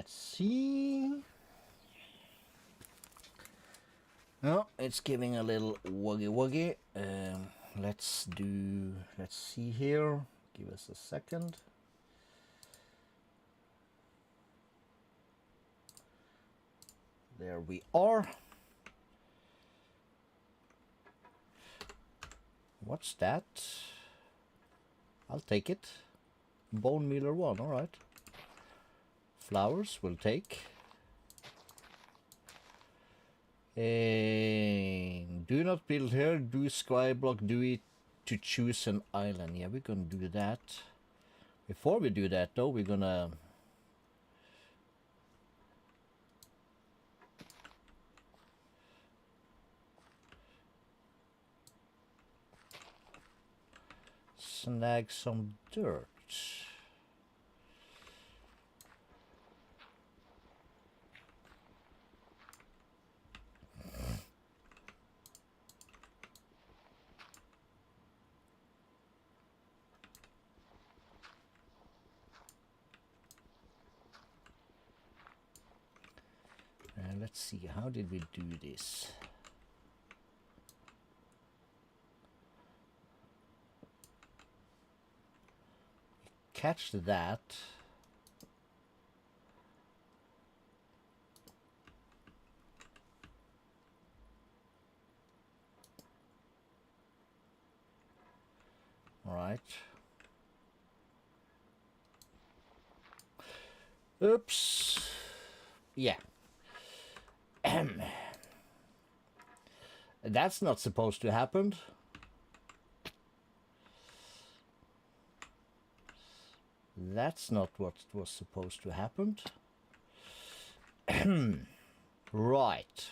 Let's see. No, it's giving a little wuggy. Let's see here. Give us a second. There we are. What's that? I'll take it. Bone mealer 1, alright. Flowers will take. Do not build here. Do skyblock. Do it to choose an island. Yeah, we're gonna do that. Before we do that, though, we're gonna snag some dirt. Let's see, how did we do this? Catch that. All right. Oops. Yeah. That's not supposed to happen. That's not what was supposed to happen. Right.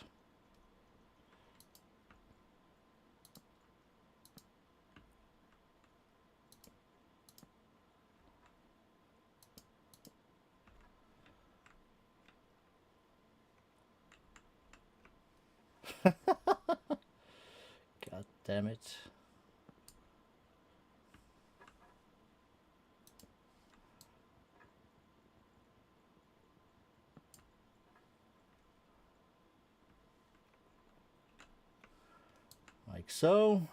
God damn it. Like so.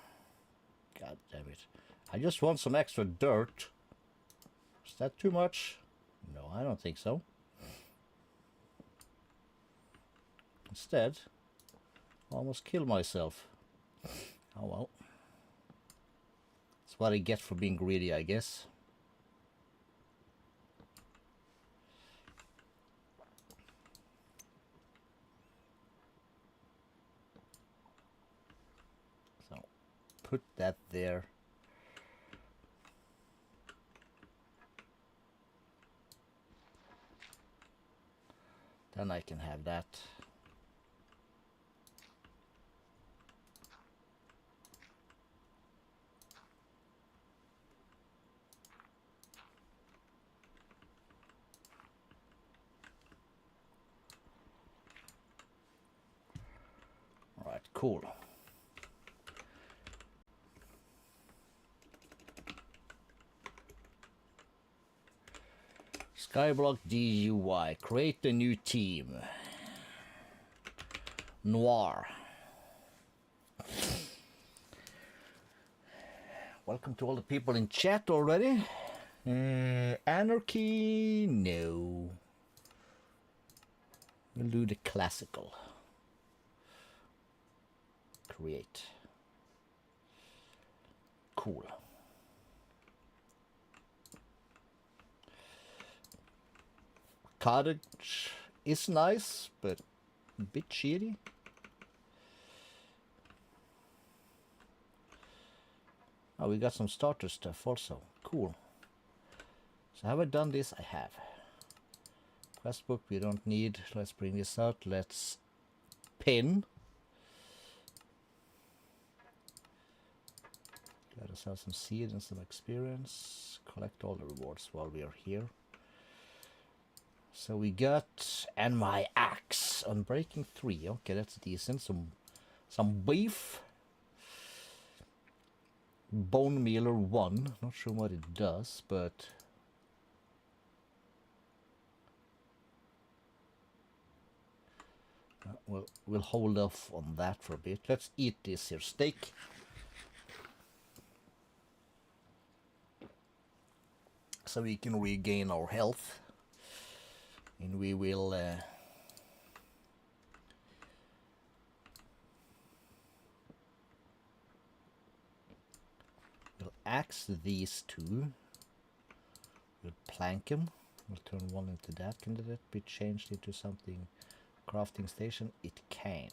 God damn it. I just want some extra dirt. Is that too much? No, I don't think so. Instead, I almost killed myself. Oh well. That's what I get for being greedy, I guess. So, put that there. Then I can have that. All right, cool. Skyblock DUI. Create a new team. Noir. Welcome to all the people in chat already. Anarchy? No. We'll do the classical. Create. Cool. Cottage is nice, but a bit cheaty. Oh, we got some starter stuff also. Cool. So have I done this? I have. Quest book we don't need. Let's bring this out. Let's pin. Let us have some seed and some experience. Collect all the rewards while we are here. So we got, and my axe on breaking 3. Okay, that's decent. Some beef. Bone mealer 1. Not sure what it does, but We'll hold off on that for a bit. Let's eat this here steak. So we can regain our health. And we will we'll axe these two. We'll plank them. We'll turn one into that. Can that be changed into something? Crafting station? It can.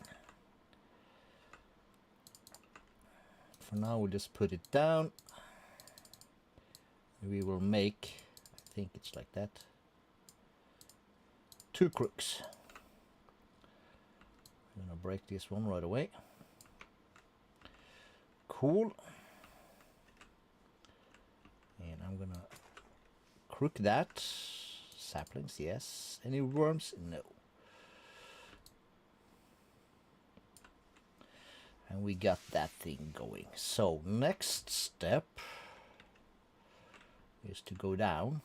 For now we'll just put it down. We will make, I think it's like that, 2 crooks. I'm gonna break this one right away. Cool. And I'm gonna crook that. Saplings, yes. Any worms? No. And we got that thing going. So next step is to go down.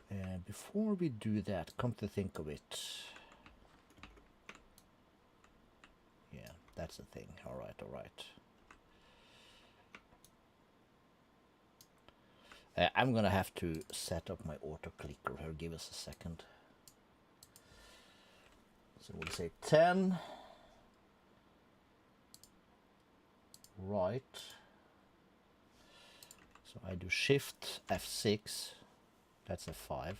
And before we do that, come to think of it. Yeah, that's the thing. All right, all right. I'm gonna have to set up my auto clicker here. Give us a second. So we'll say 10. Right. So I do Shift F6. That's F5.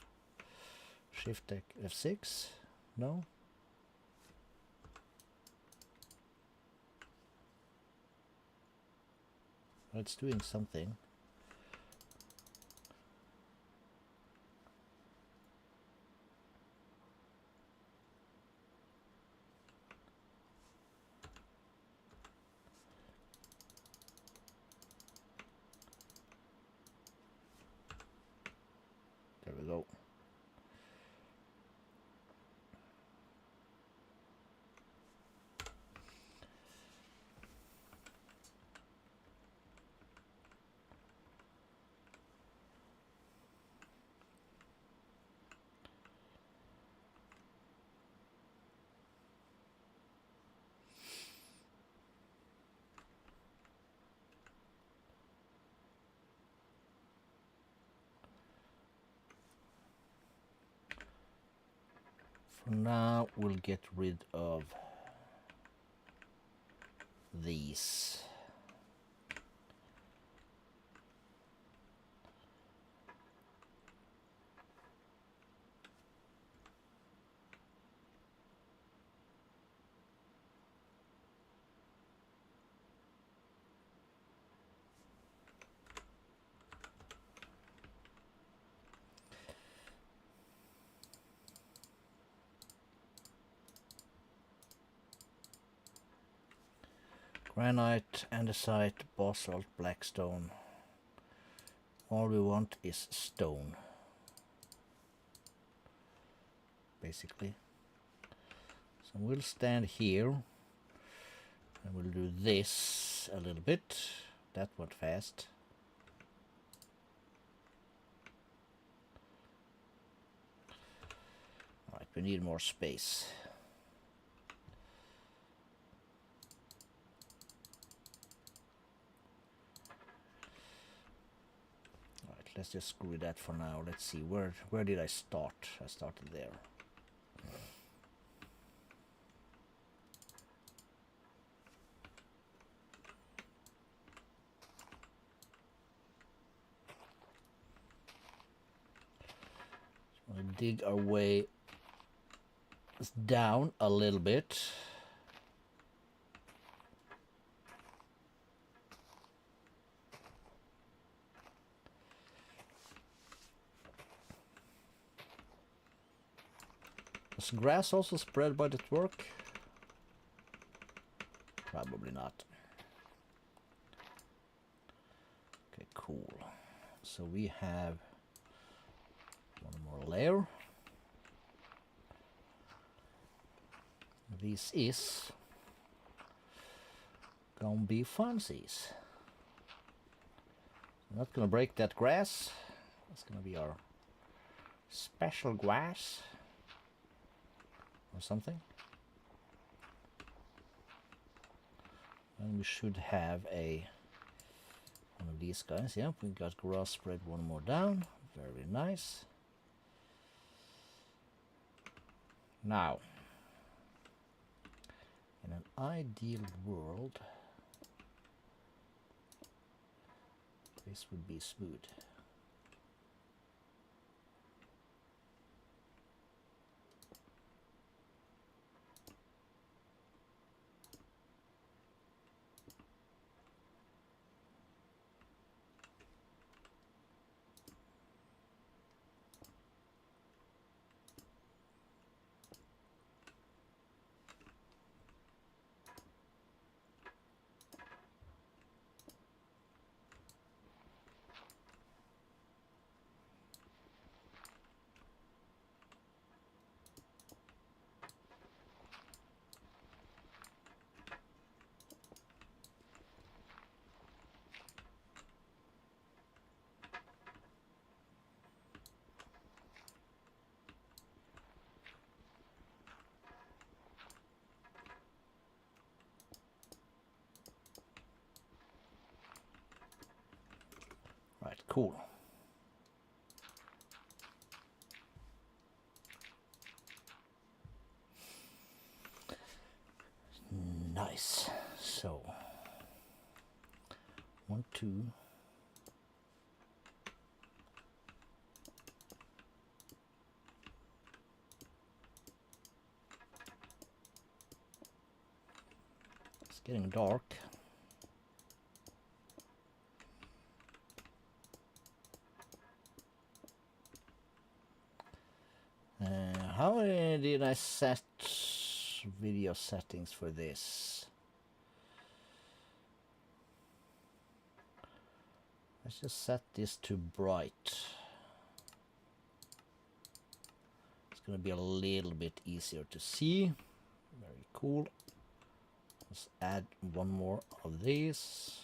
Shift F6. No. Well, it's doing something. There we go. For now, we'll get rid of these. Granite, andesite, basalt, blackstone. All we want is stone, basically. So we'll stand here and we'll do this a little bit. That went fast. All right, we need more space. Let's just screw that for now. Let's see, where did I start? I started there. So we'll dig our way down a little bit. Does grass also spread by the work? Probably not. Okay, cool. So we have one more layer. This is gonna be funsies. I'm not gonna break that grass. That's gonna be our special grass or something. And we should have one of these guys. Yep, we got grass spread one more down. Very nice. Now, in an ideal world, this would be smooth. Right, cool. Nice. So, 1, 2. It's getting dark. How did I set video settings for this? Let's just set this to bright. It's going to be a little bit easier to see. Very cool. Let's add one more of these.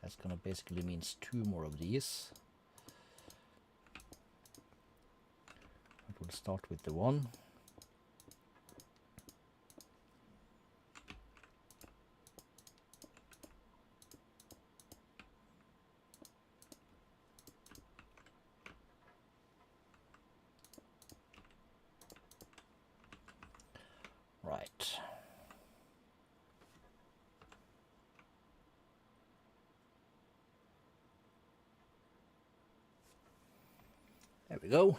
That's going to basically means 2 more of these. We'll start with the 1. Right. There we go.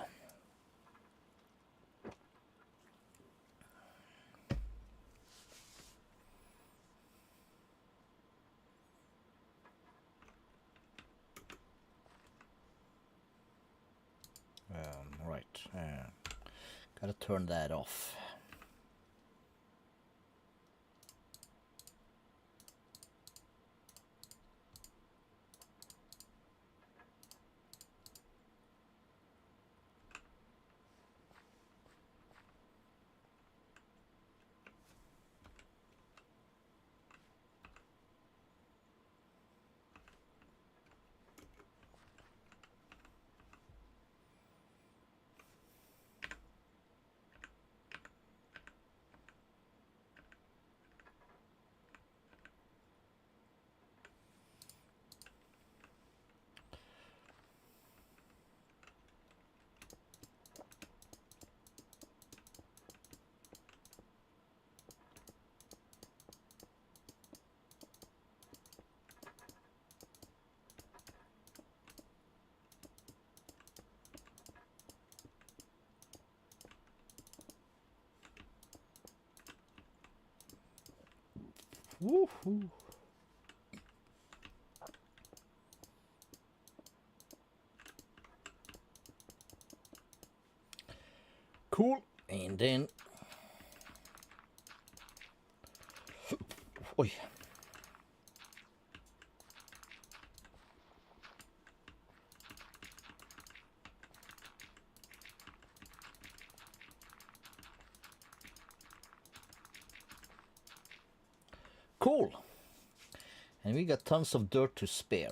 Right, gotta turn that off. Woohoo! Cool. And then, oi. Cool. And we got tons of dirt to spare.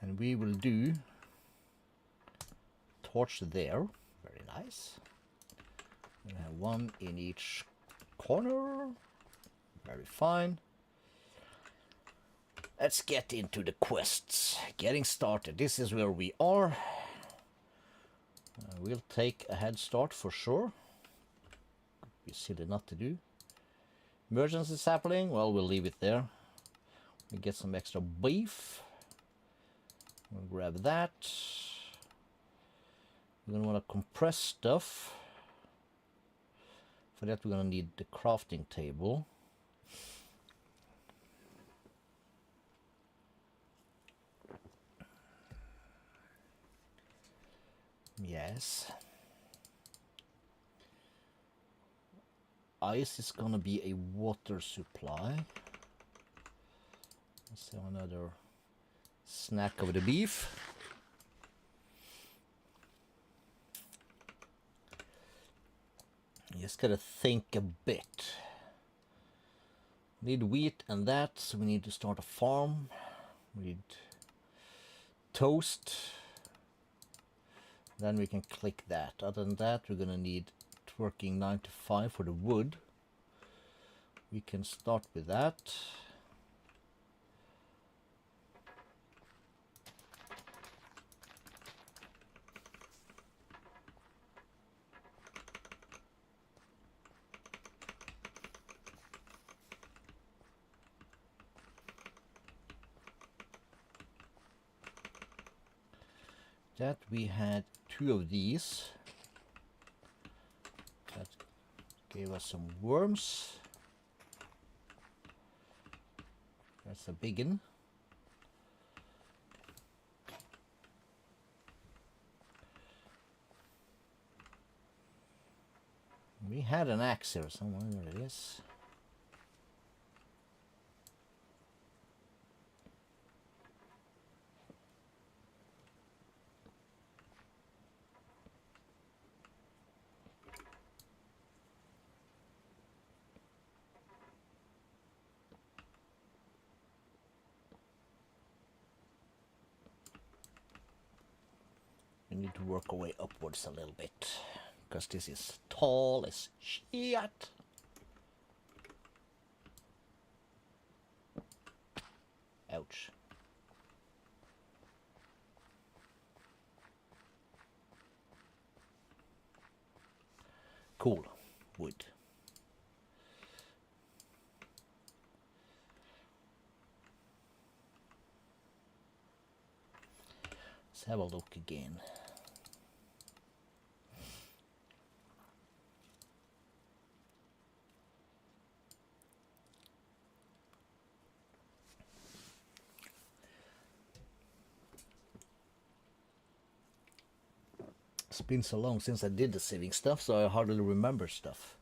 And we will do torch there. Very nice. We have one in each corner. Very fine. Let's get into the quests. Getting started. This is where we are. We'll take a head start for sure. Be silly not to do. Emergency sapling. Well, we'll leave it there. We get some extra beef. We'll grab that. We're going to want to compress stuff. For that, we're going to need the crafting table. Yes. Ice is going to be a water supply. Let's have another snack of the beef. Just gotta think a bit. Need wheat and that, so we need to start a farm. We need toast. Then we can click that. Other than that, we're gonna need working 9 to 5 for the wood. We can start with that. That we had 2 of these. That gave us some worms. That's a big one. We had an axe here somewhere. There it is. We need to work our way upwards a little bit, because this is tall as shit. Ouch. Cool. Wood. Let's have a look again. It's been so long since I did the saving stuff, so I hardly remember stuff.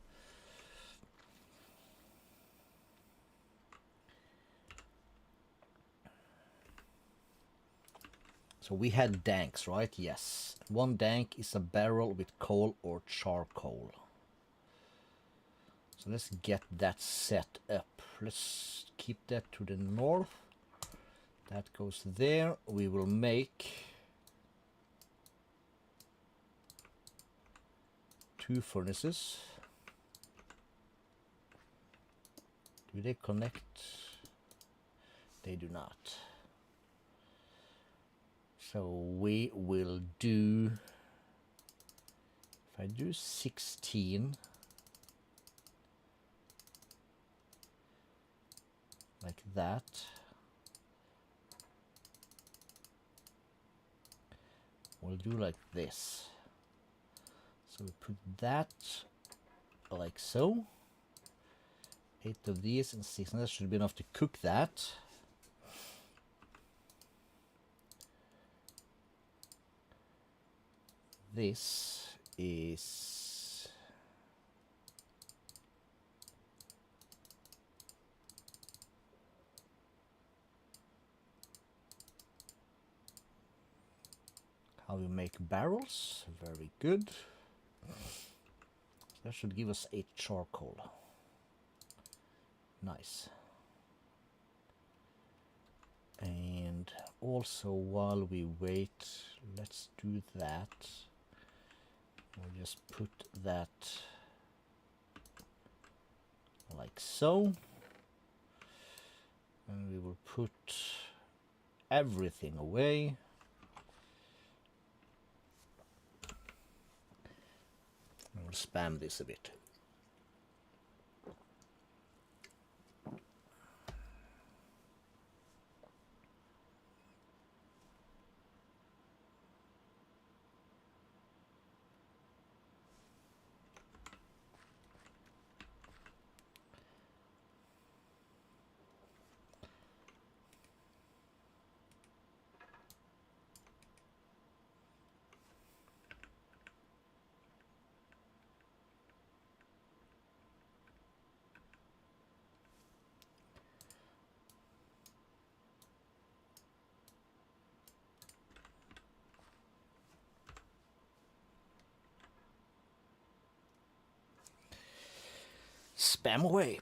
So we had danks, right? Yes. One dank is a barrel with coal or charcoal. So let's get that set up. Let's keep that to the north. That goes there. We will make 2 furnaces. Do they connect? They do not. So we will do, if I do 16, like that. We'll do like this. So we put that like so. 8 of these and 6, and that should be enough to cook that. This is how we make barrels. Very good. That should give us 8 charcoal. Nice. And also while we wait, let's do that. We'll just put that like so. And we will put everything away. We'll spam this a bit. Spam away.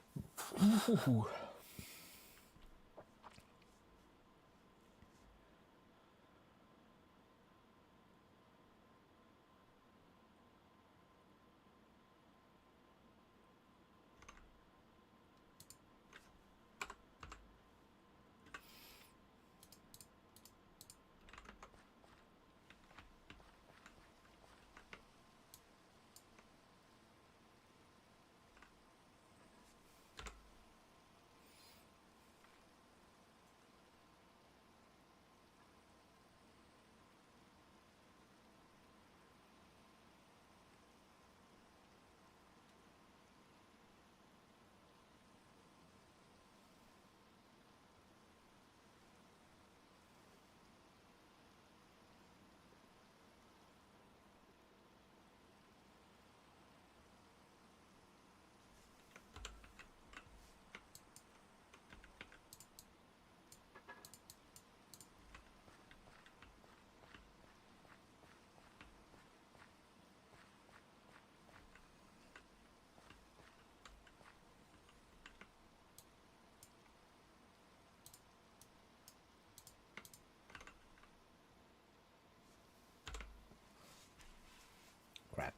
Crap.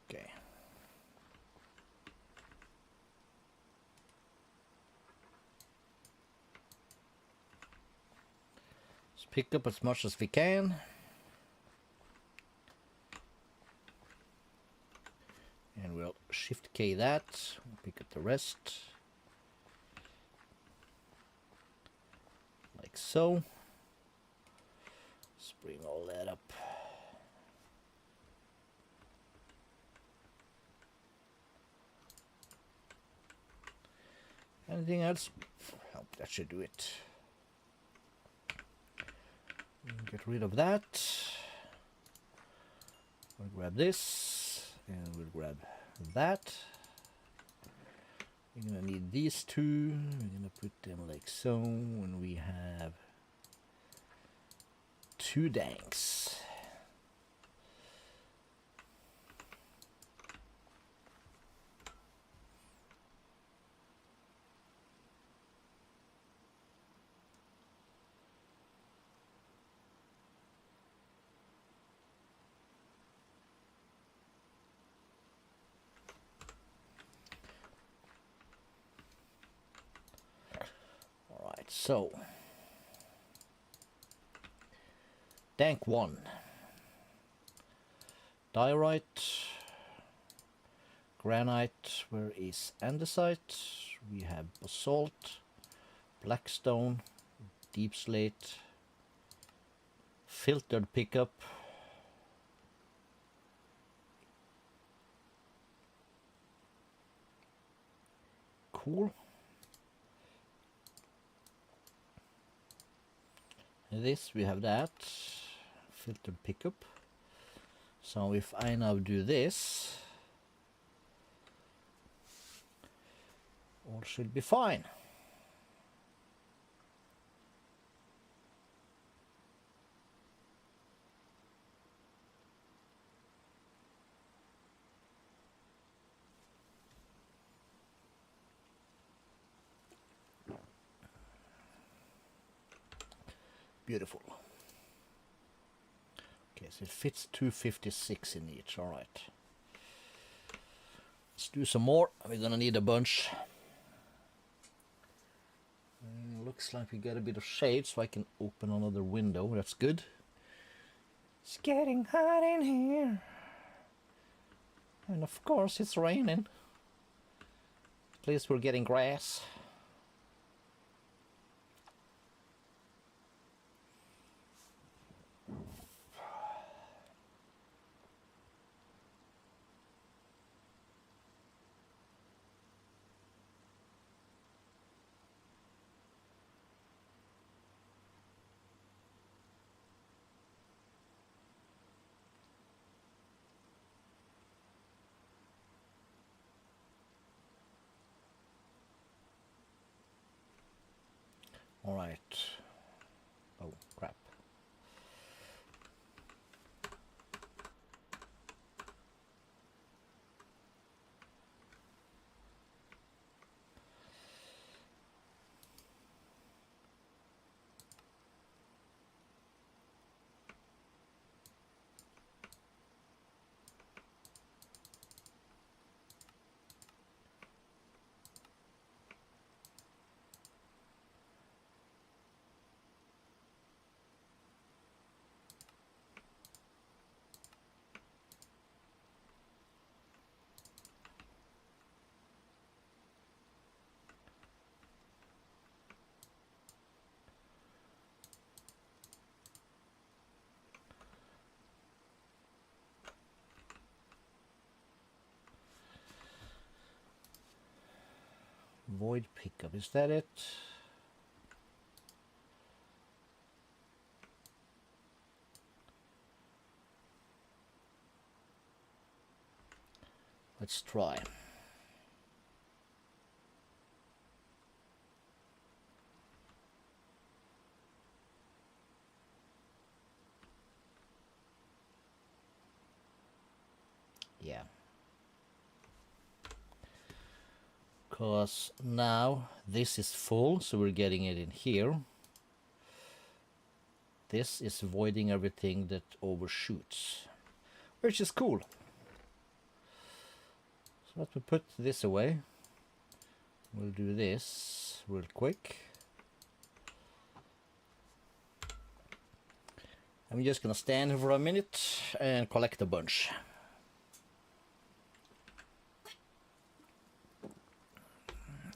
Okay. Let's pick up as much as we can. And we'll shift K that. We'll pick up the rest. Like so. Let's bring all that up. Anything else? Oh, that should do it. Get rid of that. We'll grab this and we'll grab that. We're gonna need these two. We're gonna put them like so, and we have 2 danks. So, dank 1, diorite, granite, where is andesite? We have basalt, blackstone, deep slate, filtered pickup, cool. This we have that filtered pickup. So if I now do this, all should be fine. Beautiful. Okay, so it fits 256 in each. All right. Let's do some more. We're gonna need a bunch. Looks like we got a bit of shade, so I can open another window. That's good. It's getting hot in here. And of course it's raining. At least we're getting grass. All right. Oh, crap. Void pickup, is that it? Let's try. Yeah. Because now this is full, so we're getting it in here. This is voiding everything that overshoots, which is cool. So let me put this away. We'll do this real quick. I'm just gonna stand here for a minute and collect a bunch.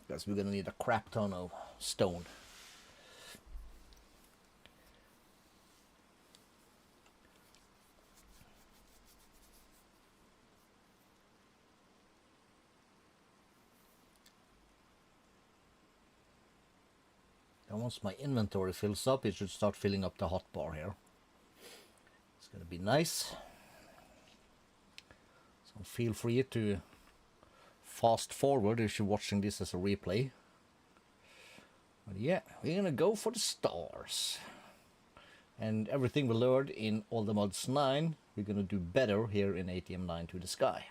Because we're gonna need a crap ton of stone. And once my inventory fills up, it should start filling up the hotbar here. It's gonna be nice. So feel free to fast forward if you're watching this as a replay. But yeah, we're gonna go for the stars. And everything we learned in All the Mods 9, we're gonna do better here in ATM 9 to the sky.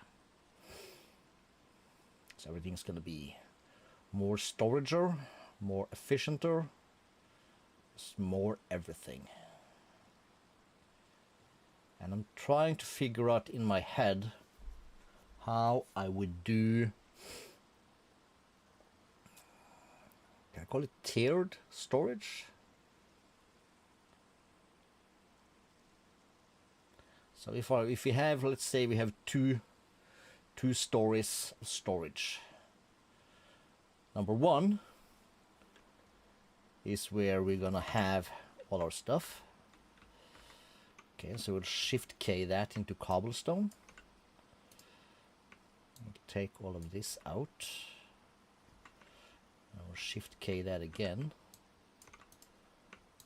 So everything's gonna be more storager, more efficienter, more everything. And I'm trying to figure out in my head how I would do, can I call it tiered storage? So if we have, let's say we have two stories of storage. Number one is where we're gonna have all our stuff. Okay, so we'll shift K that into cobblestone. Take all of this out. And we'll shift K that again.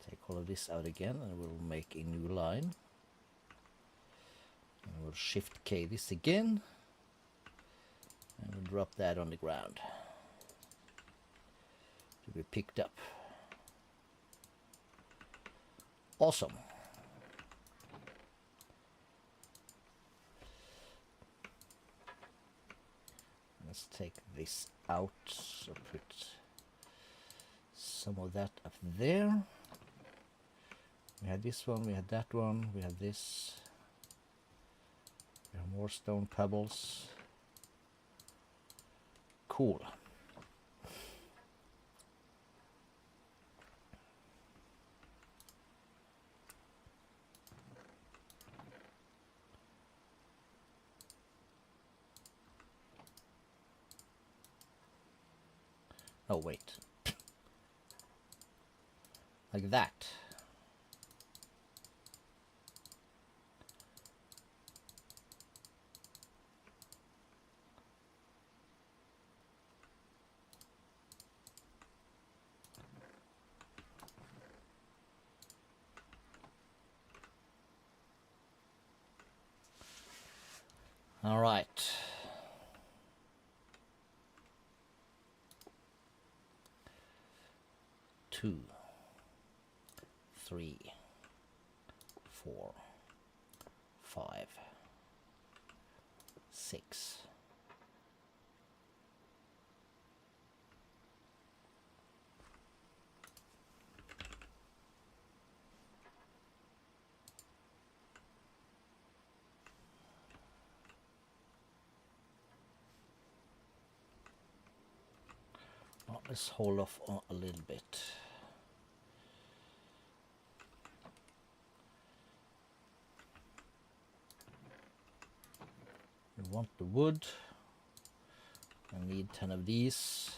Take all of this out again, and we'll make a new line. And we'll shift K this again. And we'll drop that on the ground to be picked up. Awesome. Let's take this out, so put some of that up there. We had this one, we had that one, we had this. We have more stone pebbles. Cool. Oh, wait. Like that. All right. 2, 3, 4, 5, 6. Well, let's hold off on a little bit. We want the wood. I need 10 of these.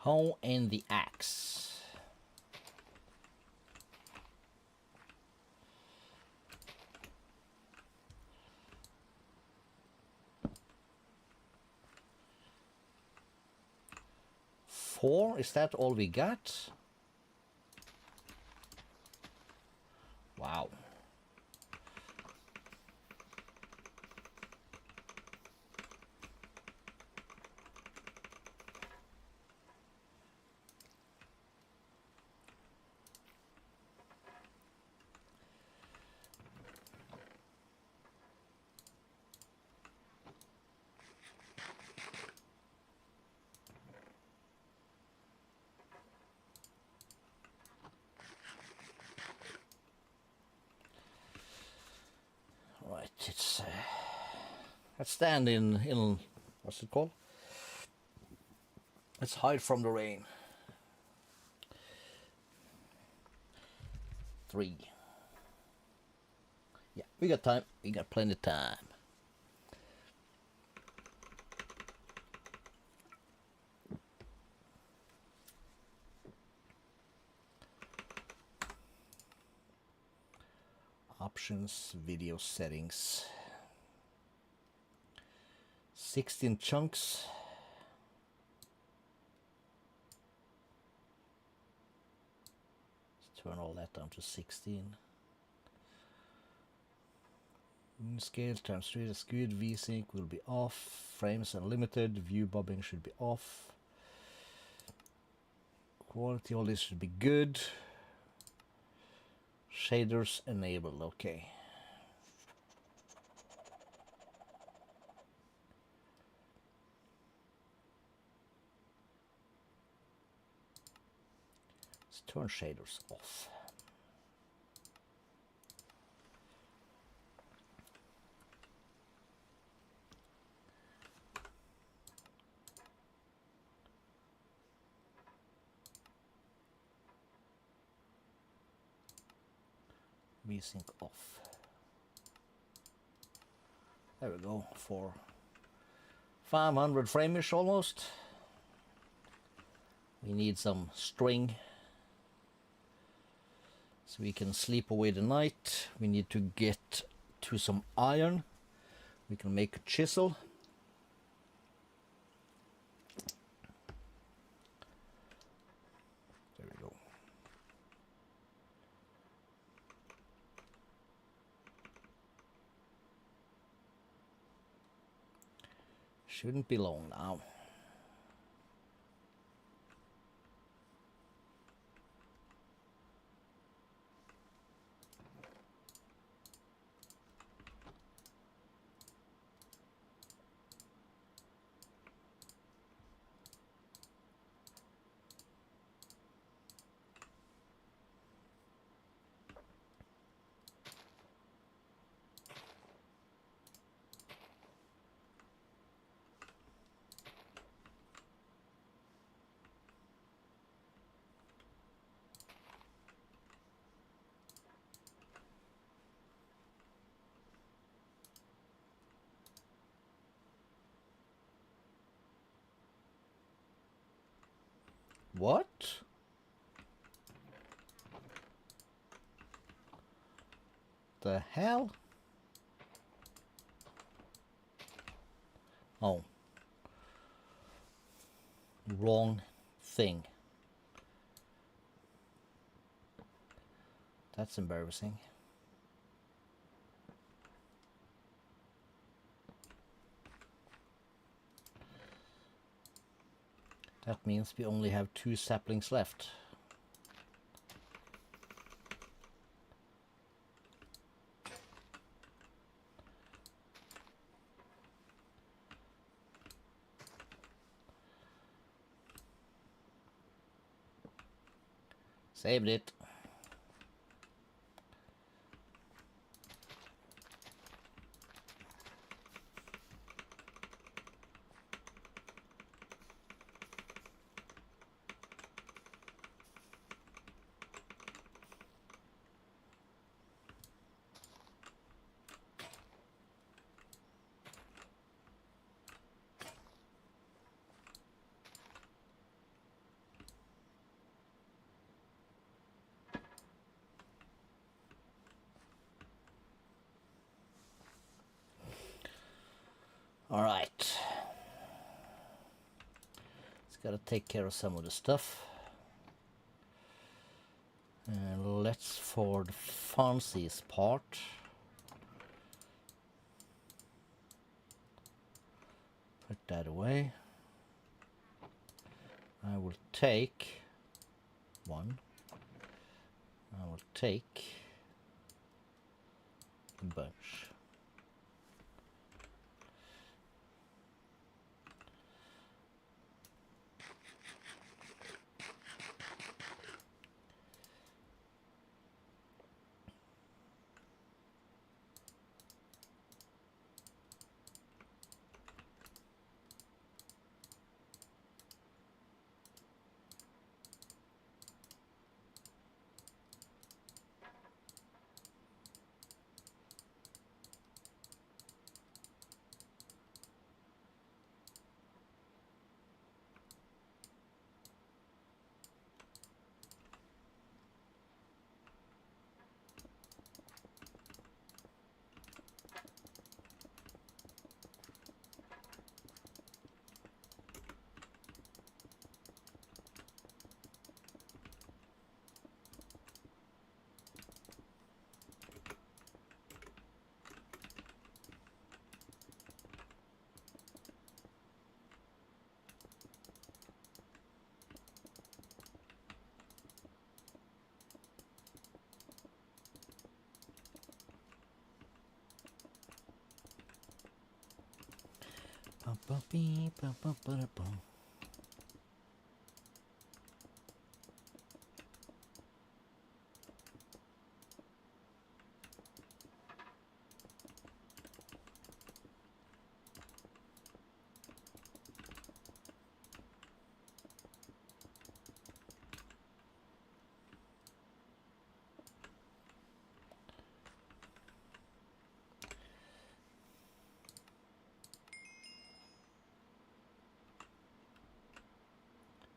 Hoe and the axe. Four? Is that all we got? Wow. Right, it's let's stand in what's it called? Let's hide from the rain. 3. Yeah, we got time. We got plenty of time. Options, video settings. 16 chunks. Let's turn all that down to 16. Scale times 3 is good. VSync will be off. Frames unlimited. View bobbing should be off. Quality, all this should be good. Shaders enabled, okay. Let's turn shaders off. VSync off. There we go, for 500 frame-ish almost. We need some string so we can sleep away the night. We need to get to some iron. We can make a chisel. There we go. Shouldn't be long now. What? The hell? Oh. Wrong thing. That's embarrassing. That means we only have 2 saplings left. Saved it. All right. It's got to take care of some of the stuff. And let's, for the funsiest part, put that away. I will take one. I will take a bunch.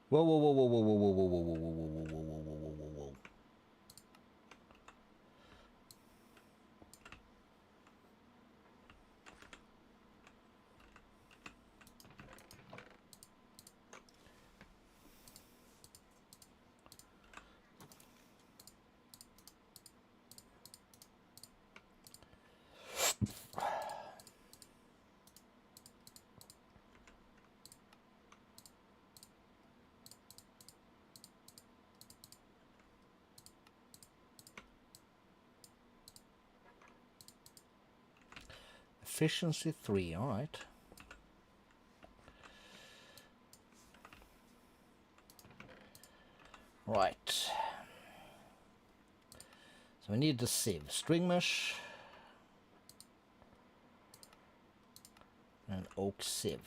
Whoa, whoa, whoa, whoa, whoa, whoa, whoa, whoa, whoa, whoa, whoa, whoa, whoa, whoa, whoa, whoa, whoa. Efficiency 3, all right. Right. So we need the sieve, string mesh, and oak sieve.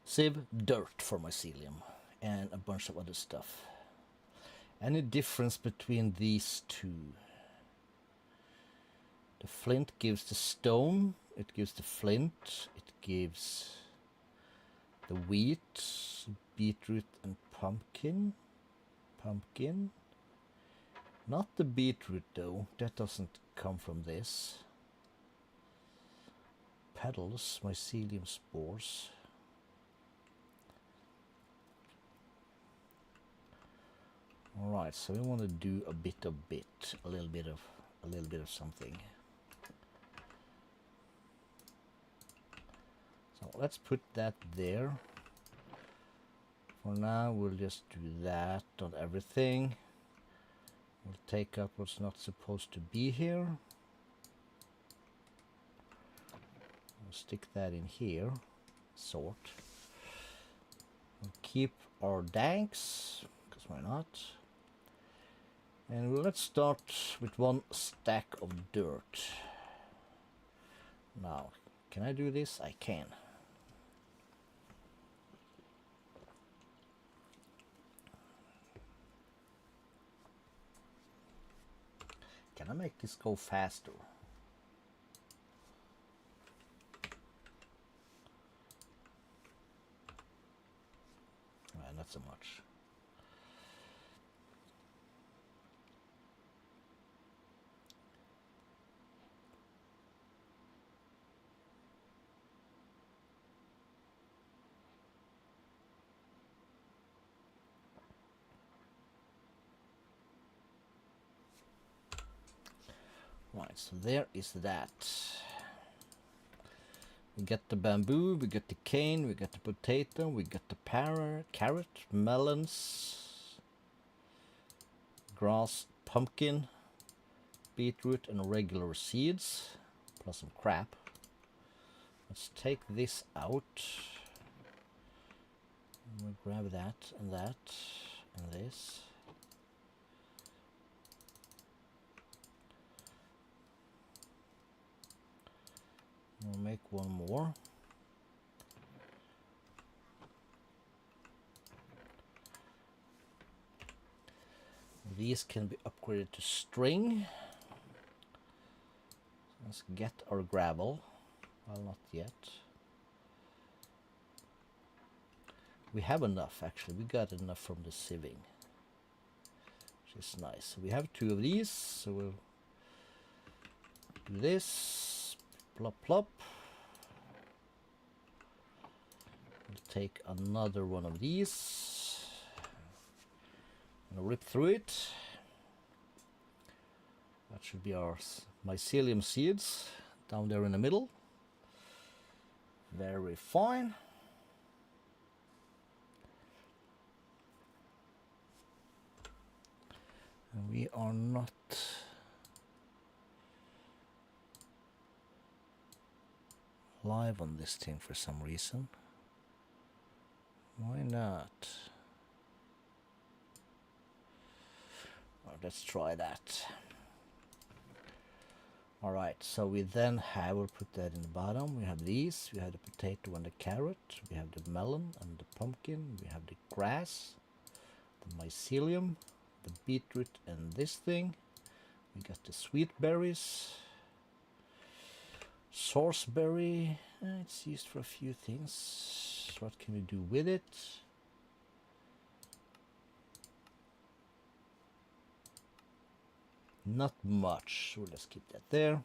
Sieve, dirt for mycelium, and a bunch of other stuff. Any difference between these two? The flint gives the stone, it gives the flint, it gives the wheat, beetroot and pumpkin. Pumpkin. Not the beetroot though, that doesn't come from this. Petals, mycelium spores. Alright, so we want to do a little bit of something. So let's put that there. For now we'll just do that on everything. We'll take out what's not supposed to be here. We'll stick that in here. Sort. We'll keep our danks, because why not? And let's start with one stack of dirt. Now, can I do this? I can. Can I make this go faster? Not so much. Right, so there is that. We get the bamboo, we get the cane, we get the potato, we get the carrot, melons, grass, pumpkin, beetroot, and regular seeds, plus some crap. Let's take this out. We'll grab that, and this. We'll make one more. These can be upgraded to string. Let's get our gravel. Well, not yet. We have enough, actually. We got enough from the sieving, which is nice. So we have 2 of these, so we'll do this. Plop, plop. We'll take another one of these and rip through it. That should be our mycelium seeds down there in the middle. Very fine. And we are not live on this thing for some reason. Why not? Well, let's try that. Alright, so we then have, we'll put that in the bottom. We have these, we have the potato and the carrot, we have the melon and the pumpkin, we have the grass, the mycelium, the beetroot and this thing. We got the sweet berries, sauceberry, it's used for a few things. What can we do with it? Not much, so let's keep that there.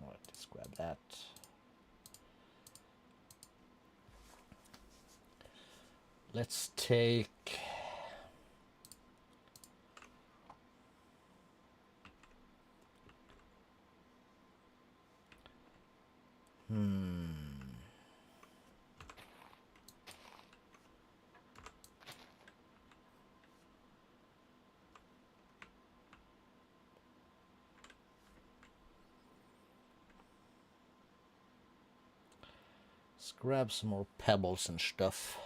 Alright, let's grab that. Let's take let's grab some more pebbles and stuff.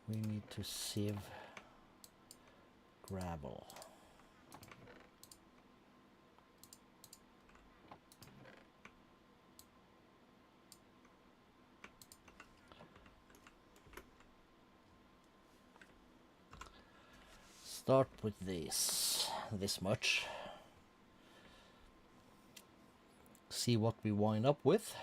We need to sieve gravel. Start with this much. See what we wind up with.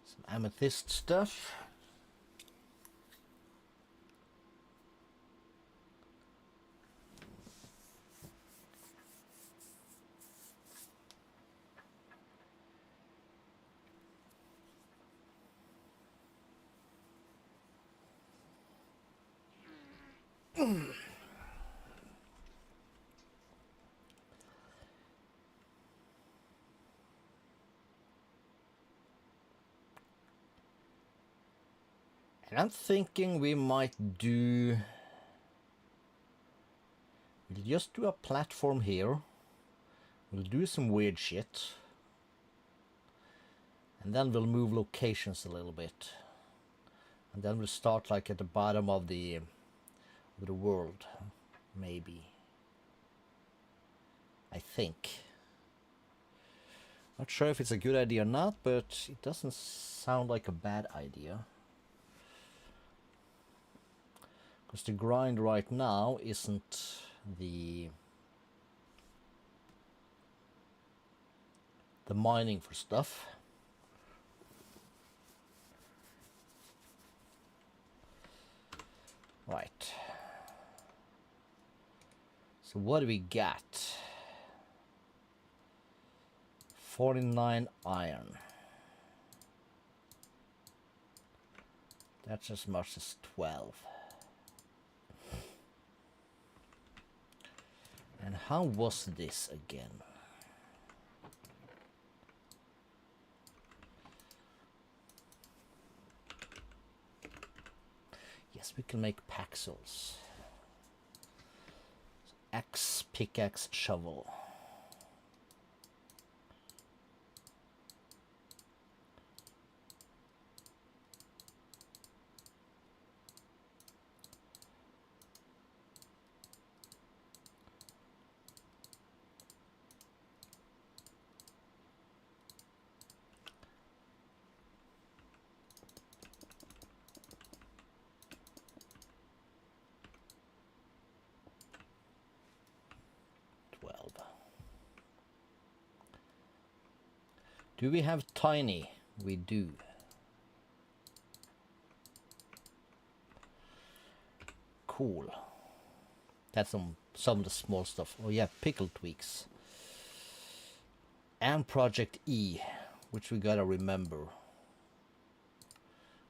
Some amethyst stuff. And I'm thinking we might do... We'll just do a platform here. We'll do some weird shit. And then we'll move locations a little bit. And then we'll start like at the bottom of the world. Maybe. I think. Not sure if it's a good idea or not, but it doesn't sound like a bad idea. Because the grind right now isn't the mining for stuff. Right. So what do we got? 49 iron. That's as much as 12. And how was this again? Yes, we can make paxels. Axe, pickaxe, shovel. 12. Do we have tiny? We do. Cool. That's some of the small stuff. Oh yeah, pickle tweaks. And Project E, which we gotta remember.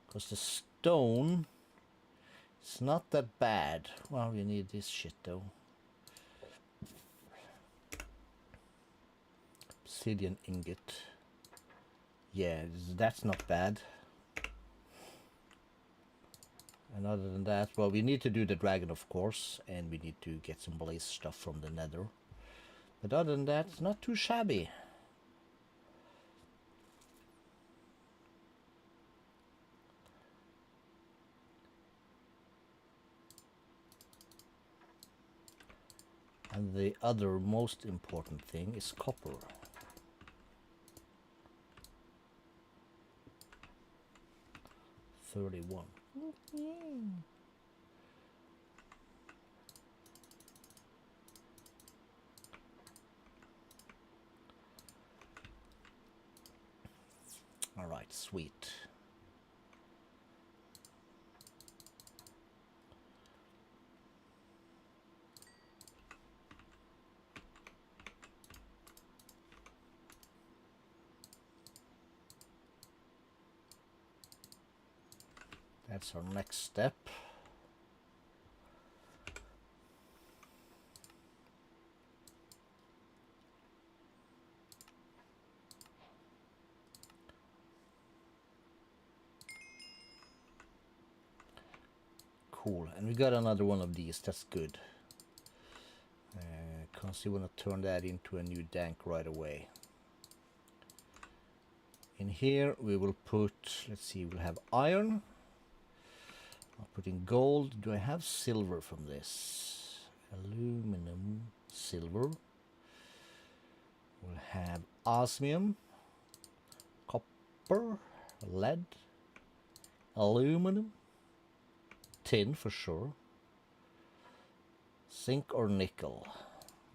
Because the stone is not that bad. Well, we need this shit though. Obsidian ingot. Yeah, that's not bad. And other than that, well, we need to do the dragon, of course, and we need to get some blaze stuff from the nether. But other than that, it's not too shabby. And the other most important thing is copper. $31. All right, sweet. That's our next step. Cool, and we got another one of these. That's good. Because you want to turn that into a new dank right away. In here we will put, let's see, we'll have iron. I'll put in gold. Do I have silver from this? Aluminum, silver. We'll have osmium, copper, lead, aluminum, tin for sure, zinc or nickel.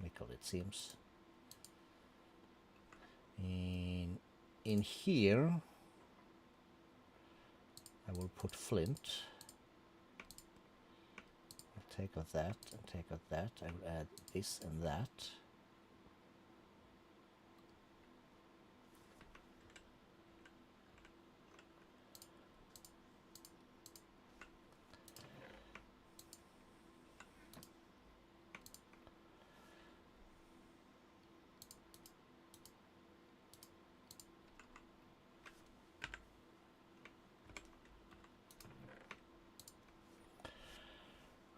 Nickel, it seems. In here I will put flint. I'll take out that and take out that. I will add this and that.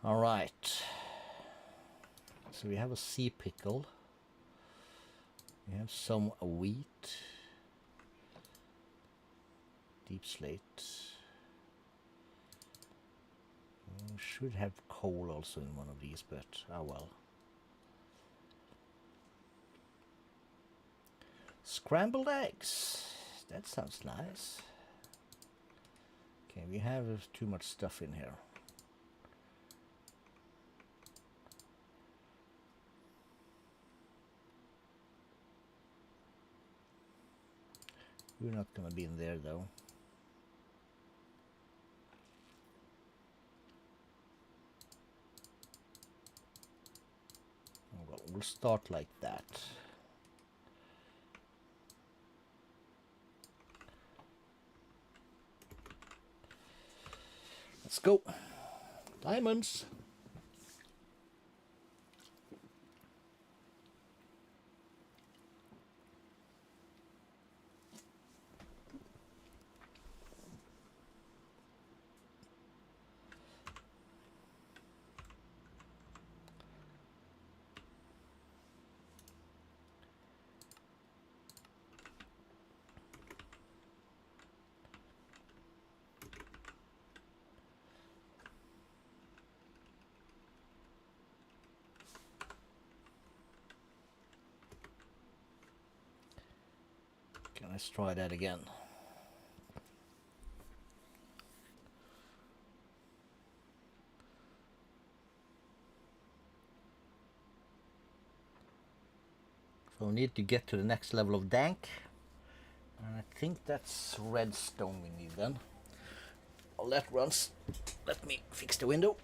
All right, so we have a sea pickle, we have some wheat, deep slate, we should have coal also in one of these, but oh well. Scrambled eggs, that sounds nice. Okay, we have too much stuff in here. We're not gonna be in there though. Well, we'll start like that. Let's go. Diamonds. Let's try that again. So we need to get to the next level of dank. And I think that's redstone we need then. Oh, that runs. Let me fix the window.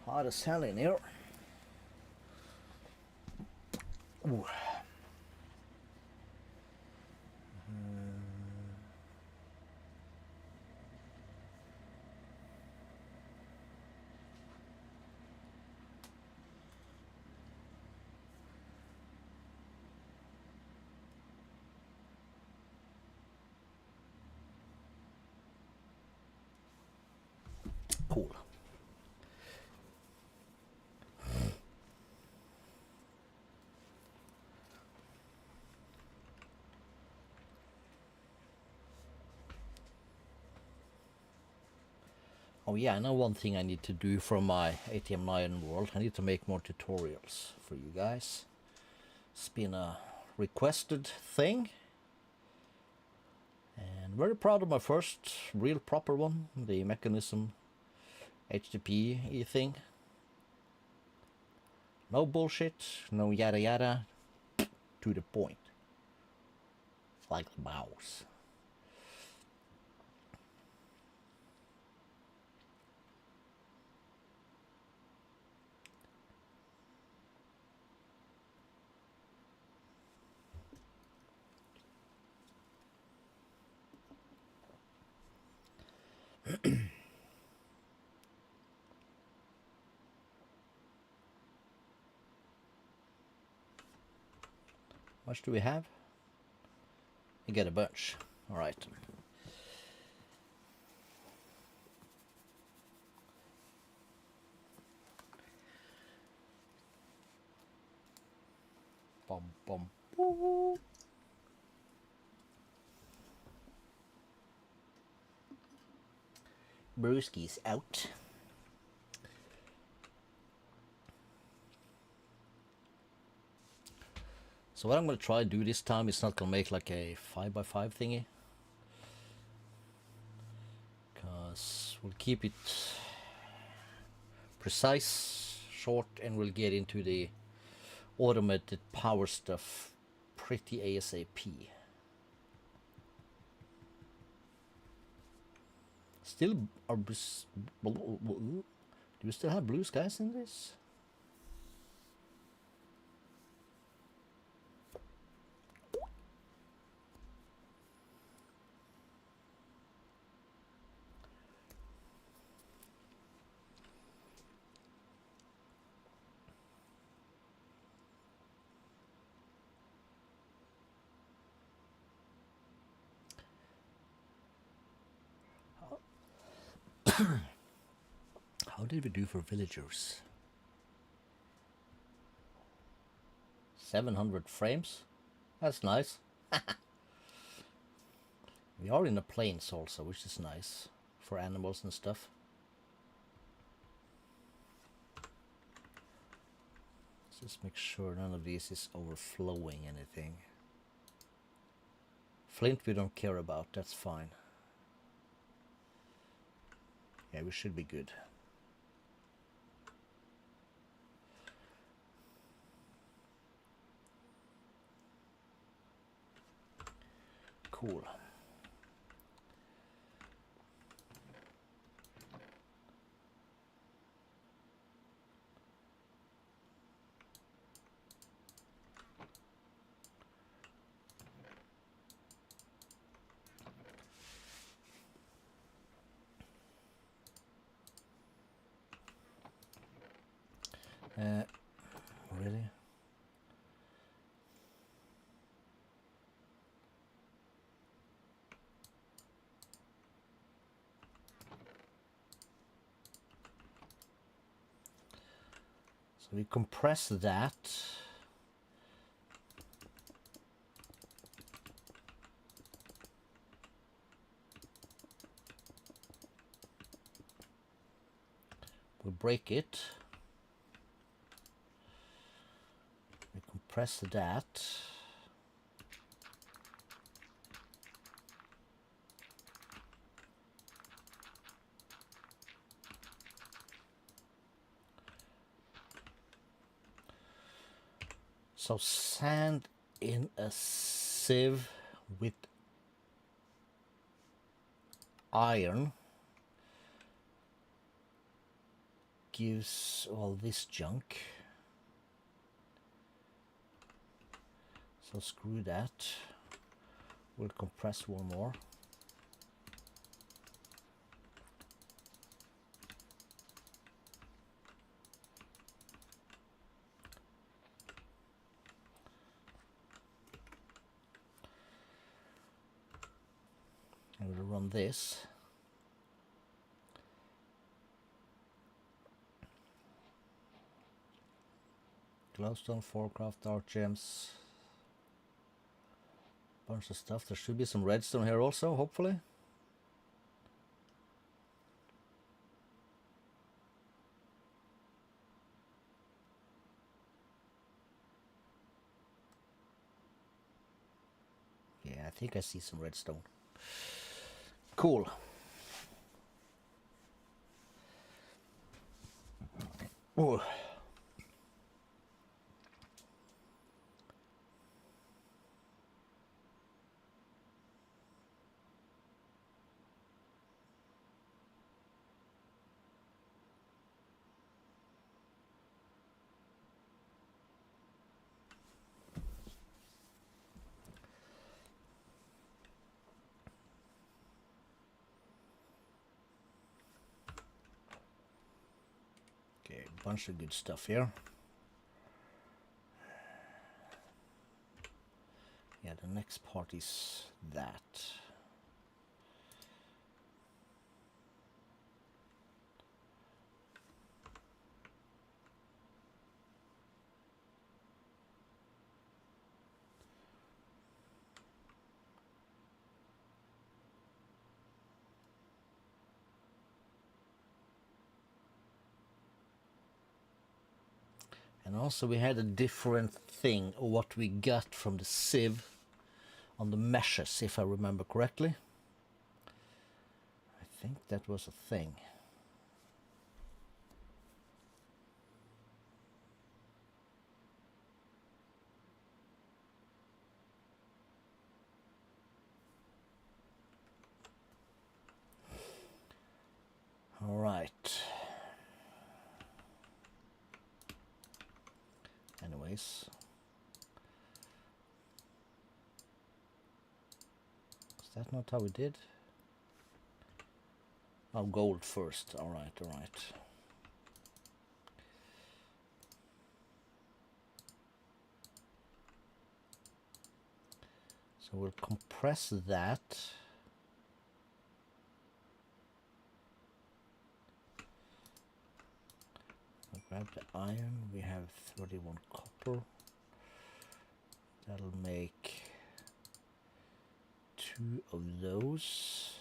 Hot as hell in here. Ooh. Cool. Oh yeah, I know one thing I need to do for my ATM9 world. I need to make more tutorials for you guys. It's been a requested thing. And very proud of my first real proper one. The mechanism HTTP thing. No bullshit, no yada yada. To the point. Like the mouse. How much do we have? We get a bunch. Alright. Bum bum. Woo. Brewski's out. So what I'm going to try to do this time is not going to make like a 5x5 thingy. Because we'll keep it precise, short, and we'll get into the automated power stuff pretty ASAP. Still, do we still have blue skies in this? How did we do for villagers? 700 frames? That's nice. We are in the plains also, which is nice for animals and stuff. Let's just make sure none of these is overflowing anything. Flint we don't care about, that's fine. Yeah, we should be good. Cool. Really? So we compress that. We'll break it. We compress that. So sand in a sieve with iron gives all this junk. So screw that. We'll compress one more. I'm going to run this. Glowstone, forecraft, dark gems. Bunch of stuff. There should be some redstone here also, hopefully. Yeah, I think I see some redstone. Cool. Oh. Okay, bunch of good stuff here. Yeah, the next part is that. And also we had a different thing, what we got from the sieve on the meshes, if I remember correctly. I think that was a thing. All right. Anyways. Is that not how we did? Oh, gold first. All right, all right. So we'll compress that. I'll grab the iron. We have 31 copper. That'll make 2 of those.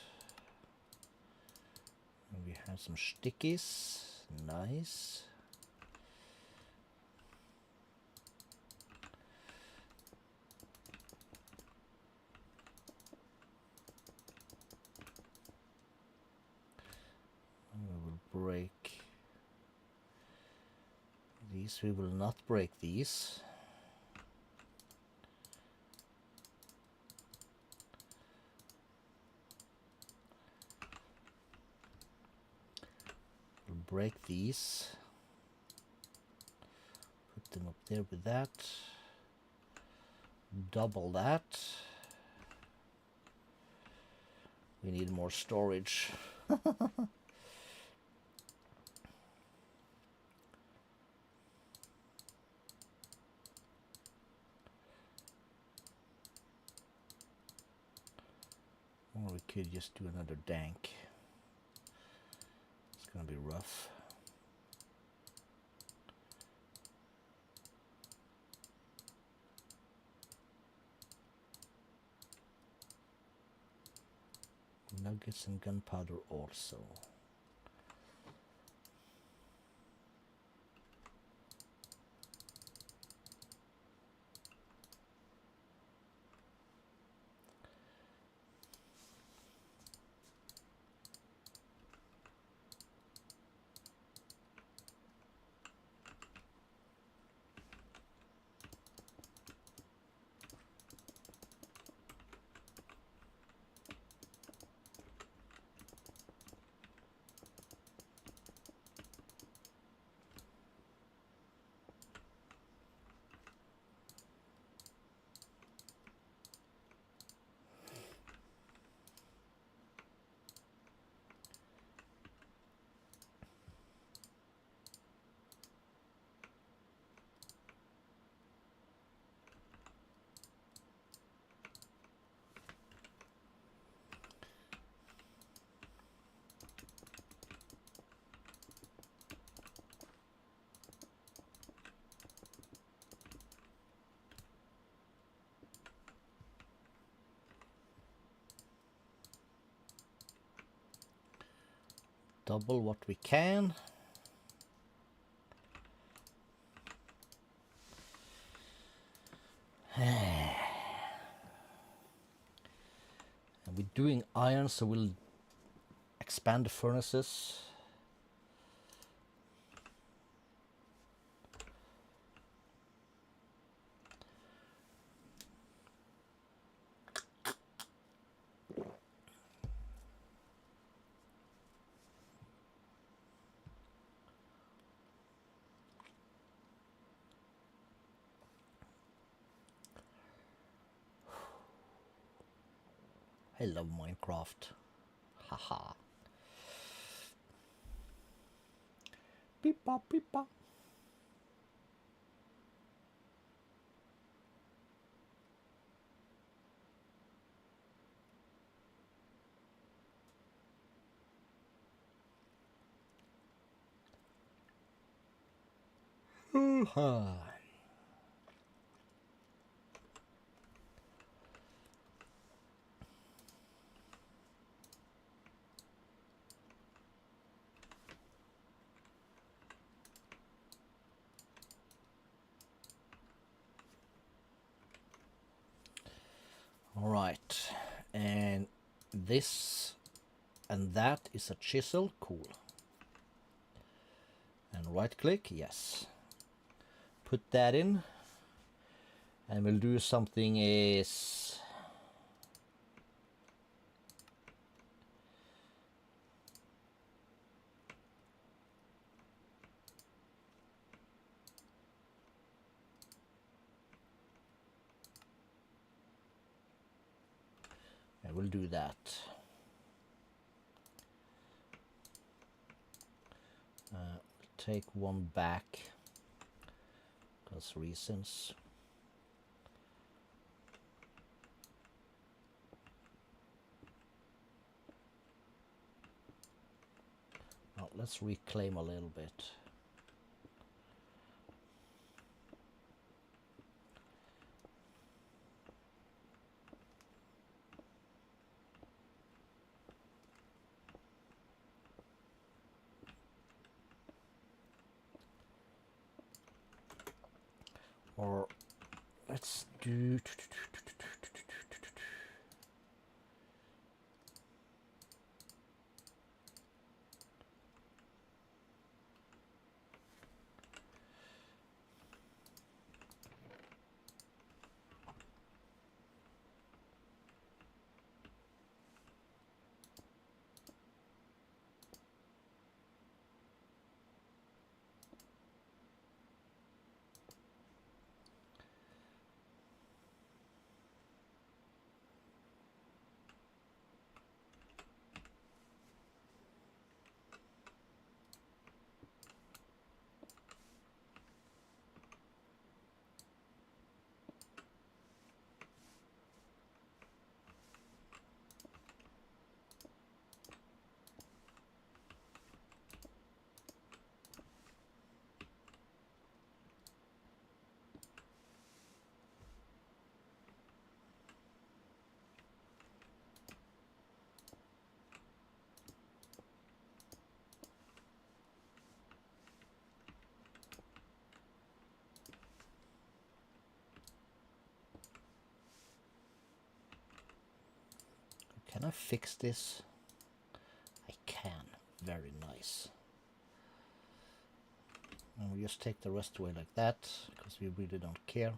And we have some stickies. Nice. And we will break these. We will not break these. Break these, put them up there with that, double that. We need more storage. Or we could just do another dank. It's gonna be rough. Nuggets and gunpowder also. double what we can. And we're doing iron, so we'll expand the furnaces. I love Minecraft. Haha. Beep bop, beep bop. All right, and this and that is a chisel. Cool. And right click, yes. Put that in, and we'll do something is and we'll do that. Take one back because reasons. Now let's reclaim a little bit. Or let's do Can I fix this? I can. Very nice. And we just take the rest away like that, because we really don't care.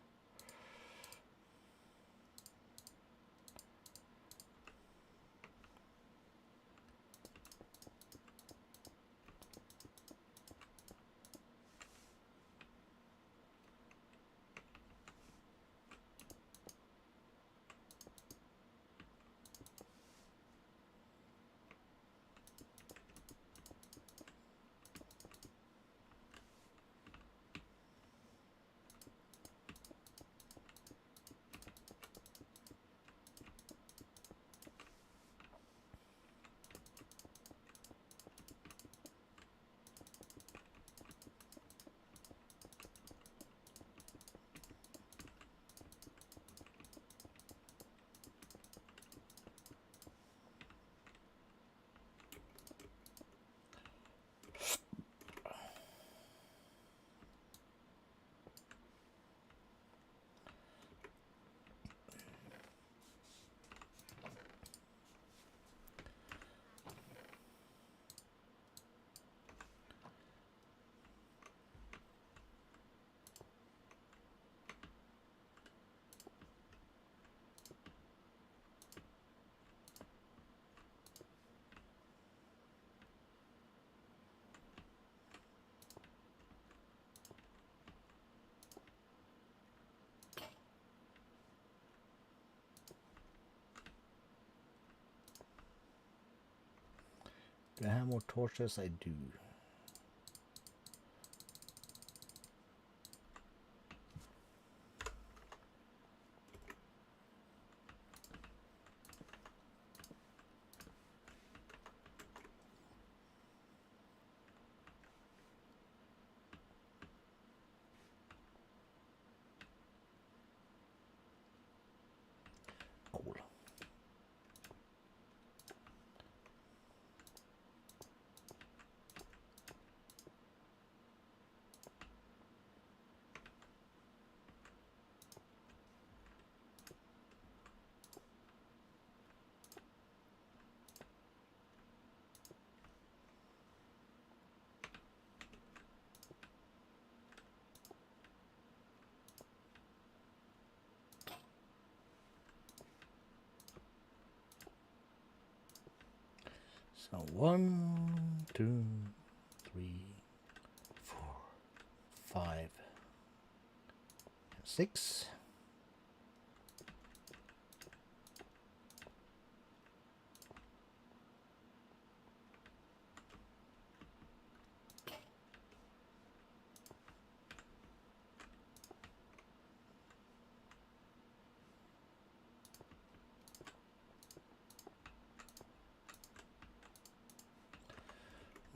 Do I have more torches? I do. Cool. So 1, 2, 3, 4, 5, and 6.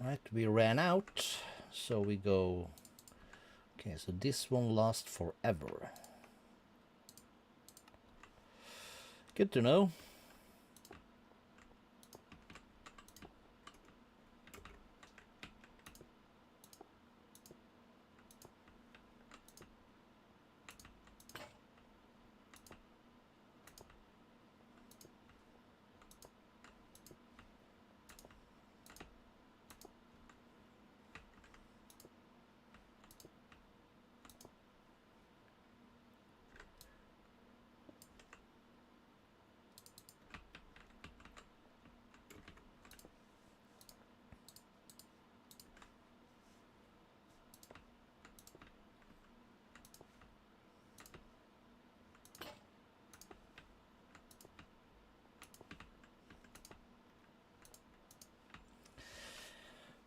Right, we ran out, so we go. Okay, so this won't last forever. Good to know.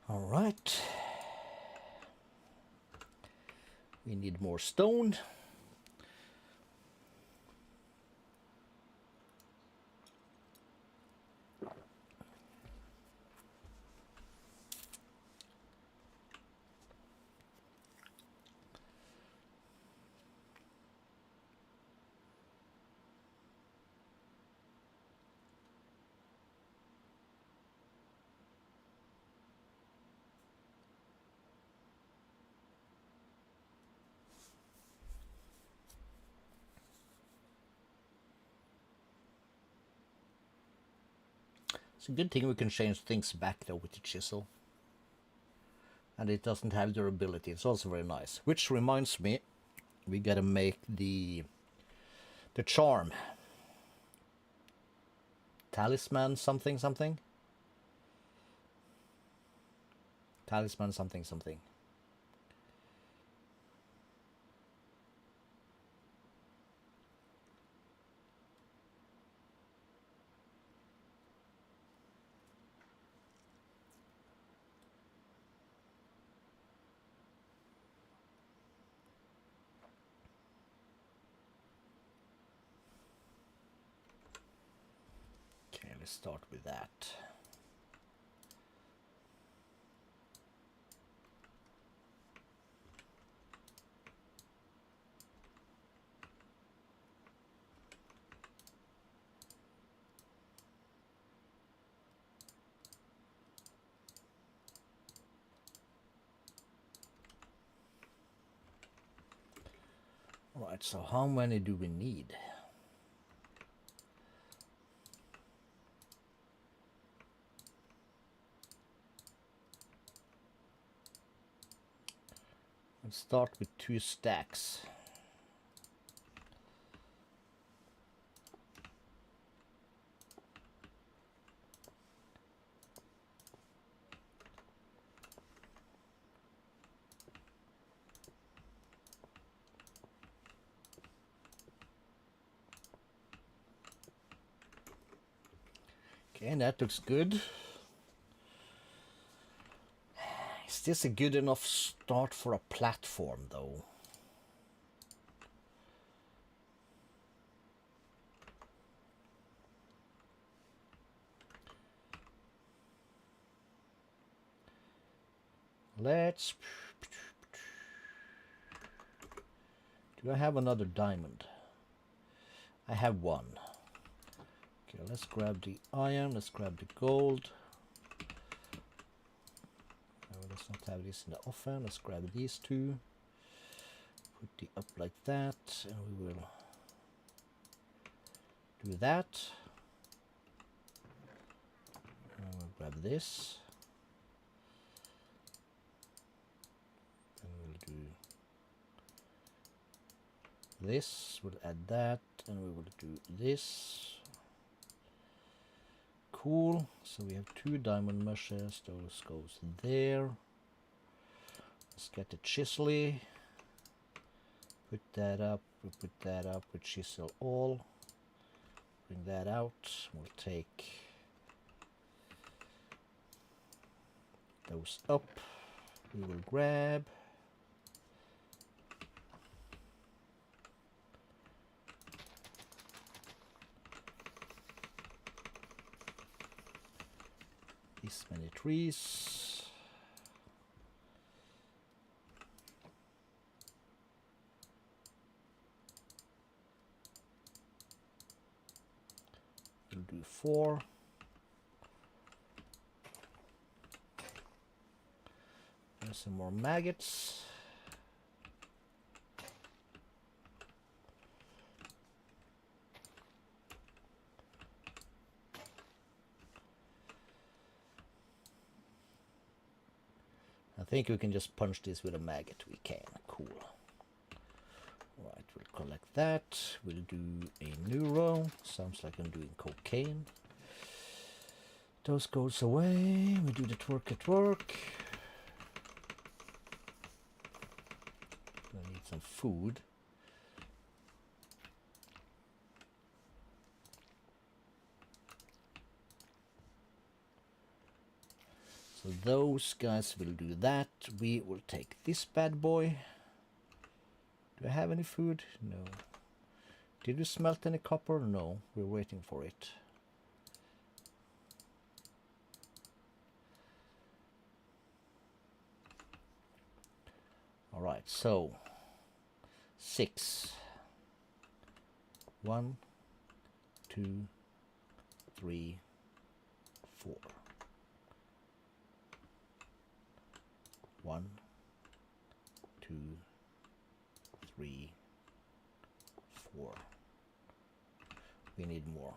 All right. We need more stone. It's a good thing we can change things back though with the chisel. And it doesn't have durability. It's also very nice. Which reminds me, we gotta make the charm. Talisman something something. Talisman something something. Okay, let's start with that. Alright, so how many do we need? Let's start with 2 stacks. Okay, that looks good. this a good enough start for a platform, though? Let's... Do I have another diamond? I have one. Okay, let's grab the iron, let's grab the gold. Let's not have this in the oven, let's grab these two. Put the up like that, and we will do that. And we'll grab this. And we'll do this, we'll add that, and we will do this. Cool, so we have 2 diamond meshes, those goes there. Let's get the chisel. Put that up, we put that up with chisel all. Bring that out, we'll take those up, we will grab. This many trees. We'll do 4. There's some more maggots. I think we can just punch this with a maggot. We can. Cool. Right, we'll collect that. We'll do a new row. Sounds like I'm doing cocaine. Those goes away. We do the twerk at work. I need some food. So those guys will do that. We will take this bad boy. Do I have any food? No. Did we smelt any copper? No. We're waiting for it. Alright, so 6. 1, 2, 3, 4. 1, 2, 3, 4. We need more.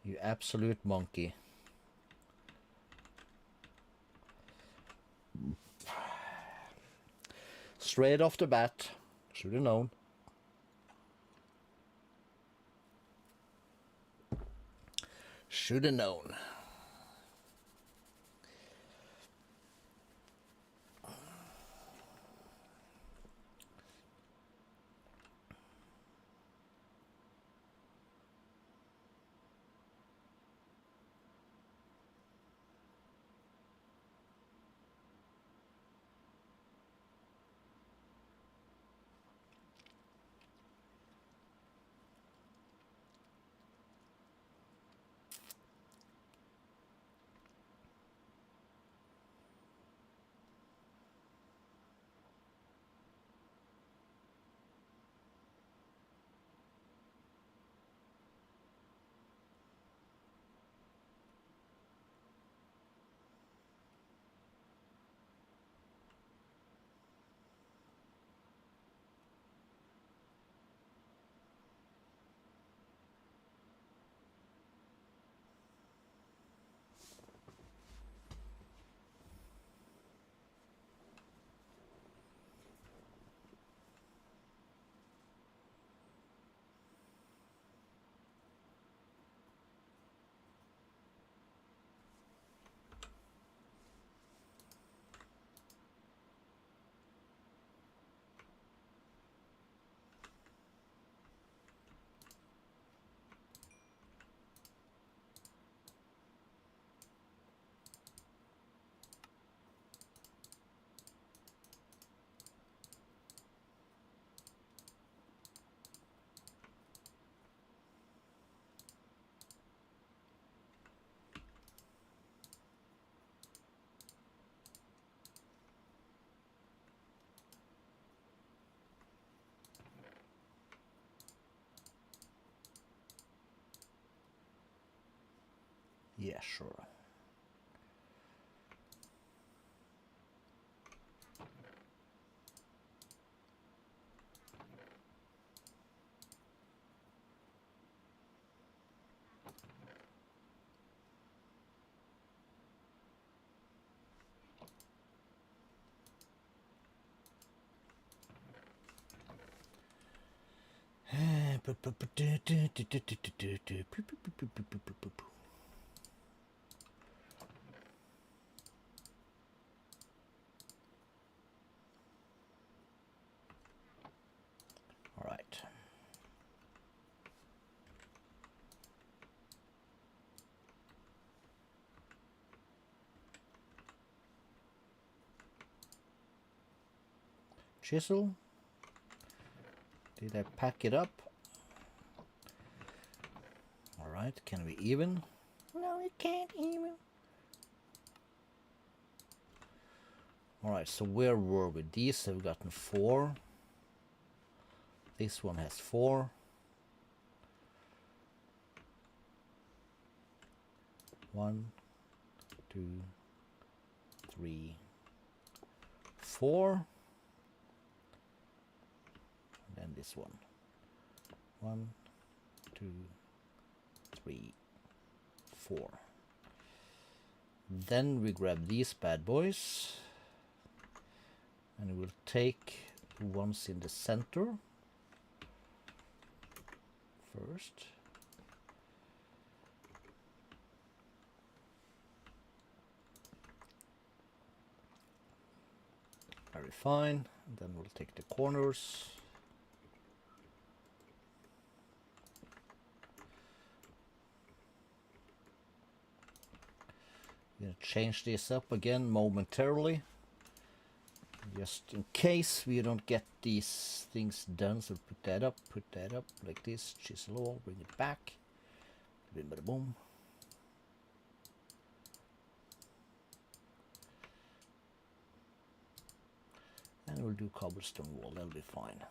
You absolute monkey. Straight off the bat, should have known. Should have known. Yeah, sure. All right. Chisel. Did I pack it up? All right. Can we even? No, we can't even. All right. So where were we? These have gotten 4. This one has 4. 1, 2, 3, 4. And then this one. 1, 2, 3, 4. Then we grab these bad boys. And we'll take the ones in the center first. Very fine. And then we'll take the corners. I'm gonna change this up again momentarily, just in case we don't get these things done. So put that up like this, chisel all, bring it back, bim bada boom. And we'll do cobblestone wall, that'll be fine.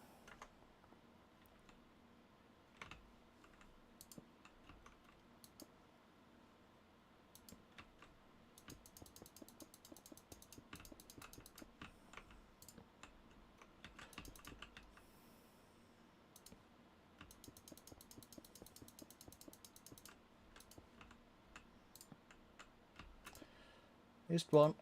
Just one.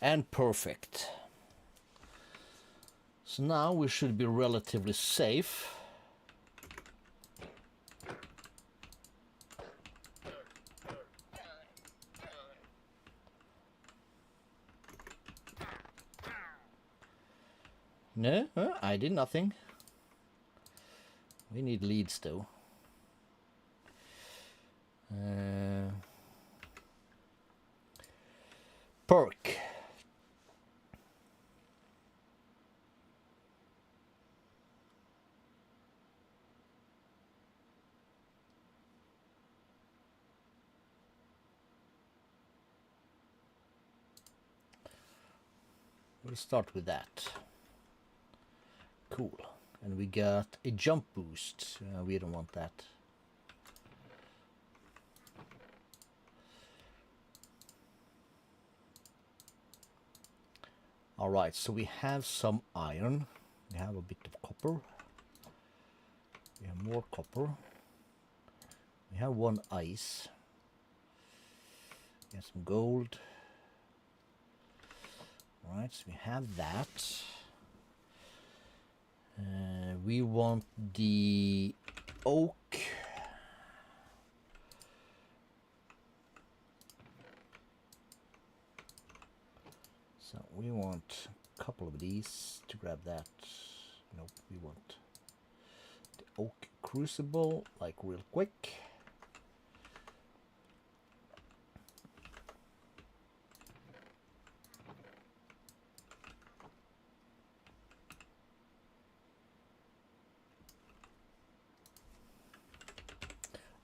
And perfect. So now we should be relatively safe. No, I did nothing. We need leads though. Perk. We'll start with that. Cool. And we got a jump boost. We don't want that. Alright, so we have some iron. We have a bit of copper. We have more copper. We have 1 ice. We have some gold. Alright, so we have that. We want the oak. we want a couple of these to grab that. Nope, we want the oak crucible, like real quick.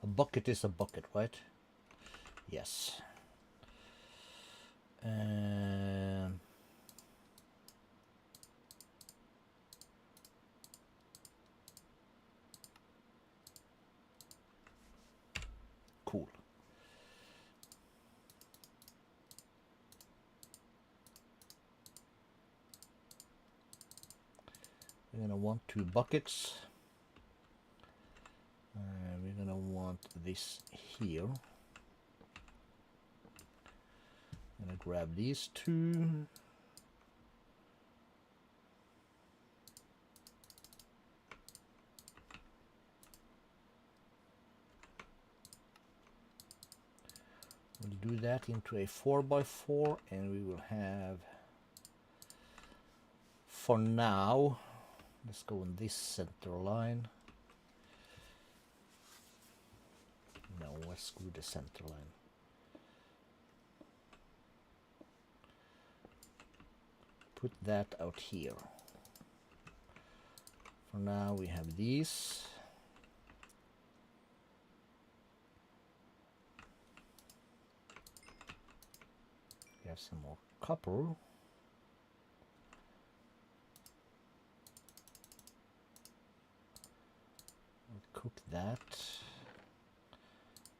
A bucket is a bucket, right? Yes. Cool. We're gonna want 2 buckets. We're gonna want this here. I'm gonna grab these 2. We'll do that into a 4x4, and we will have, for now, let's go on this center line. No, let's screw the center line. Put that out here. For now we have these. We have some more copper. We'll cook that.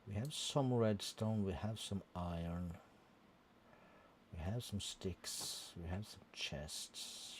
We have some redstone, we have some iron, we have some sticks, we have some chests.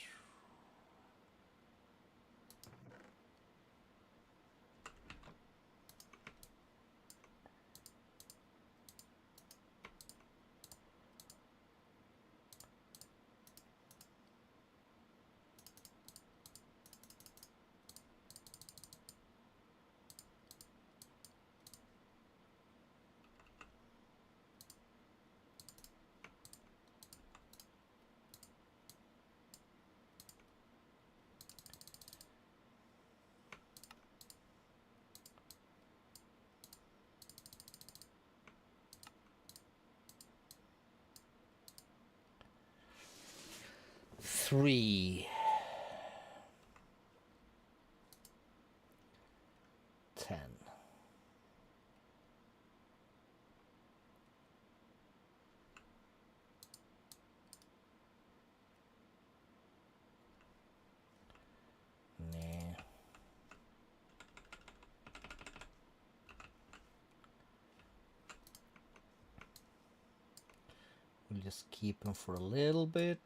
Three. 10. Nah. We'll just keep them for a little bit.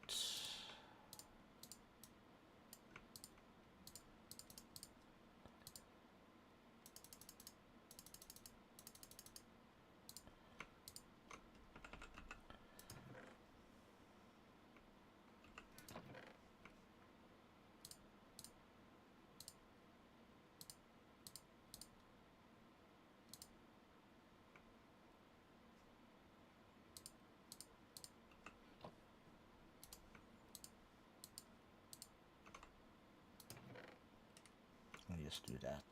Just do that.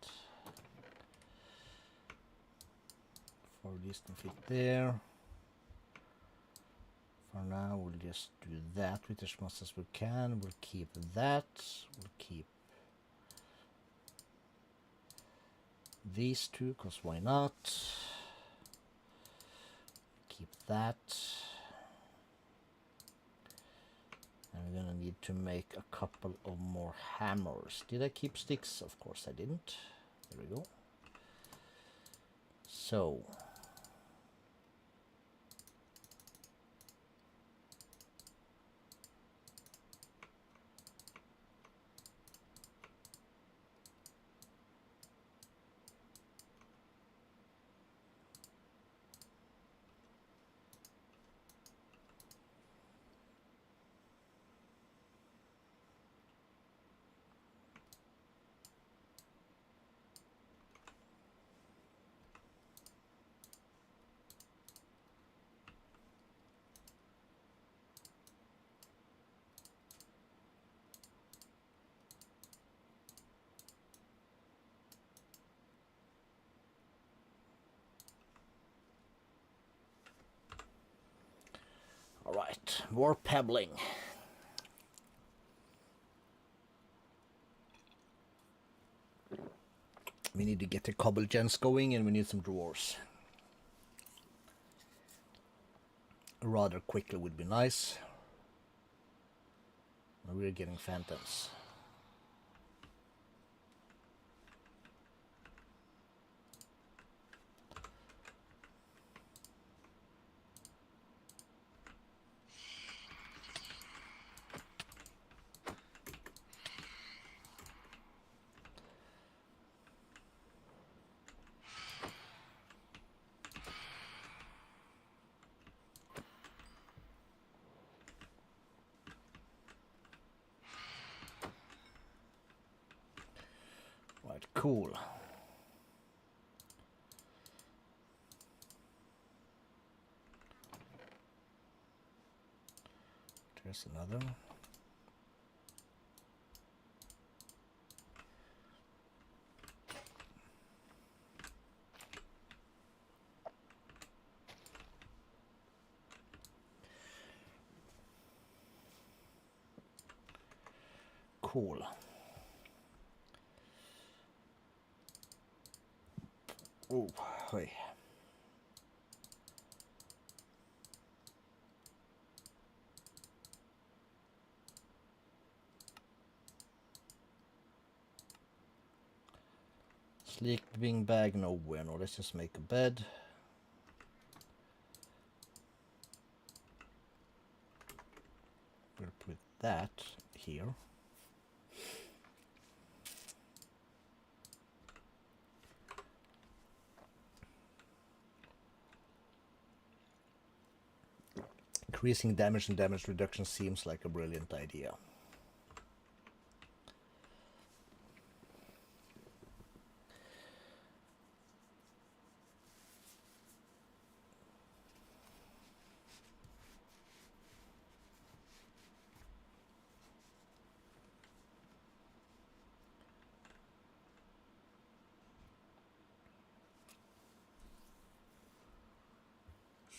For this can fit there. For now we'll just do that with as much as we can. We'll keep that. We'll keep these 2, because why not? Keep that. And we're gonna need to make a couple of more hammers. Did I keep sticks? Of course I didn't. There we go. So Right, more pebbling. We need to get the cobble gens going, and we need some drawers. Rather quickly would be nice. We're getting phantoms. Right, cool. There's another. Cool. Oh, hey. Sleeping bag, nowhere. No, let's just make a bed. We'll put that here. Increasing damage and damage reduction seems like a brilliant idea.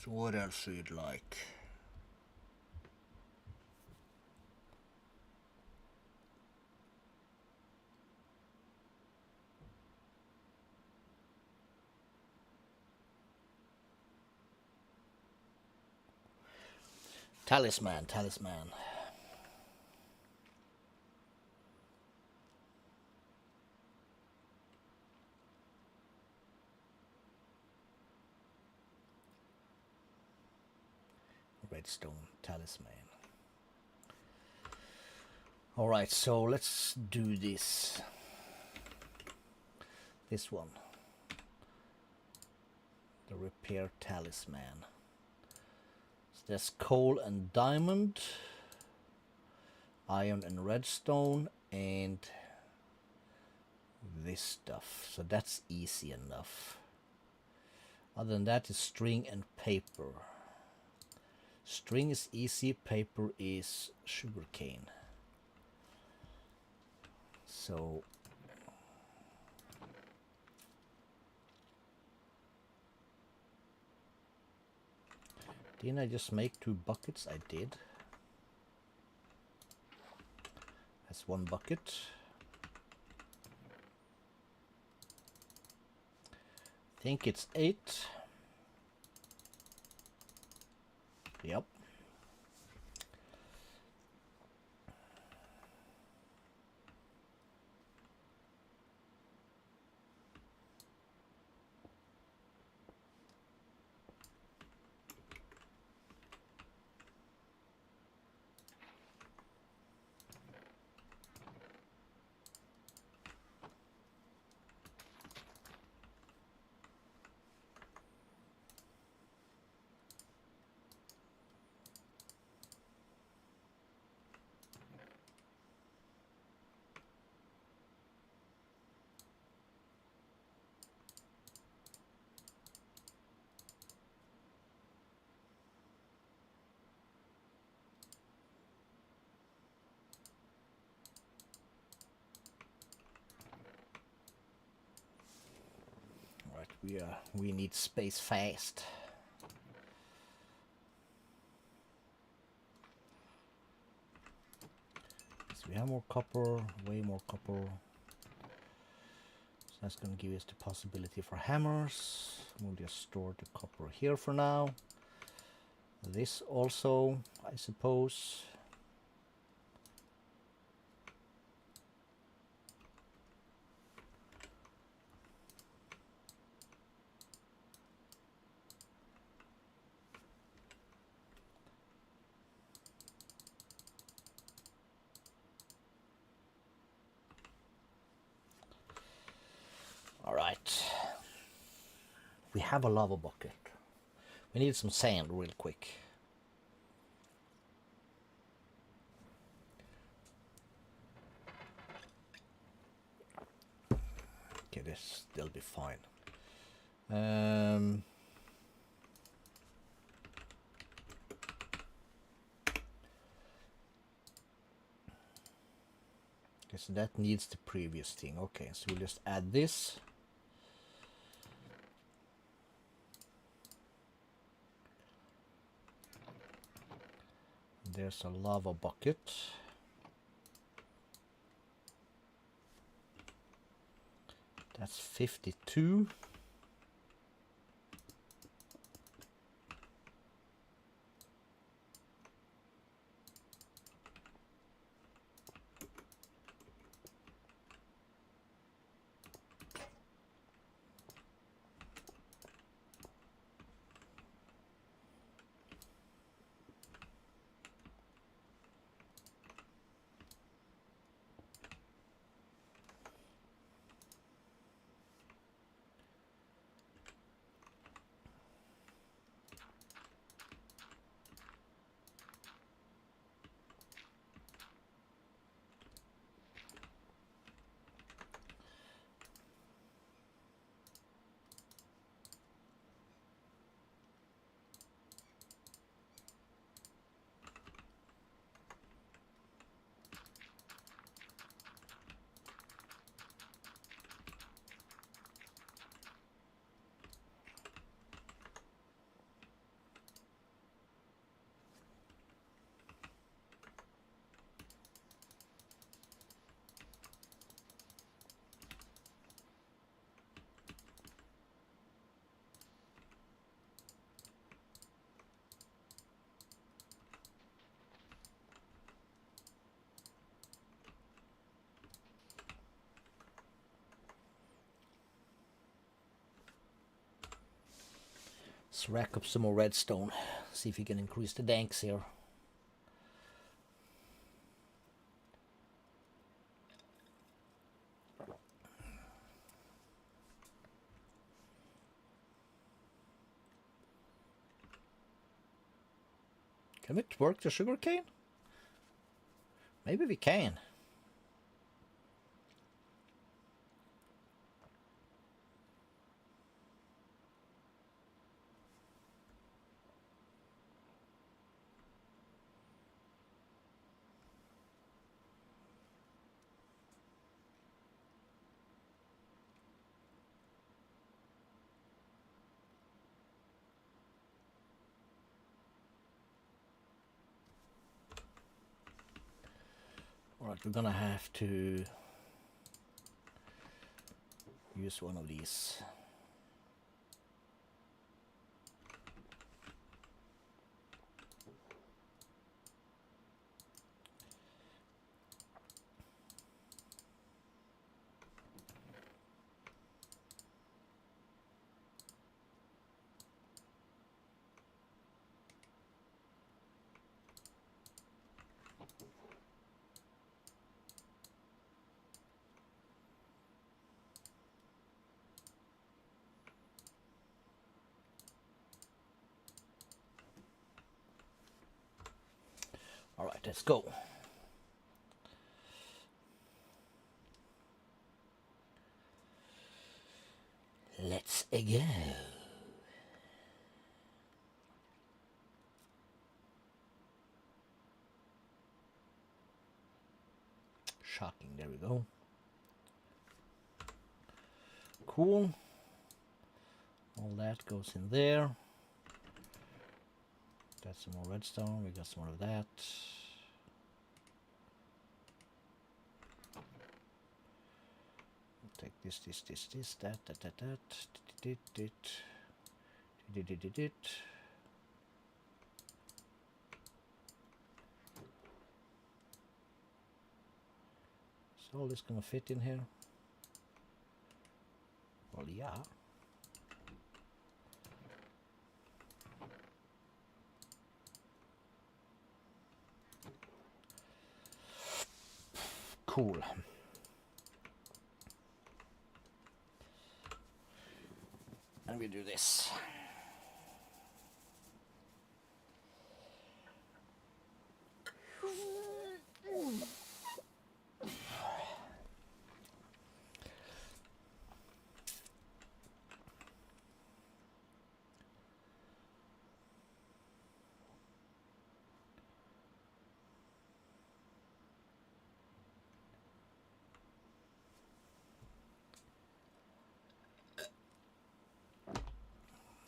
So what else would you like? Talisman, talisman. Redstone talisman. Alright, so let's do this. This one. The repair talisman. So there's coal and diamond, iron and redstone, and this stuff. So that's easy enough. Other than that is string and paper. String is easy, paper is sugarcane. So didn't I just make 2 buckets? I did. That's 1 bucket. I think it's 8. Yep. We need space fast. have more copper, way more copper. So that's going to give us the possibility for hammers. We'll just store the copper here for now. This also, I suppose. All right. We have a lava bucket. We need some sand real quick. Okay, this still be fine. Okay, so that needs the previous thing. Okay, so we'll just add this. There's a lava bucket. That's 52. Let's rack up some more redstone. See if we can increase the danks here. Can we work the sugar cane? Maybe we can. Alright, we're gonna have to use one of these. All right, let's go. Let's go. Shocking, there we go. Cool. All that goes in there. Got some more redstone, we got some more of that. take this, that, dit. Is all this gonna fit in here? Well, yeah. Cool. And we do this.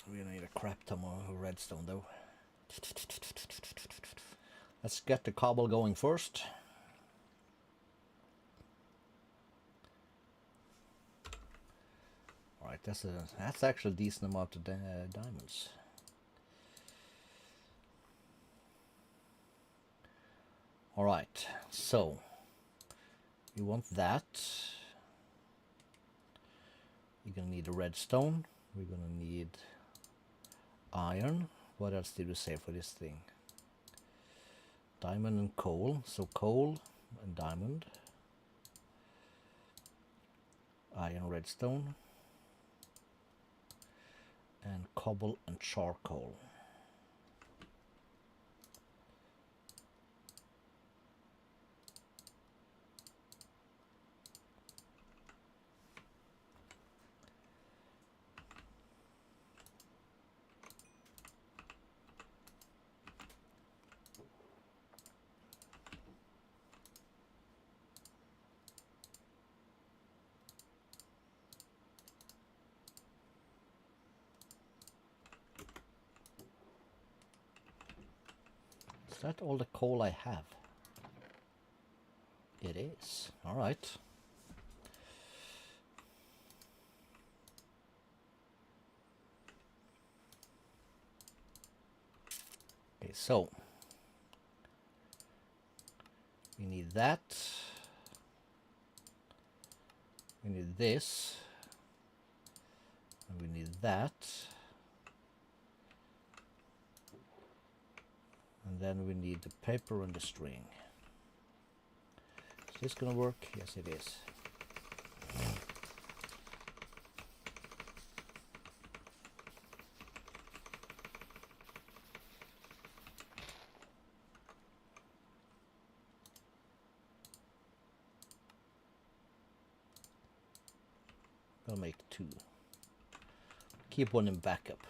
We need a crap ton of redstone though. Let's get the cobble going first. Alright, that's actually a decent amount of diamonds. Alright, so you want that. You're gonna need a redstone. We're gonna need iron. What else did we say for this thing? Diamond and coal. So coal and diamond. Iron, redstone. And cobble and charcoal. Is that all the coal I have? It is. All right. Okay, so we need that. We need this. And we need that. And then we need the paper and the string. Is this gonna work? Yes, it is. I'll make 2. Keep one in backup.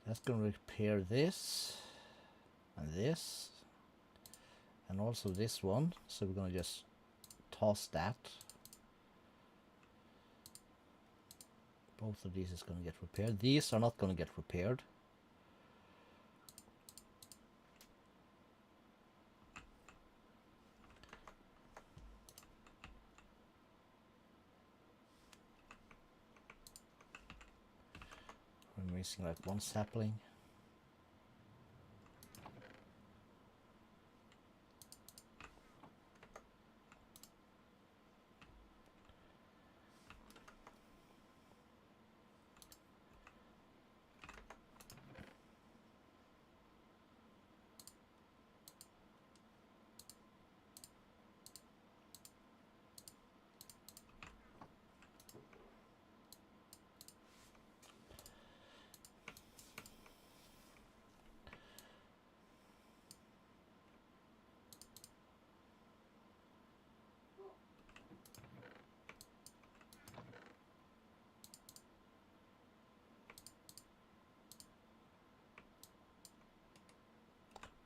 That's going to repair this and also this one. So we're going to just toss that. Both of these is going to get repaired. These are not going to get repaired. We're missing like 1 sapling.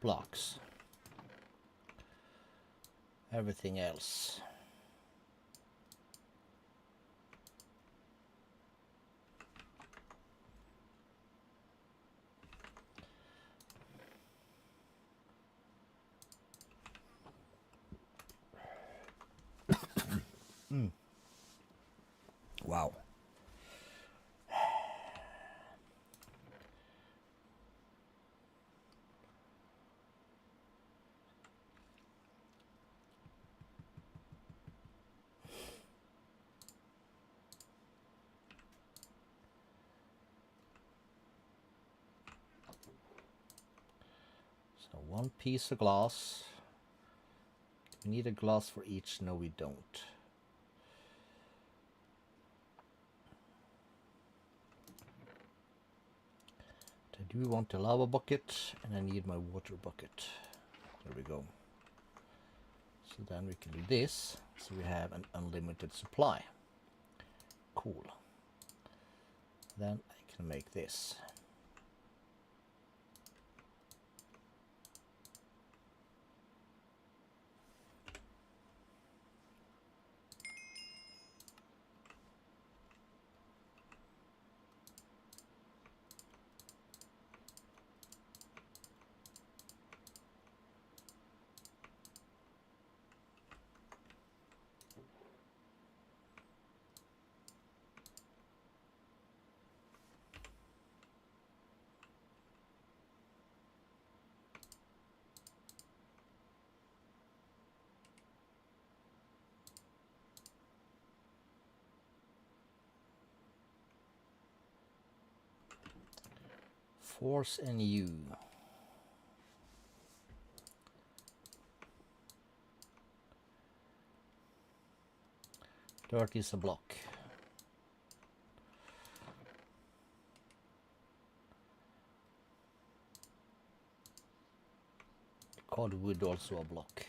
Blocks. Everything else. So 1 piece of glass. We need a glass for each. No, we don't. I do want a lava bucket, and I need my water bucket. There we go. So then we can do this, so we have an unlimited supply. Cool. Then I can make this. Force and U. Dirt is a block. Cordwood also a block.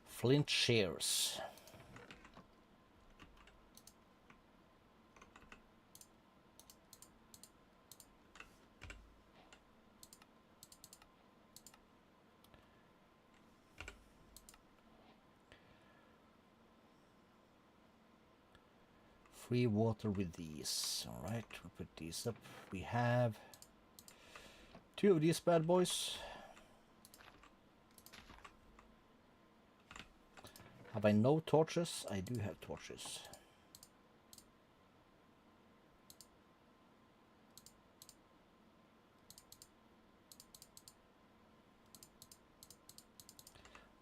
Flint shears. Free water with these. All right, we'll put these up. We have 2 of these bad boys. Have I no torches? I do have torches.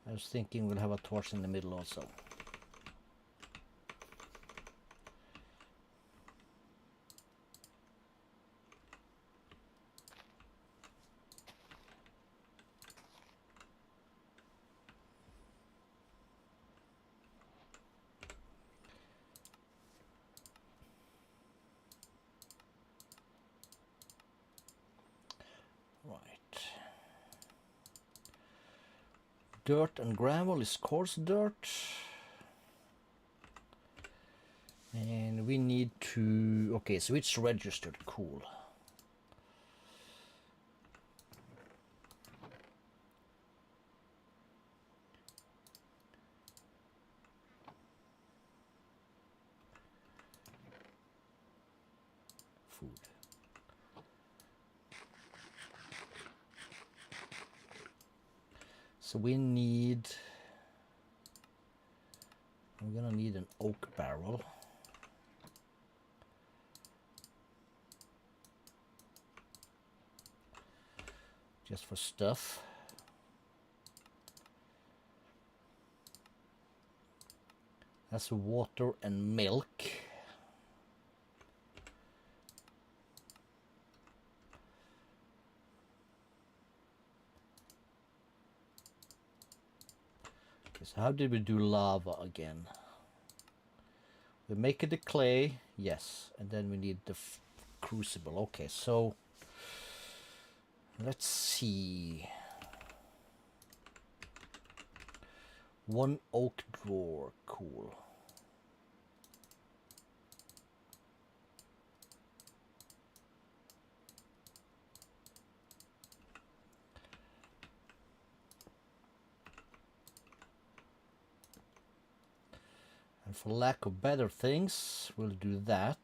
I was thinking we'll have a torch in the middle also. Dirt and gravel is coarse dirt. And we need to... Okay, so it's registered. Cool. Food. So we need... I'm gonna need an oak barrel. Just for stuff. That's water and milk. Okay, so how did we do lava again? We make it a clay, yes, and then we need the crucible. Okay, so let's see. 1 oak drawer, cool. And for lack of better things, we'll do that.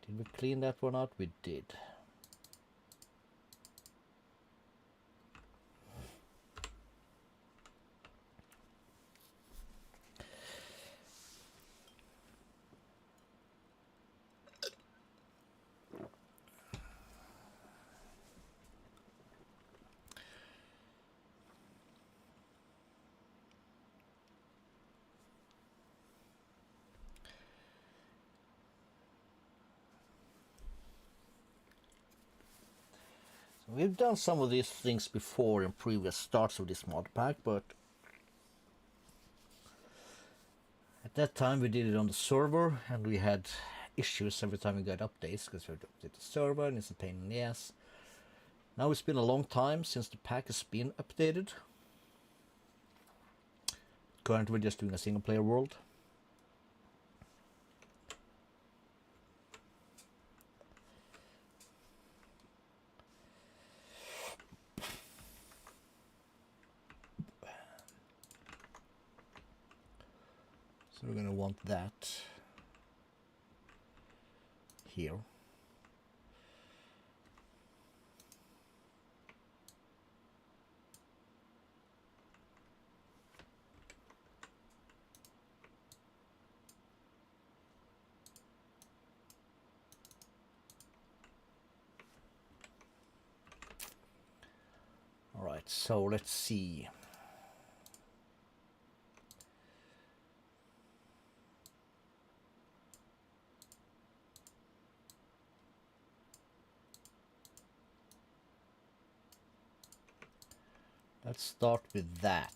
Did we clean that one out? We did. we've done some of these things before in previous starts of this mod pack, but at that time we did it on the server and we had issues every time we got updates because we had to update the server and it's a pain in the ass. Now it's been a long time since the pack has been updated. Currently we're just doing a single player world. So we're going to want that here. All right, so let's see. Let's start with that.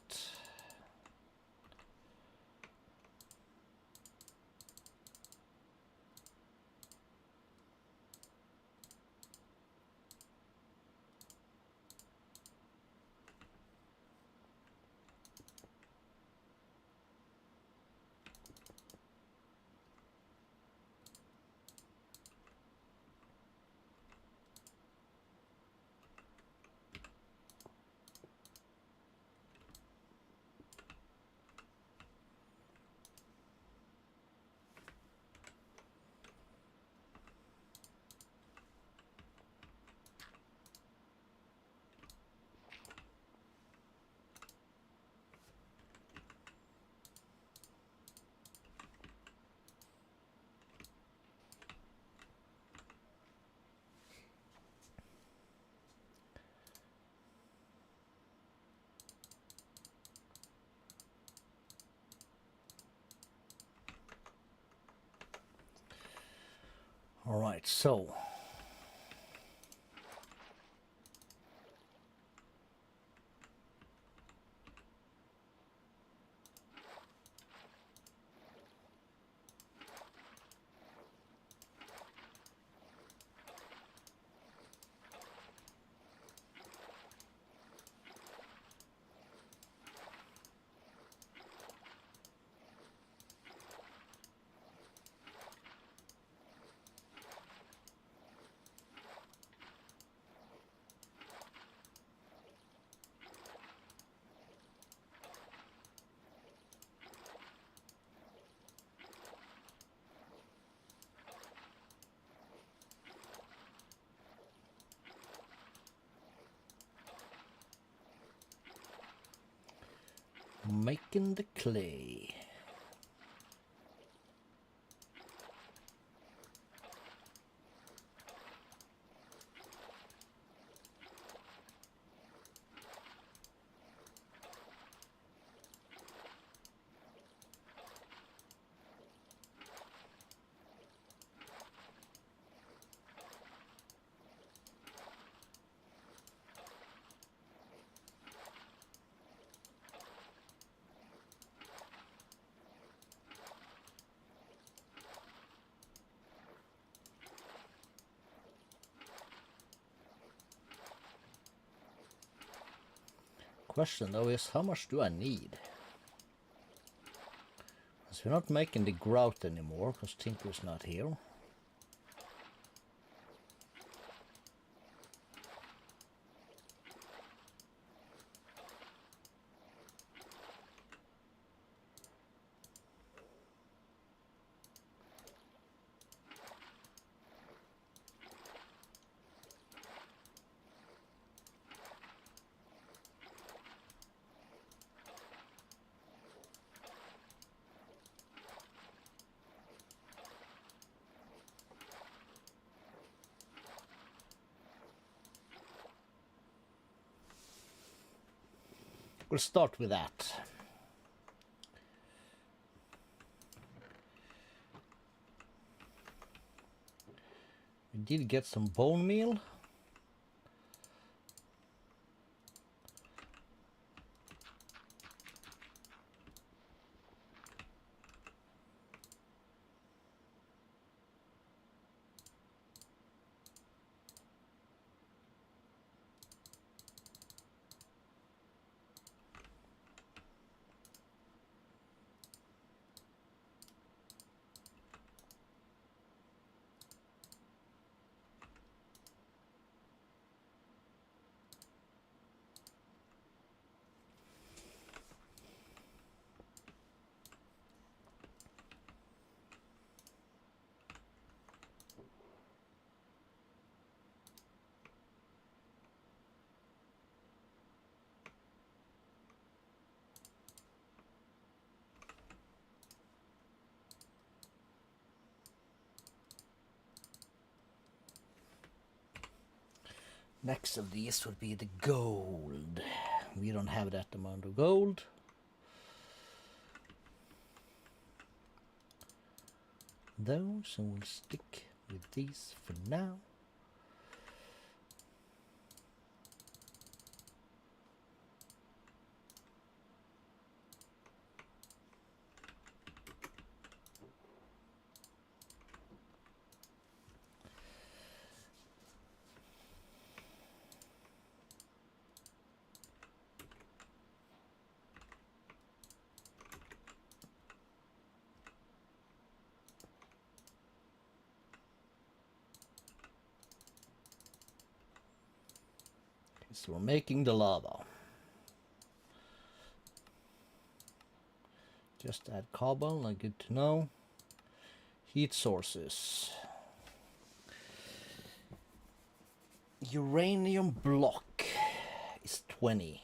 All right, so making the clay. Question though is how much do I need? Because we're not making the grout anymore because Tinker's not here. We'll start with that. We did get some bone meal. Next of these would be the gold. We don't have that amount of gold. Though, so we'll stick with these for now. So we're making the lava. Just add cobble, like good to know. Heat sources. Uranium block is 20.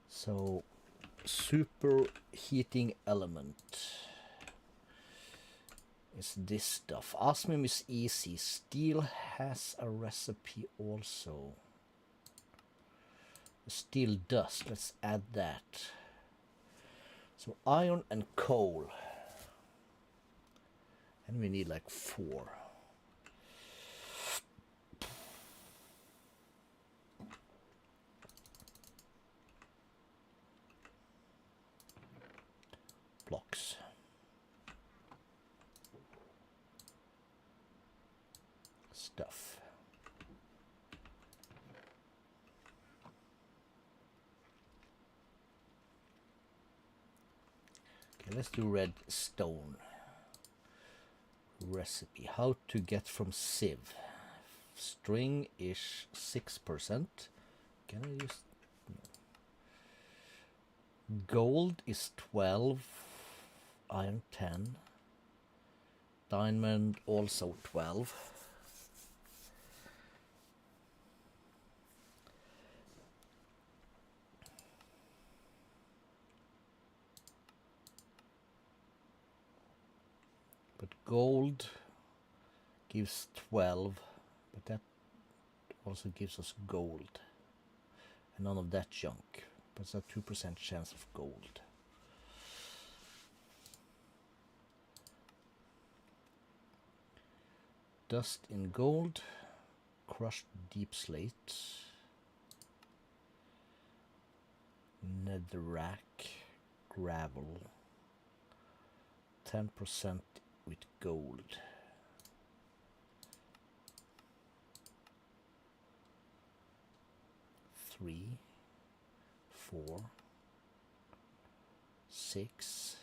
So super heating element is this stuff. Osmium is easy. Steel has a recipe also. Steel dust, let's add that. So iron and coal. And we need like 4. Blocks. Stuff. Okay, let's do redstone. Recipe. How to get from sieve. String is 6%. Can I use... No. Gold is 12. Iron 10. Diamond also 12. But gold gives 12, but that also gives us gold. And none of that junk. But it's a 2% chance of gold. Dust in gold. Crushed deep slate. Netherrack. Gravel. 10% with gold. Three, 4, 6.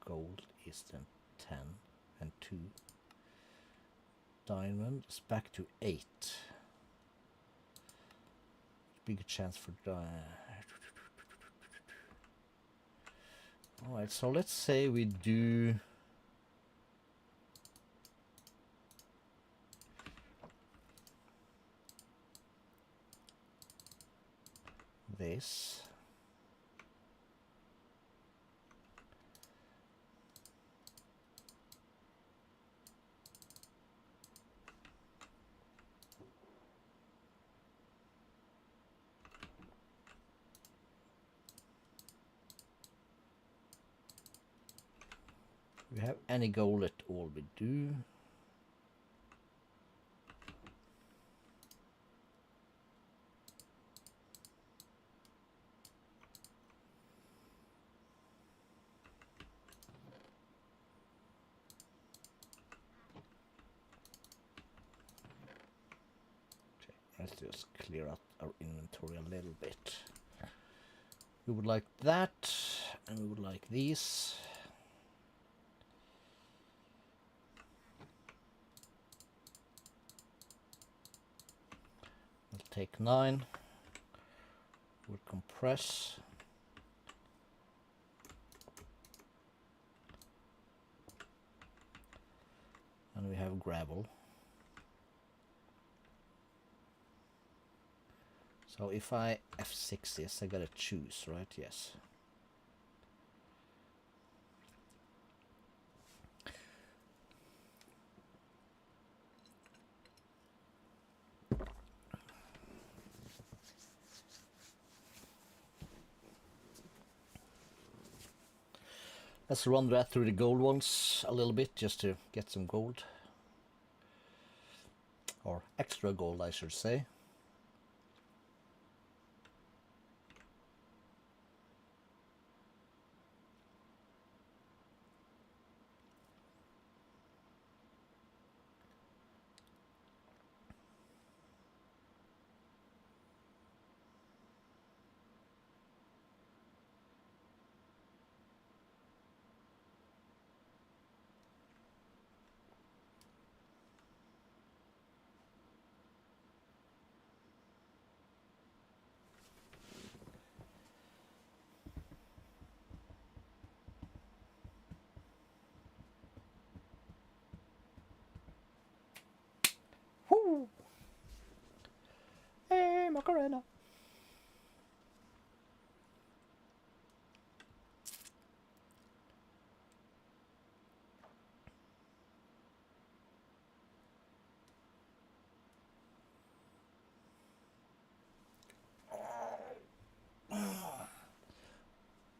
Gold is then 10 and 2. Diamond is back to 8. Bigger chance for Alright, so let's say we do this. We have any gold at all we do. Let's just clear out our inventory a little bit. We would like that, and we would like these. We'll take 9. We'll compress. And we have gravel. So if I F6 this, I gotta choose, right? Yes. Let's run that through the gold ones a little bit just to get some gold. Or extra gold, I should say. Woo! Hey, Macarena!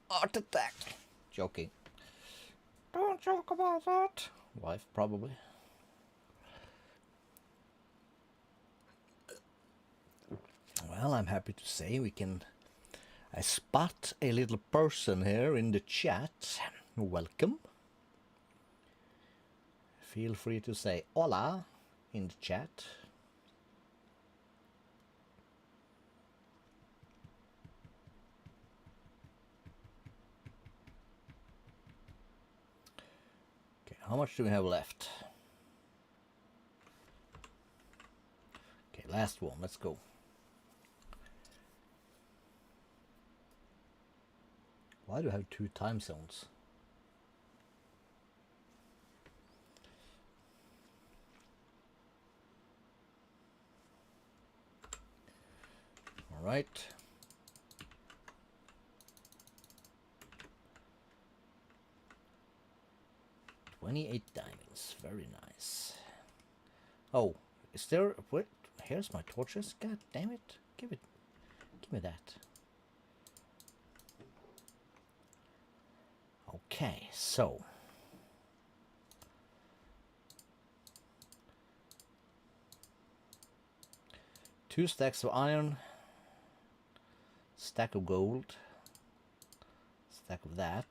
Heart attack! Joking. Don't joke about that. Wife, probably. Well, I'm happy to say I spot a little person here in the chat. Welcome. Feel free to say hola in the chat. Okay, how much do we have left? Okay, last one. Let's go. Why do I have 2 time zones? All right. $28 diamonds. Very nice. Oh, is there... What? Here's my torches. God damn it. Give me that. Okay, so... 2 stacks of iron. Stack of gold. Stack of that.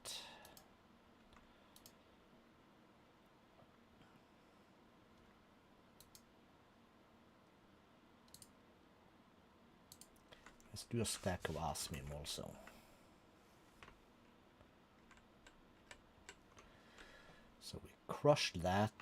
Let's do a stack of osmium also. So we crushed that.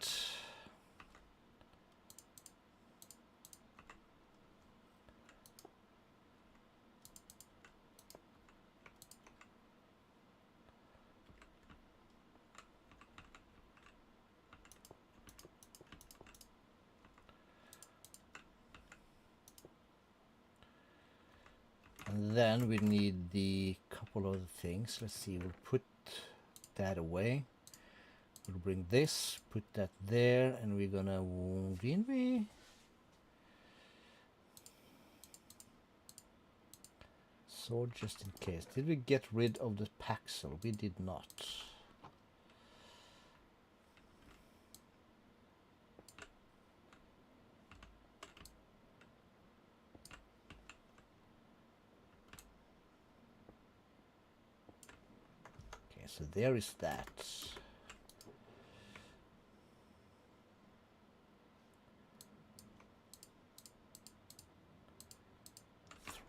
And then we need the couple other things. Let's see, we'll put that away. We'll bring this, put that there, and we're gonna, didn't we? Sword just in case. Did we get rid of the Paxel? We did not. Okay, so there is that.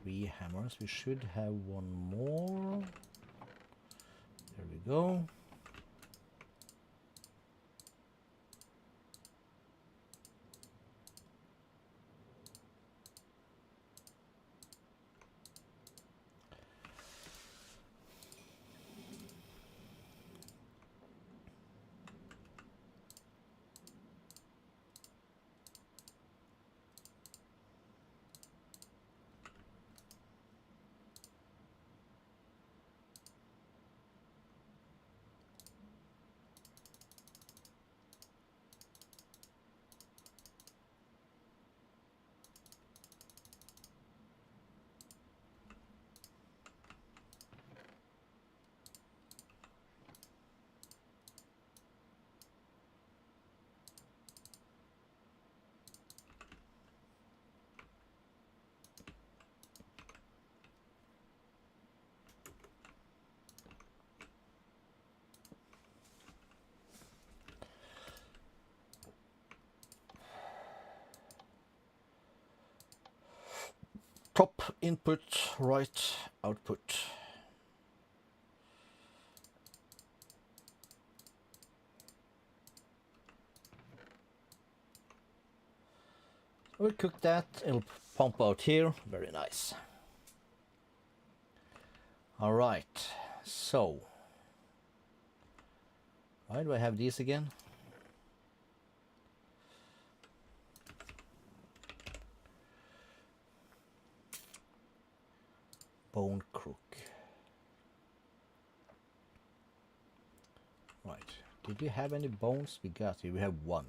Three hammers. We should have one more. There we go. Top input, right output. We'll cook that, it'll pump out here, very nice. All right, so why do I have these again? Bone crook. Right, did you have any bones? We got here, we have one.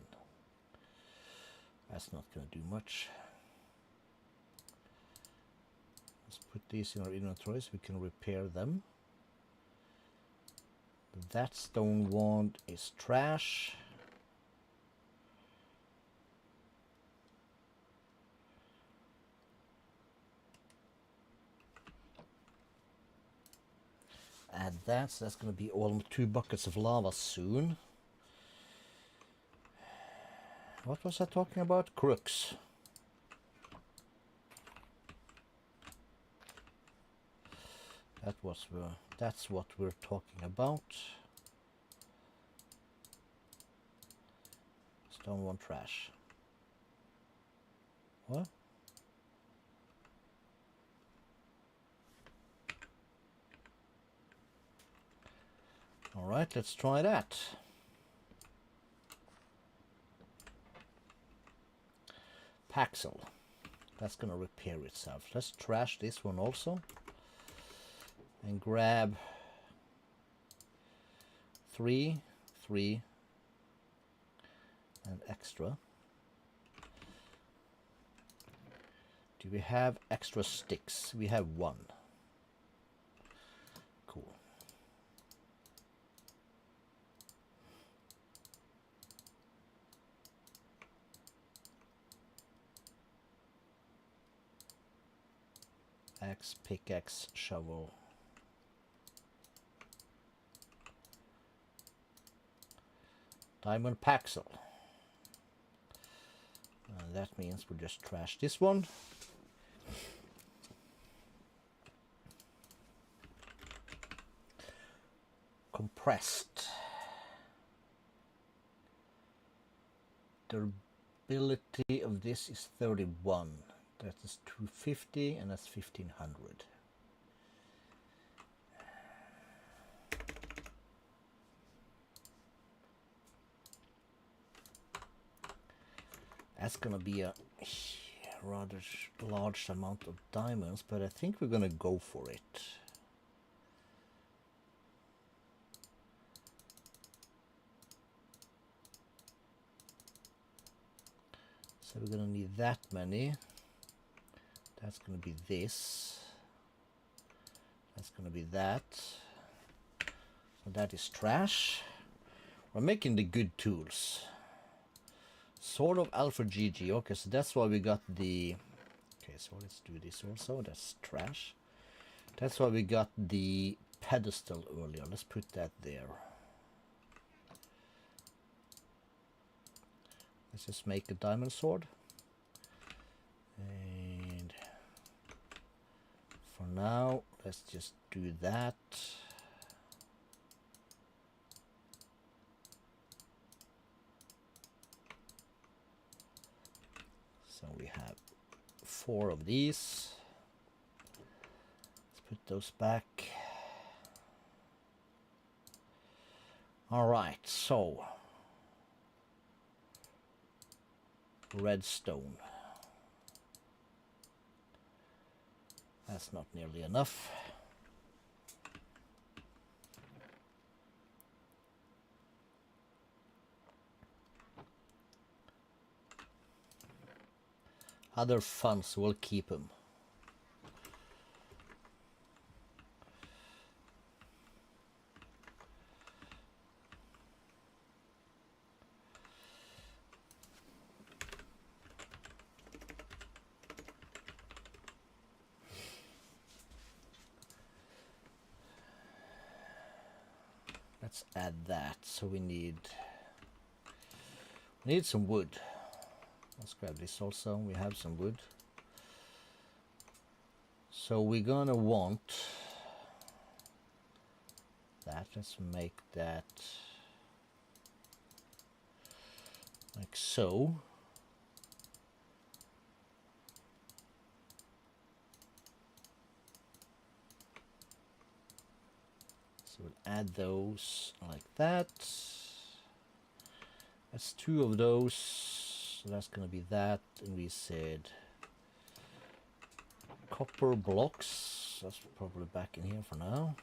That's not gonna do much. Let's put these in our inventory so we can repair them. That stone wand is trash. Add that, so that's going to be all 2 buckets of lava soon. What was I talking about? Crooks. That's what we're talking about. Stone one trash. What? All right, let's try that. Paxel. That's gonna repair itself. Let's trash this one also. And grab 3, 3, and extra. Do we have extra sticks? We have 1. Cool. Axe, pickaxe, shovel. Diamond Paxel. That means we'll just trash this one. Compressed. Durability of this is 31. That is 250 and that's 1500. That's gonna be a rather large amount of diamonds, but I think we're gonna go for it. So we're gonna need that many. That's gonna be this. That's gonna be that. So that is trash. We're making the good tools. Sword of Alpha GG. Okay, so that's why we got the... Okay, so let's do this also. That's trash. That's why we got the pedestal earlier. Let's put that there. Let's just make a diamond sword. And for now, let's just do that. So we have 4 of these. Let's put those back. All right, so redstone. That's not nearly enough. Other funds will keep them. Let's add that. So we need some wood. Let's grab this also. We have some wood. So we're gonna want that. Let's make that like so. So we'll add those like that. That's 2 of those. So that's gonna be that. And we said copper blocks. That's probably back in here for now.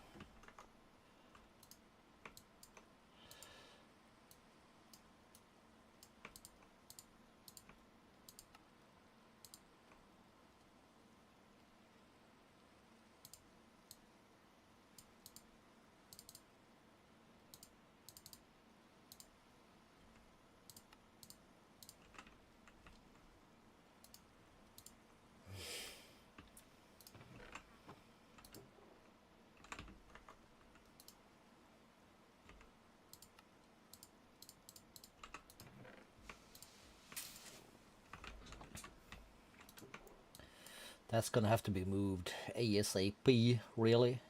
That's gonna have to be moved ASAP, really.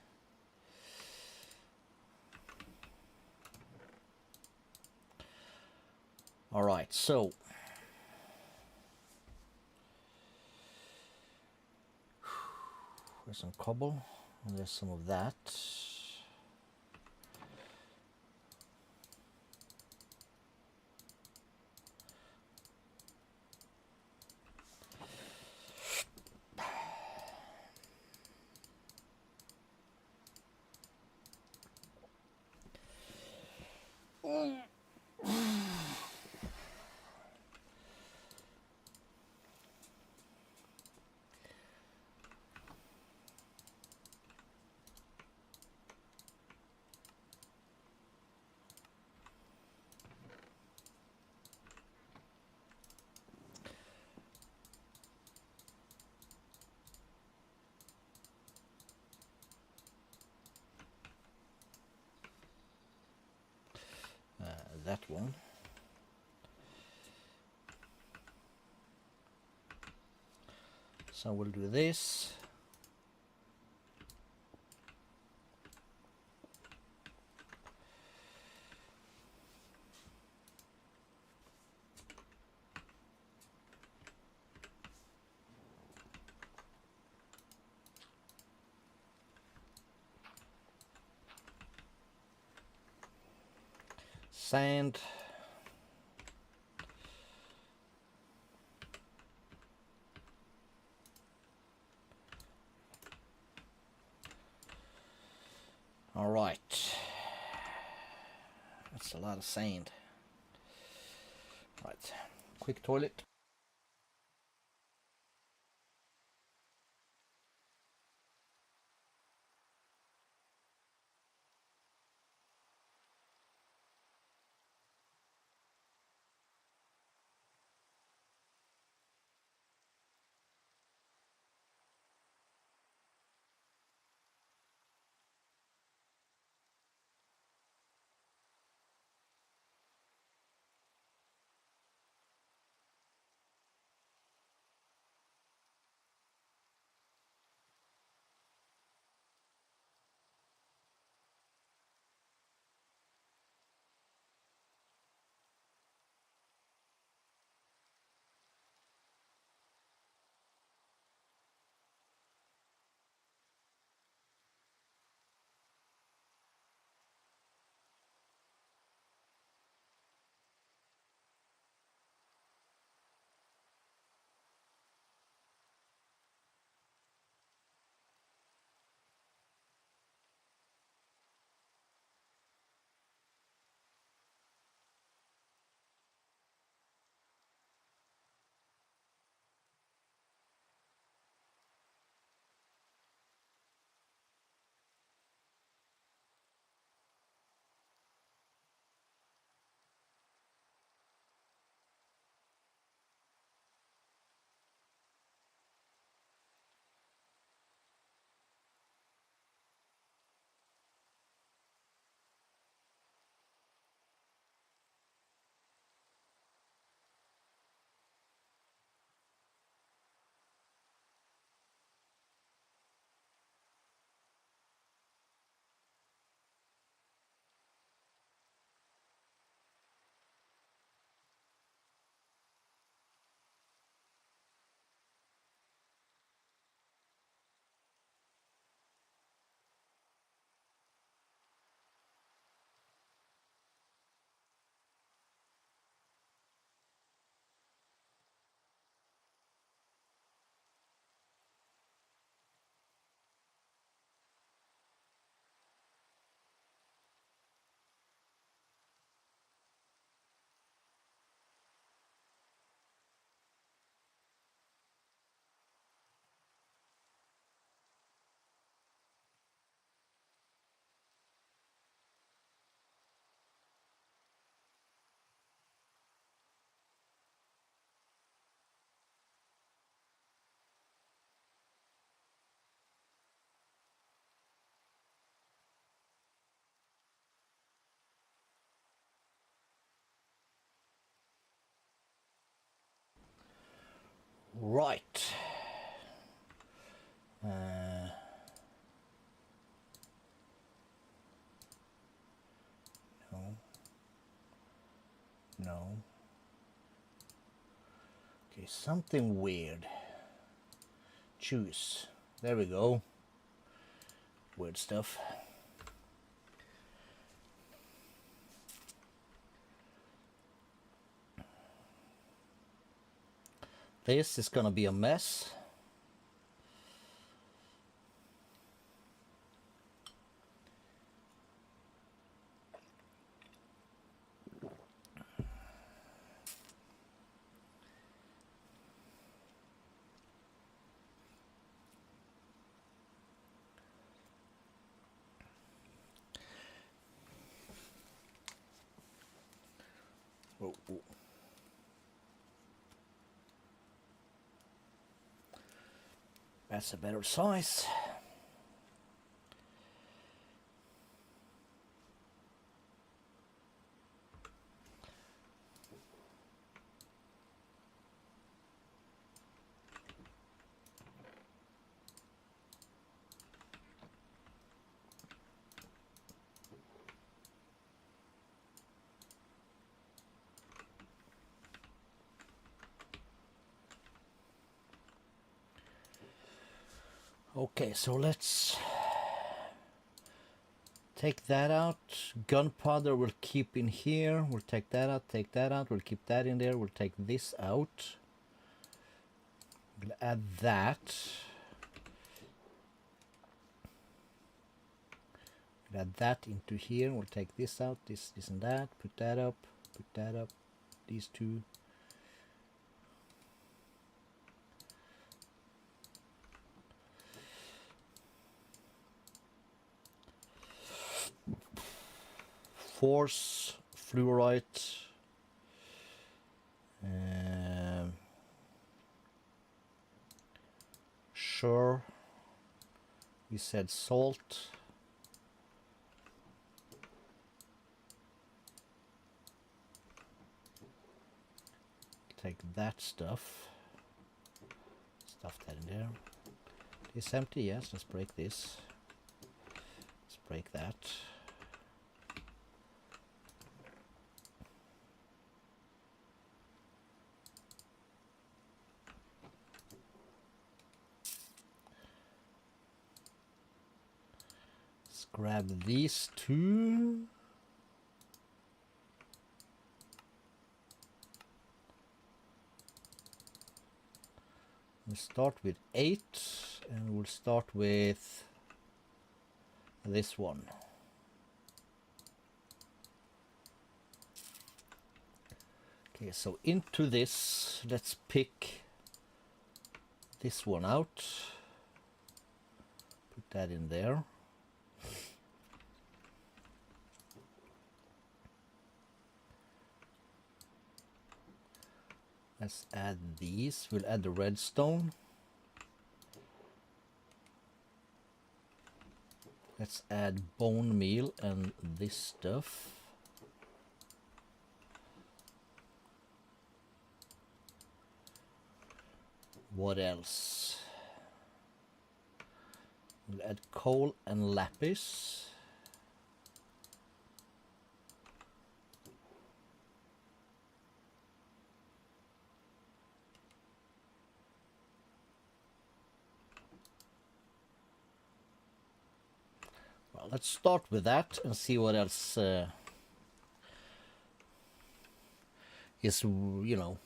All right, so there's some cobble, and there's some of that. That one. So we'll do this. Sand. All right. That's a lot of sand. Right. Quick toilet. right. No. No. Okay, something weird. Choose. There we go. Weird stuff. This is gonna be a mess. Oh, oh. That's a better size. Okay, so let's take that out. Gunpowder we'll keep in here. We'll take that out, take that out. We'll keep that in there. We'll take this out. We'll add that. We'll add that into here. We'll take this out, this and that. Put that up, these two. Force, fluorite, sure, we said salt, take that stuff, stuff that in there. It's empty, yes, let's break this, let's break that. Grab these two. We'll start with 8 and we'll start with this one. Okay, so into this, let's pick this one out. Put that in there. Let's add these. We'll add the redstone. Let's add bone meal and this stuff. What else? We'll add coal and lapis. Well, let's start with that and see what else is, you know,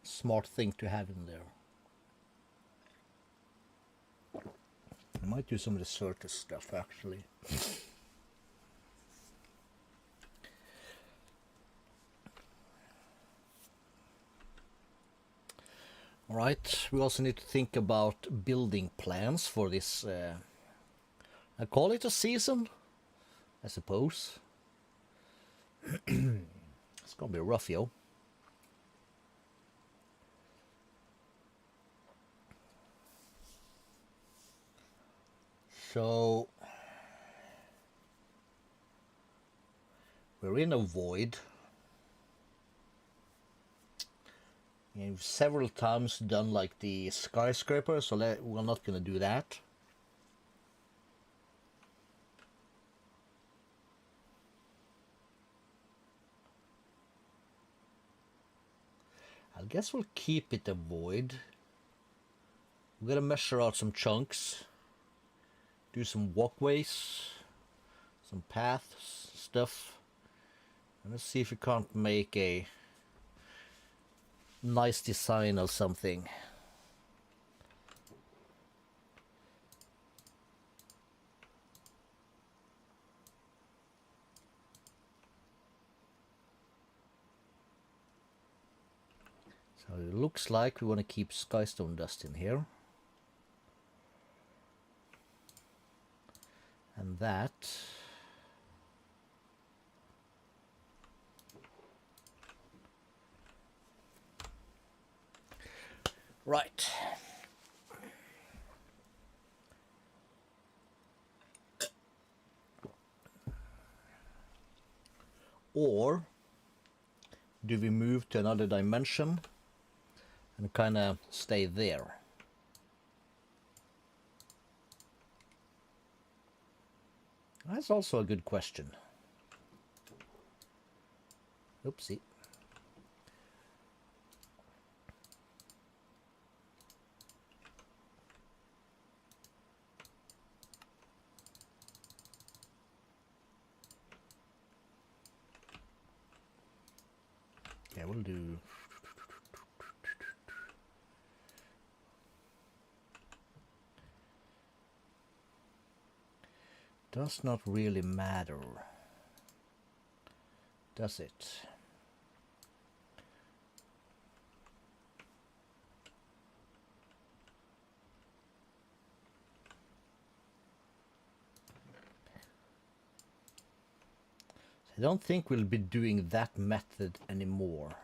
smart thing to have in there. I might do some of the Certus stuff actually. All right, we also need to think about building plans for this. I call it a season, I suppose. It's gonna be rough, yo. So we're in a void. We've several times done like the skyscraper, so we're not going to do that. I guess we'll keep it a void. We're going to measure out some chunks. Do some walkways. Some paths, stuff. And let's see if we can't make a nice design of something. So it looks like we want to keep skystone dust in here. And that. Right. Or do we move to another dimension and kind of stay there? That's also a good question. Oopsie. Yeah, we'll do... Does not really matter, does it? I don't think we'll be doing that method anymore.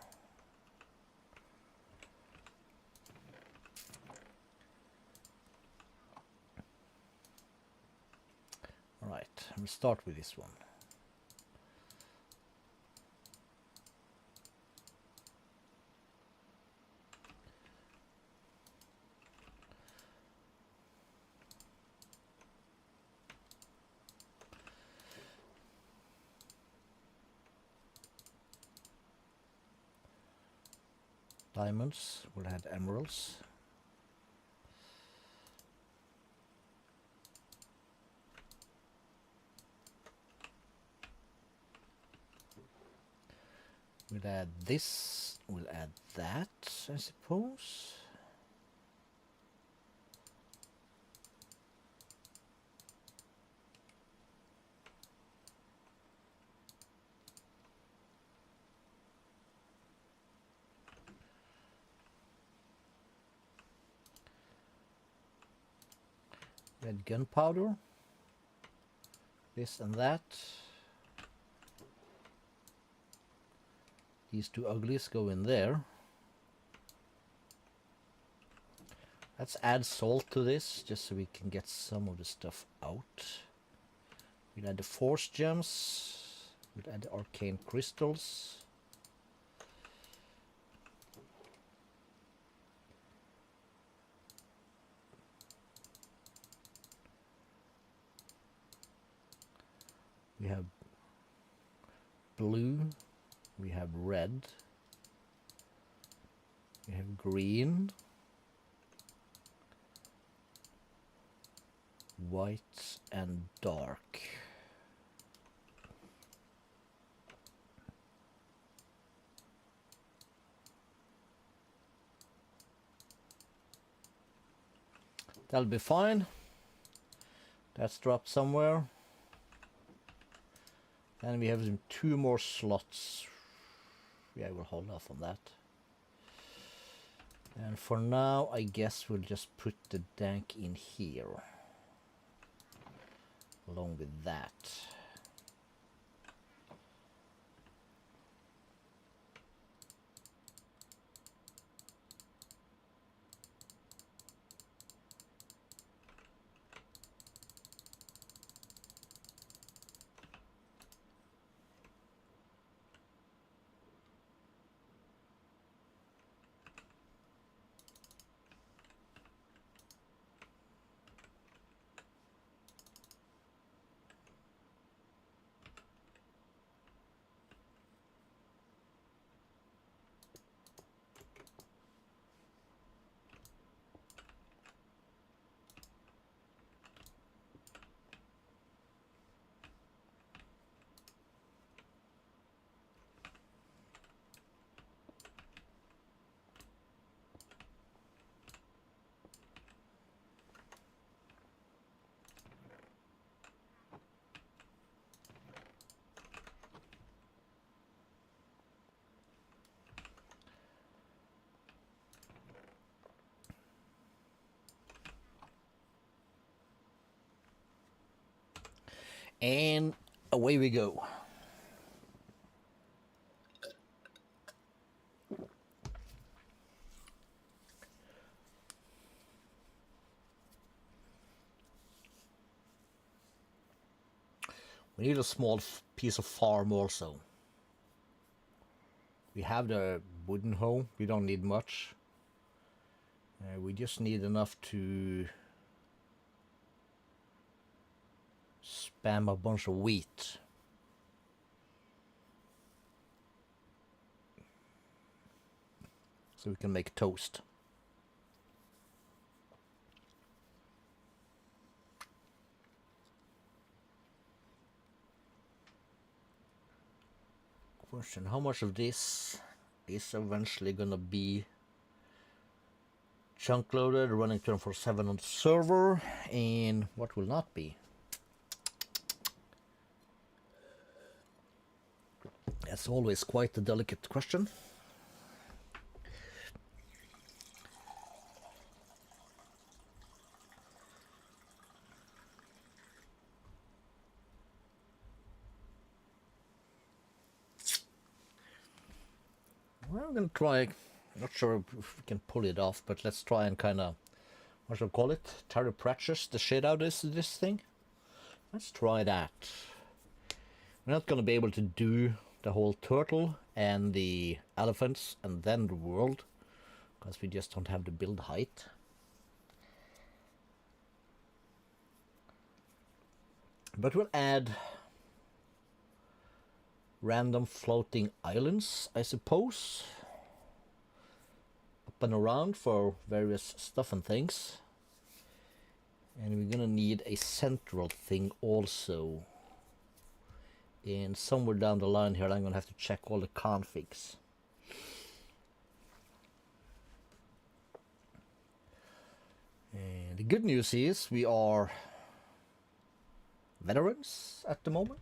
Alright, we'll start with this one. Diamonds, we'll add emeralds. We'll add this, we'll add that, I suppose. Red gunpowder, this and that. These two uglies go in there. Let's add salt to this, just so we can get some of the stuff out. We'll add the force gems. We'll add the arcane crystals. We have blue, we have red, we have green, white and dark. That'll be fine. That's dropped somewhere. And we have two more slots. Yeah, we'll hold off on that. And for now, I guess we'll just put the dank in here. Along with that. And away we go. We need a small piece of farm also. We have the wooden home, we don't need much. We just need enough to spam a bunch of wheat. So we can make toast. Question, how much of this is eventually gonna be chunk loaded, running 24/7 on the server, and what will not be? That's always quite a delicate question. Well, I'm gonna try. Not sure if we can pull it off, but let's try and kind of, what shall I call it? Terry Pratchett the shit out of this thing. Let's try that. We're not gonna be able to do the whole turtle and the elephants and then the world, because we just don't have the build height. But we'll add random floating islands, I suppose, up and around for various stuff and things. And we're gonna need a central thing also. And somewhere down the line here, I'm gonna have to check all the configs. And the good news is we are veterans at the moment.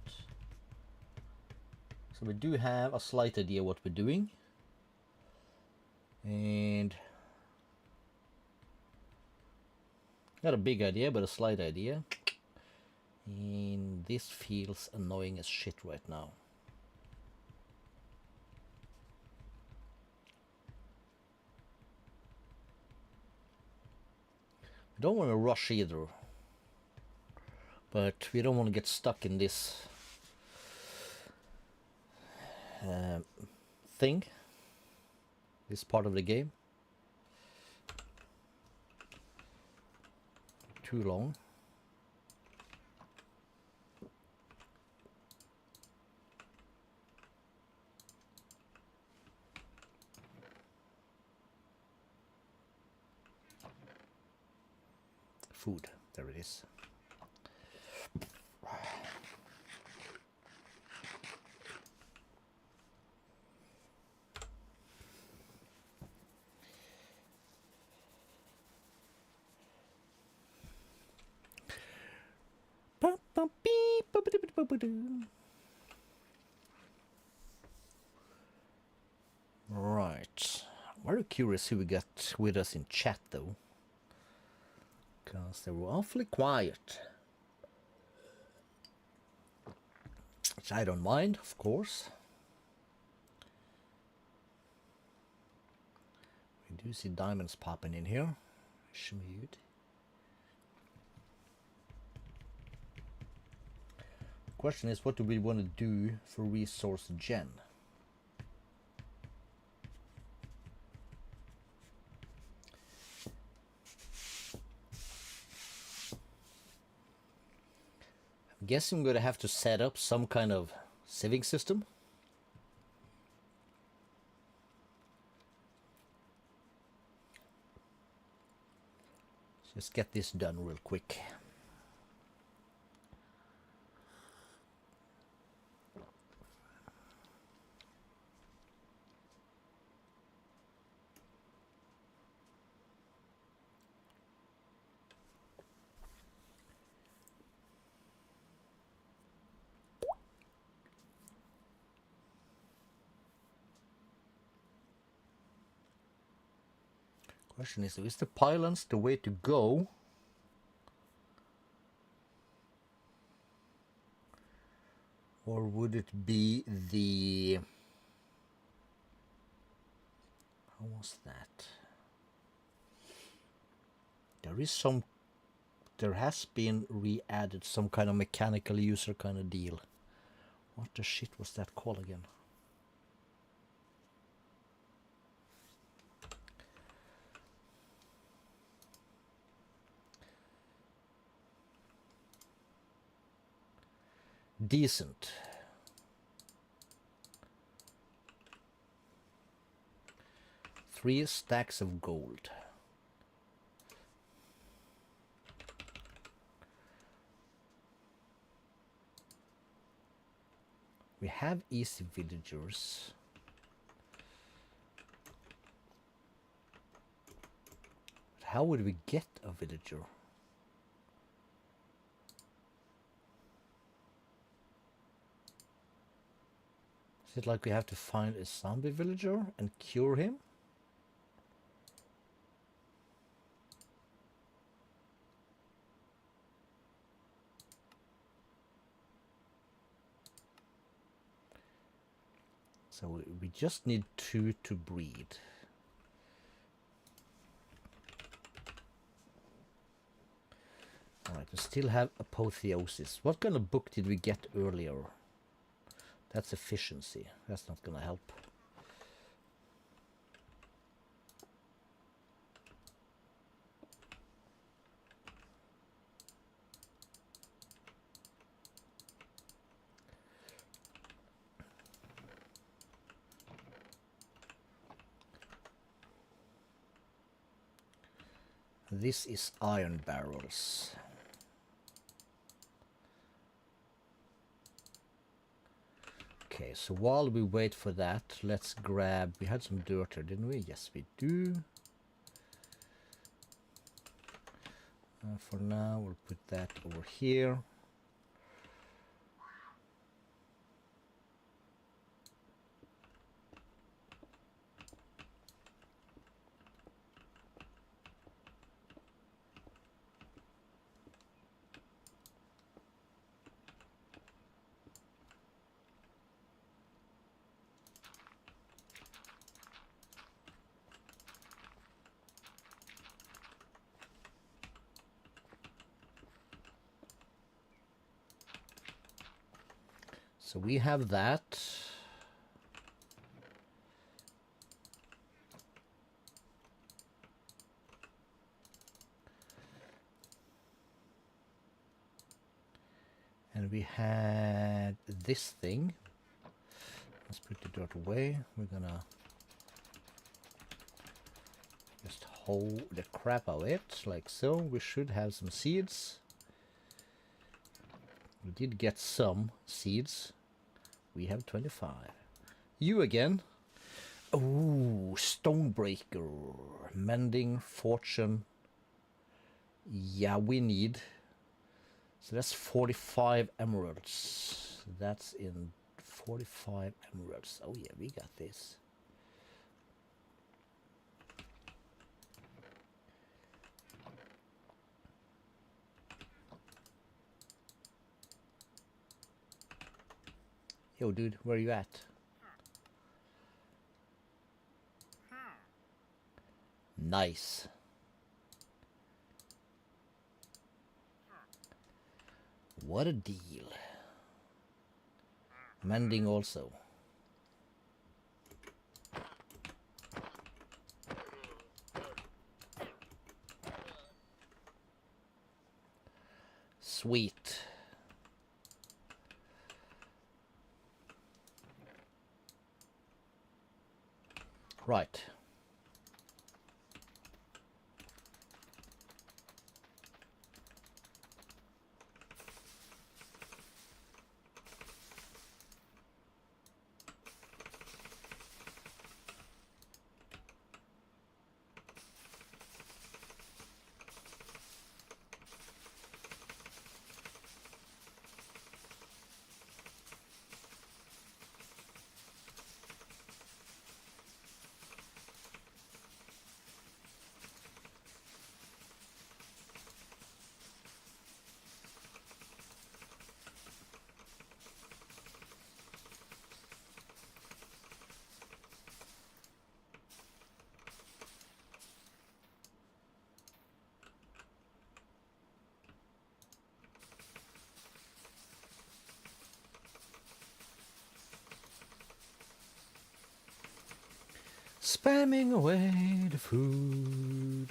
So we do have a slight idea what we're doing. And not a big idea, but a slight idea. And this feels annoying as shit right now. We don't want to rush either. But we don't want to get stuck in this thing. This part of the game. Too long. Food, there it is. Right. Very curious who we got with us in chat though, because they were awfully quiet. Which I don't mind, of course. We do see diamonds popping in here. Schmood. Question is, what do we want to do for resource gen? I'm guessing I'm going to have to set up some kind of sieving system. Just get this done real quick. Question is the pylons the way to go? Or would it be the... How was that? There has been re-added some kind of mechanical user kind of deal. What the shit was that called again? Decent. Three stacks of gold. We have easy villagers. But how would we get a villager? Is it like we have to find a zombie villager and cure him? So we just need 2 to breed. Alright, we still have apotheosis. What kind of book did we get earlier? That's efficiency. That's not gonna help. This is iron barrels. Okay, so while we wait for that, let's grab... We had some dirt here, didn't we? Yes, we do. For now, we'll put that over here. So we have that. And we had this thing. Let's put the dirt away. We're gonna just hold the crap out of it, like so. We should have some seeds. We did get some seeds. We have 25. You again. Oh, Stonebreaker. Mending, Fortune. Yeah, we need. So that's 45 emeralds. That's in 45 emeralds. Oh yeah, we got this. Yo, dude, where are you at? Nice. What a deal. Mending also. Sweet. Right. Spamming away the food.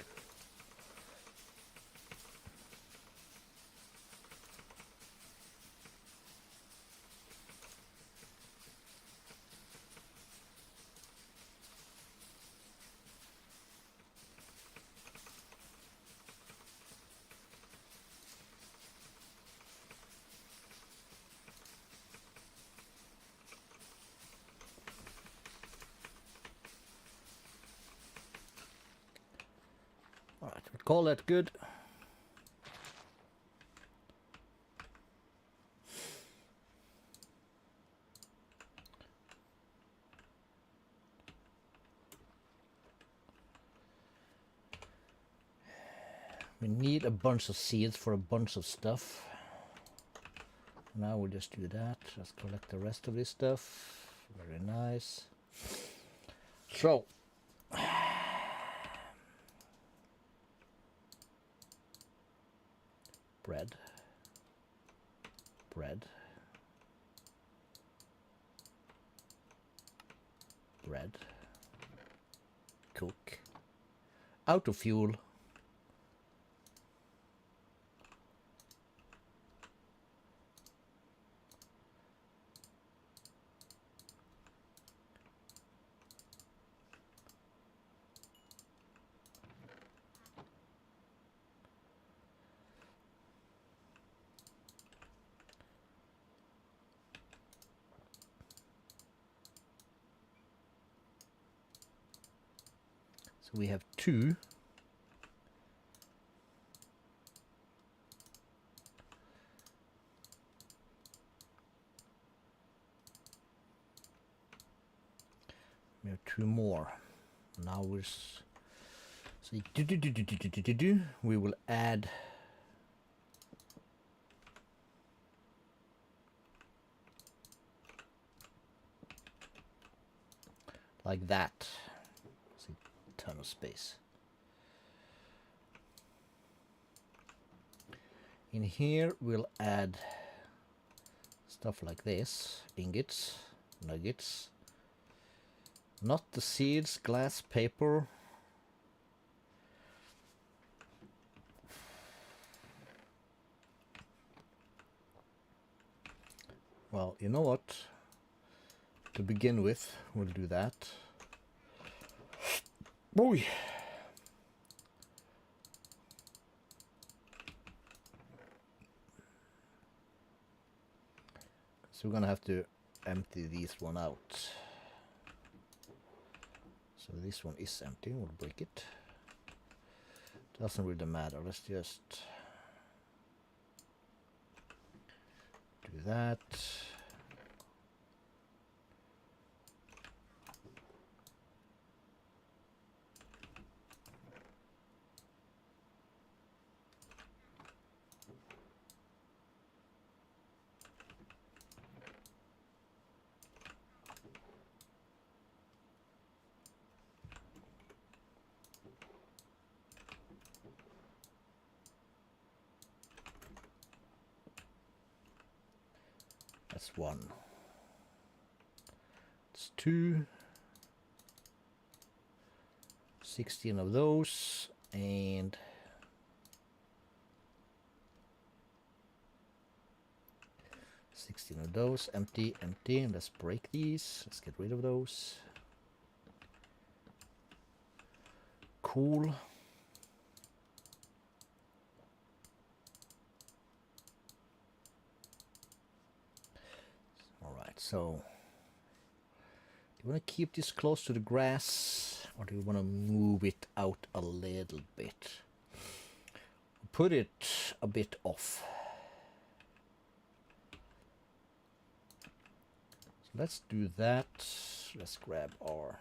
Alright, we'll call that good. We need a bunch of seeds for a bunch of stuff. Now we'll just do that. Let's collect the rest of this stuff. Very nice. So, bread, bread, bread, cook, out of fuel. So we have 2. We have 2 more. Now we're so we will add like that. See, ton of space. In here we'll add stuff like this, ingots, nuggets, not the seeds, glass, paper. Well, you know what? To begin with, we'll do that. Boy. So we're gonna have to empty this one out. So this one is empty. We'll break it. Doesn't really matter. Let's just do that. That's 1. It's 2. 16 of those, and of those. Empty, empty. And let's break these. Let's get rid of those. Cool. So, do you want to keep this close to the grass, or do you want to move it out a little bit? Put it a bit off. So let's do that. Let's grab our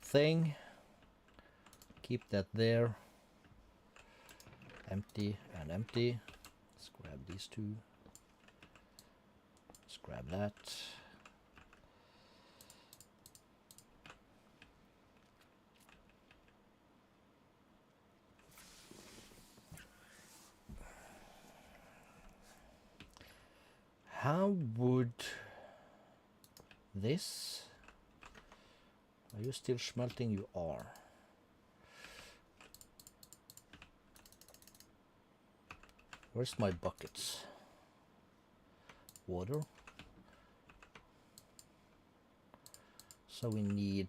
thing. Keep that there. Empty and empty. Let's grab these 2. Let's grab that. How would this? Are you still smelting? You are. Where's my buckets? Water. So we need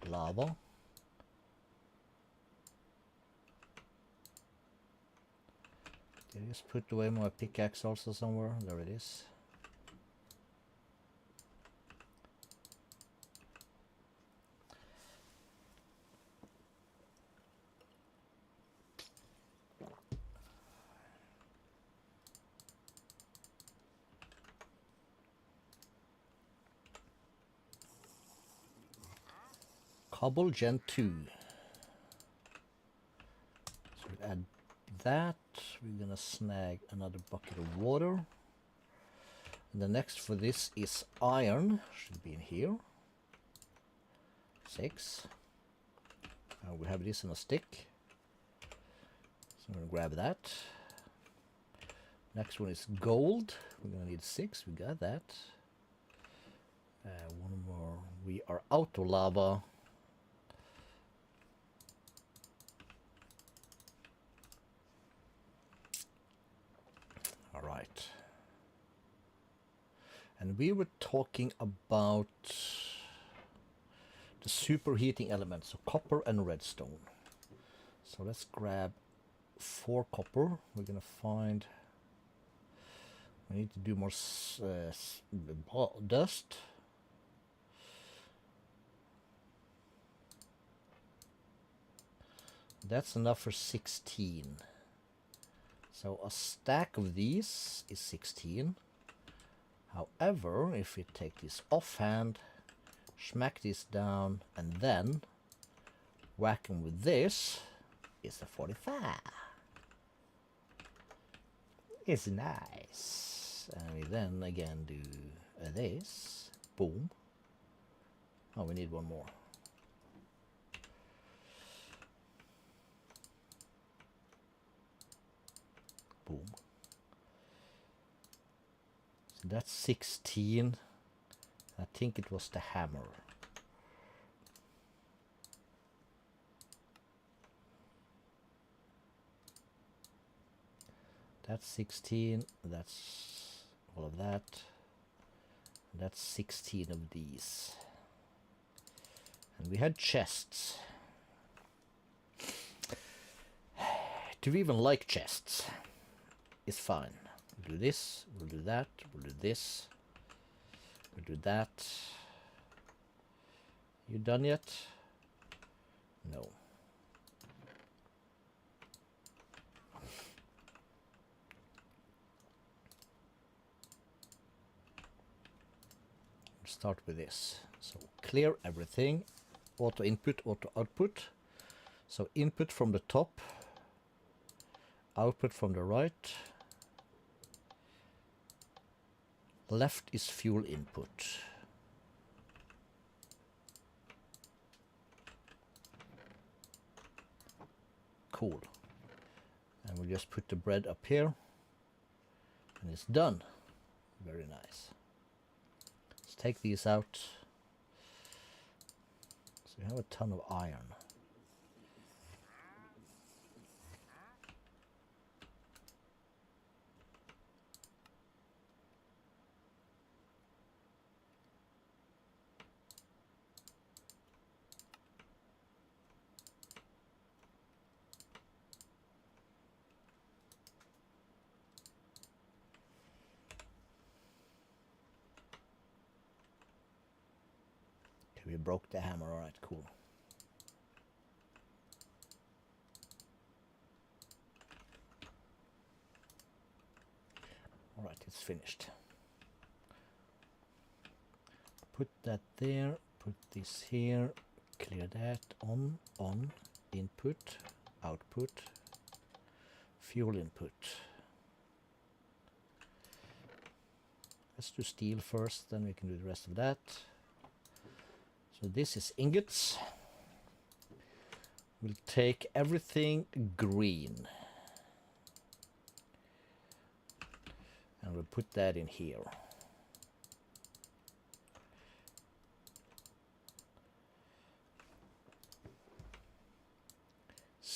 lava. Did I just put away my pickaxe also somewhere? There it is. Cobble Gen 2. So we add that. We're gonna snag another bucket of water. And the next for this is iron. Should be in here. 6. We have this on a stick. So I'm gonna grab that. Next one is gold. We're gonna need 6. We got that. One more. We are out of lava. All right. And we were talking about the superheating elements, so copper and redstone. So let's grab 4 copper. We're gonna find. We need to do more dust. That's enough for 16. So a stack of these is 16. However, if we take this offhand, smack this down, and then whack them with this, it's a 45. It's nice. And we then again do this. Boom. Oh, we need one more. Boom. So that's 16. I think it was the hammer. That's 16. That's all of that. That's 16 of these. And we had chests. Do we even like chests? It's fine. We'll do this, we'll do that, we'll do this, we'll do that. You done yet? No. Start with this. So clear everything. Auto input, auto output. So input from the top, output from the right. Left is fuel input. Cool. And we'll just put the bread up here. And it's done. Very nice. Let's take these out. So we have a ton of iron. We broke the hammer. All right, cool. All right, it's finished. Put that there, put this here, clear that, on, input, output, fuel input. Let's do steel first, then we can do the rest of that. So this is ingots. We'll take everything green. And we'll put that in here.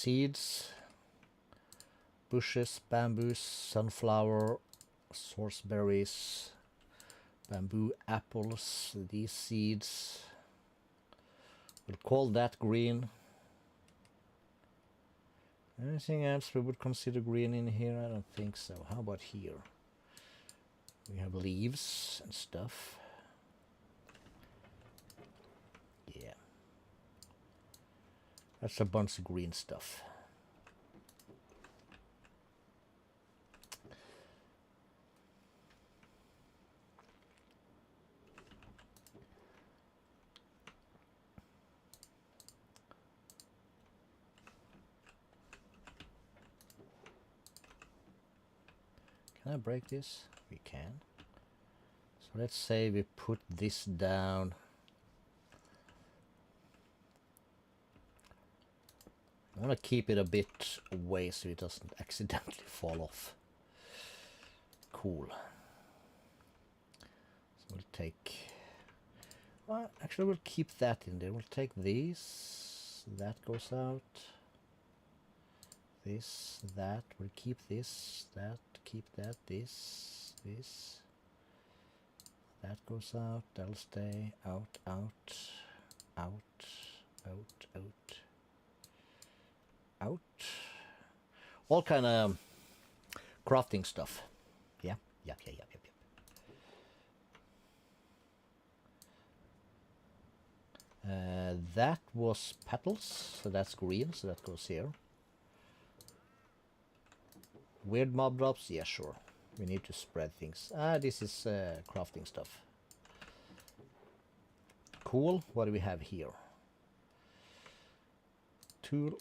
seeds, bushes, bamboos, sunflower, sorceberries, bamboo apples, these seeds. We'll call that green. Anything else we would consider green in here? I don't think so. How about here? We have leaves and stuff. Yeah. That's a bunch of green stuff. Can I break this? We can. So let's say we put this down. I want to keep it a bit away so it doesn't accidentally fall off. Cool. So we'll take... Well, actually we'll keep that in there. We'll take these. That goes out. This, that. We'll keep this, that, keep that, this. That goes out. That'll stay out, out, out, out, out. Out. All kind of crafting stuff. Yeah. That was petals, so that's green, so that goes here. Weird mob drops, yeah, sure. We need to spread things. This is crafting stuff. Cool. What do we have here? Tool.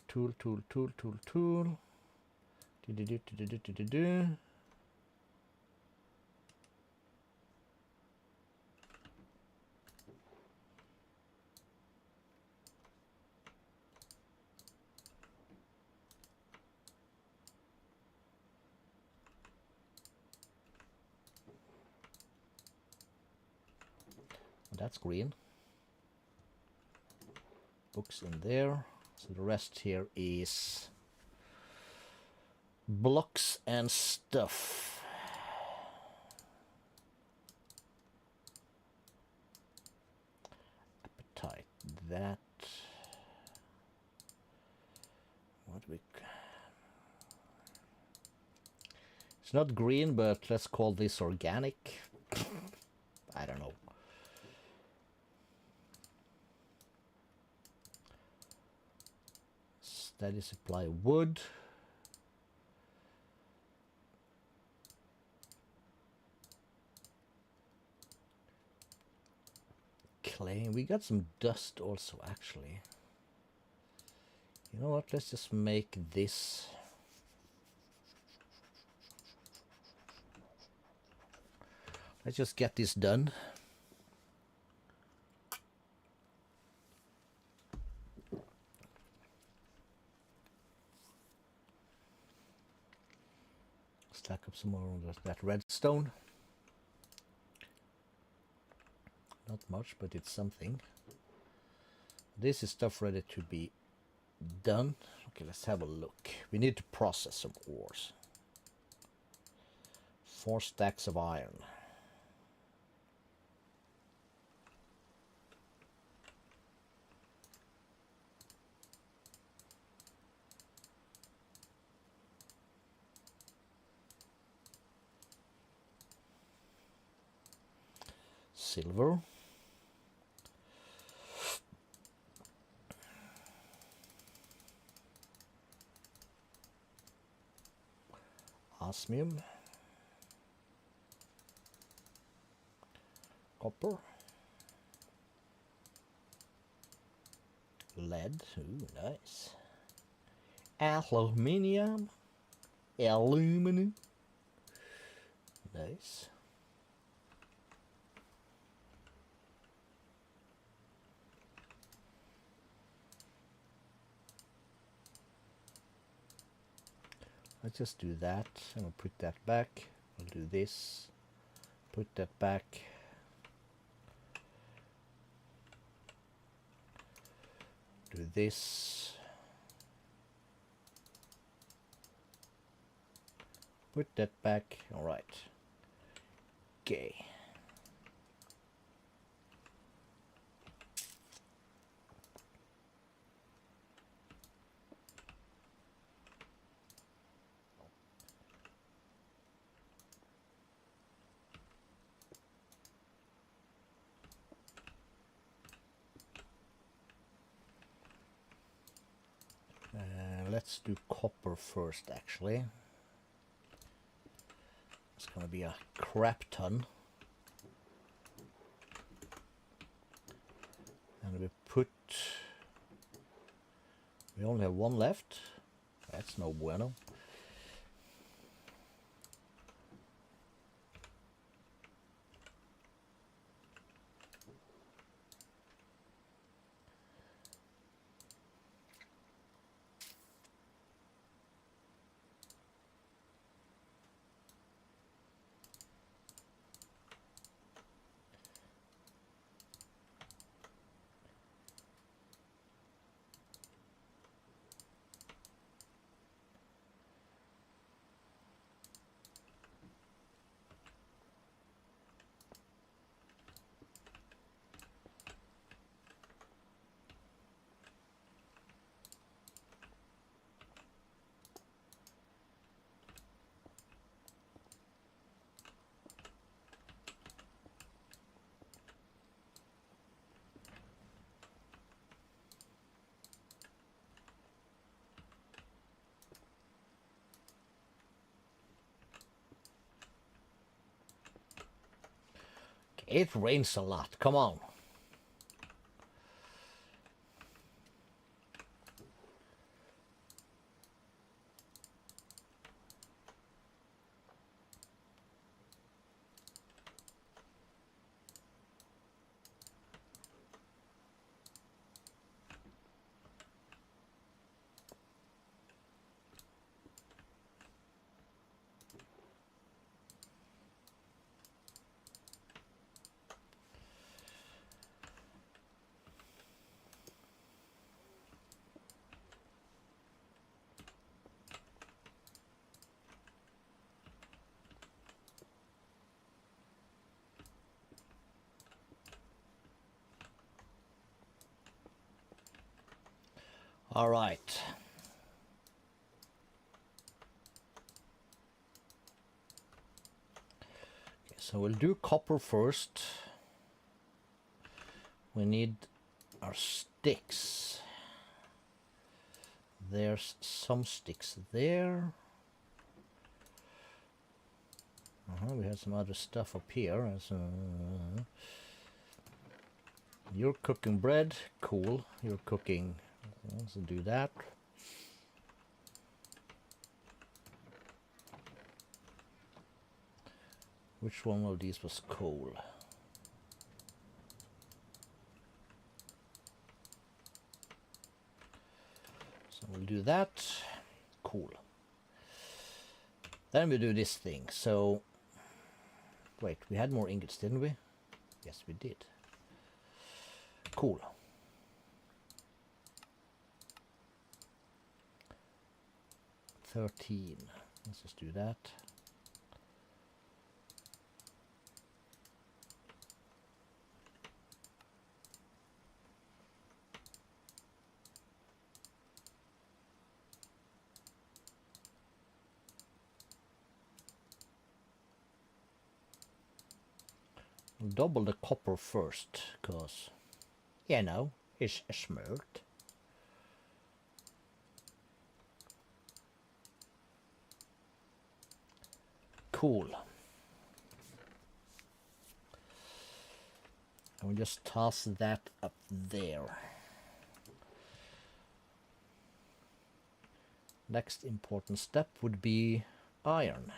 That's green. Books in there. So the rest here is blocks and stuff. Appetite, that. What do we... It's not green, but let's call this organic. I don't know. Steady supply of wood. Clay. We got some dust also, actually. You know what? Let's just make this. Let's just get this done. Stack up some more of that redstone. Not much, but it's something. This is stuff ready to be done. Okay, let's have a look. We need to process some ores. 4 stacks of iron. Silver. Osmium. Copper. Lead. Ooh, nice. Aluminium. Aluminum. Nice. Let's just do that. I'm going to put that back. I'll do this. Put that back. Do this. Put that back. All right. Okay. Let's do copper first, actually. It's gonna be a crap ton. And we only have one left. That's no bueno. It rains a lot. Come on. All right. Okay, so we'll do copper first. We need our sticks. There's some sticks there. We have some other stuff up here. You're cooking bread. Cool. You're cooking. Let's do that. Which one of these was coal? So we'll do that. Cool. Then we do this thing. So, wait, we had more ingots, didn't we? Yes, we did. Cool. $13. Let's just do that. We'll double the copper first, because, you know, it's smart. Cool. And we'll just toss that up there. Next important step would be iron.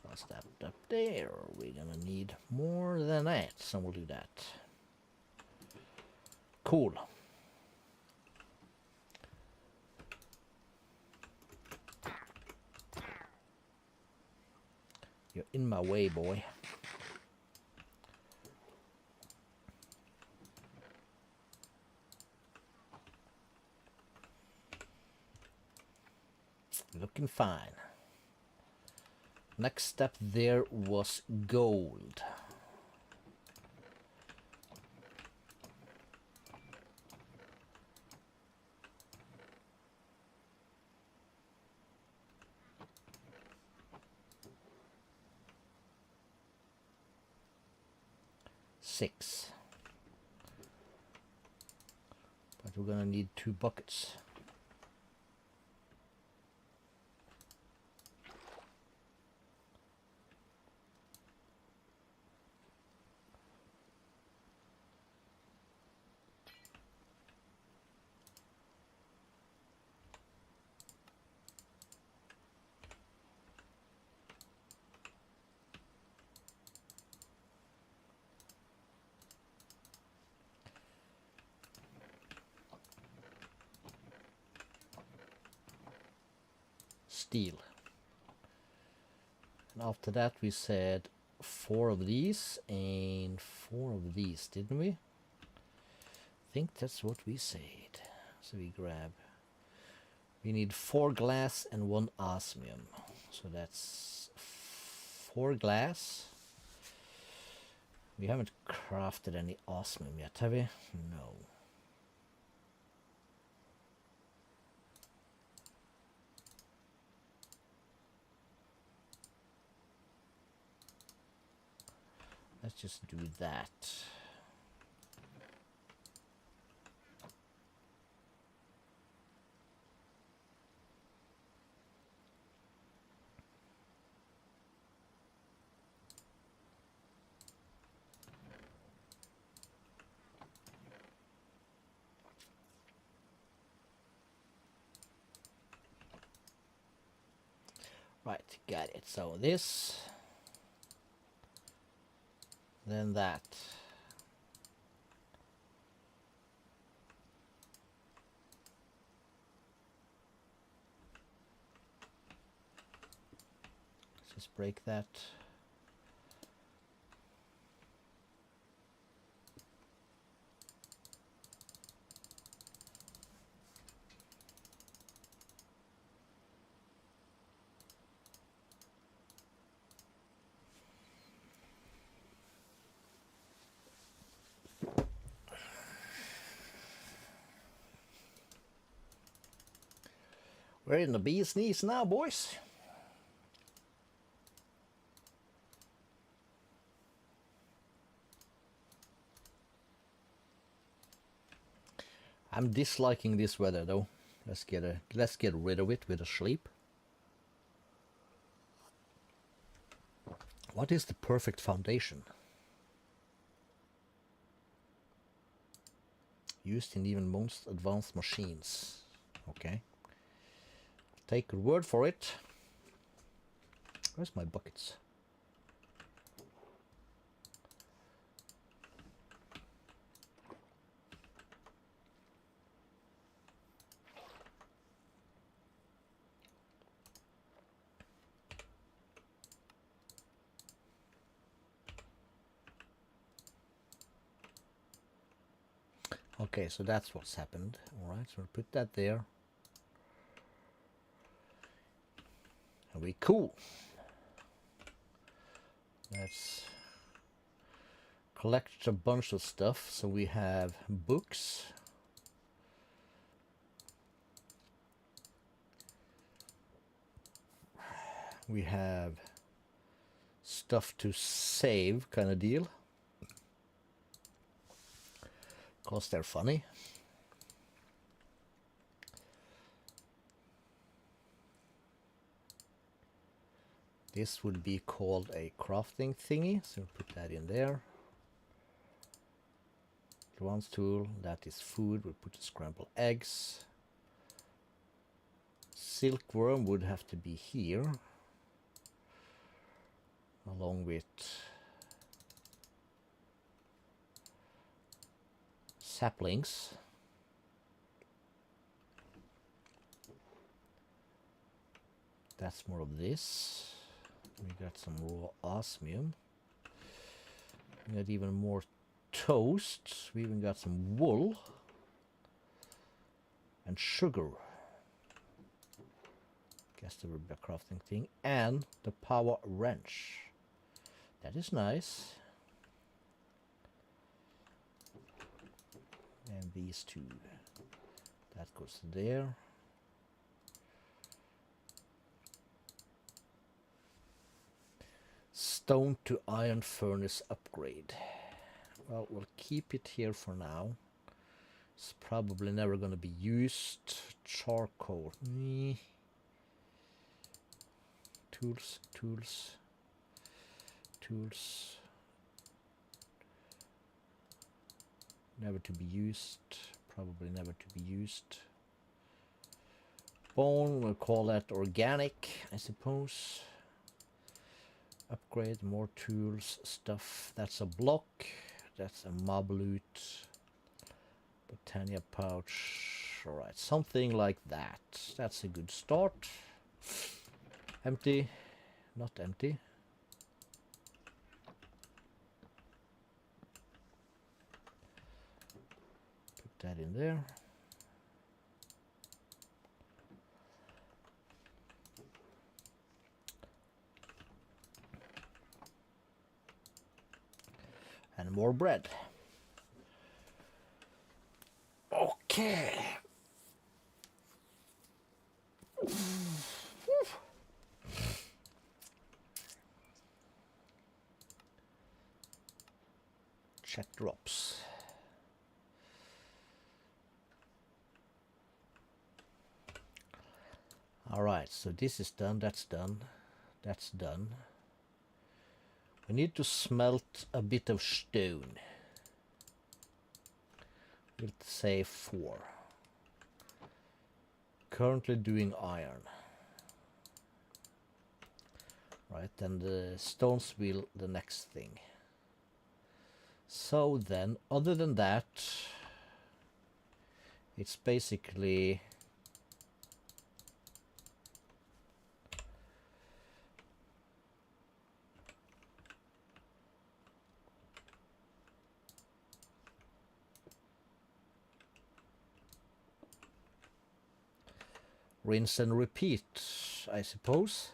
Toss that up there. We're gonna need more than that, so we'll do that. Cool. You're in my way, boy. Looking fine. Next step there was gold. Six. But we're gonna need 2 buckets. Steel. And after that we said 4 of these and 4 of these, didn't we? I think that's what we said. So we grab, we need 4 glass and 1 osmium. So that's 4 glass. We haven't crafted any osmium yet, have we? No. Let's just do that. Right, got it. So this, then that. Let's just break that. We're in the bee's knees now, boys. I'm disliking this weather though. Let's get rid of it with a sleep. What is the perfect foundation? Used in even most advanced machines. Okay. Take your word for it. Where's my buckets? Okay, so that's what's happened. All right, so we'll put that there. And we cool. Let's collect a bunch of stuff. So we have books. We have stuff to save kind of deal. Because they're funny. This would be called a crafting thingy, so we'll put that in there. Advanced tool, that is food, we'll put the scrambled eggs. Silkworm would have to be here, along with saplings. That's more of this. We got some raw osmium. We got even more toast. We even got some wool and sugar. Guess there will be a crafting thing. And the power wrench. That is nice. And these two. That goes there. Stone to iron furnace upgrade. Well, we'll keep it here for now. It's probably never going to be used. Charcoal. Tools, tools, tools. Never to be used. Probably never to be used. Bone, we'll call that organic, I suppose. Upgrade, more tools, stuff. That's a block. That's a mob loot. Botania pouch. Alright, something like that. That's a good start. Empty. Not empty. Put that in there. And more bread. Okay. Check drops. All right, so this is done, that's done, that's done. We need to smelt a bit of stone. We'll say 4. Currently doing iron. Right, and the stones will the next thing. So then, other than that, it's basically rinse and repeat, I suppose.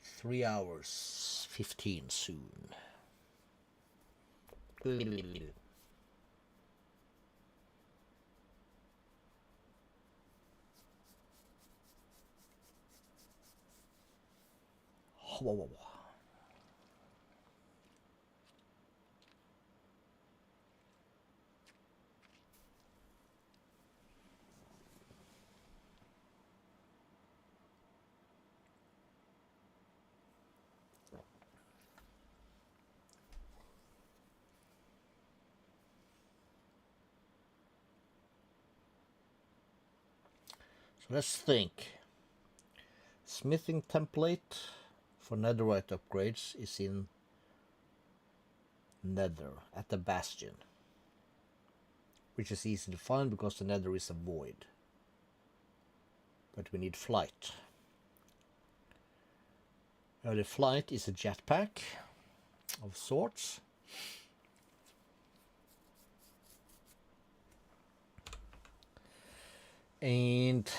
Three hours 15 soon. So let's think. Smithing template for netherite upgrades is in nether at the bastion, which is easy to find because the nether is a void. But we need flight. Early flight is a jetpack of sorts. And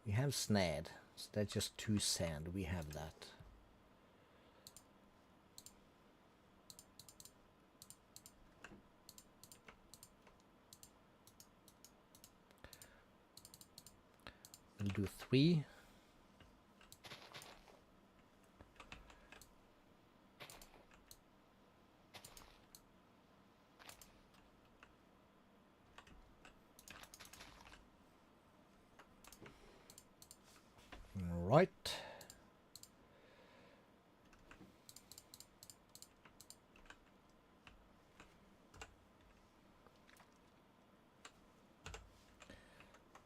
we have snad, so that's just 2 sand. We have that. We'll do 3. All right.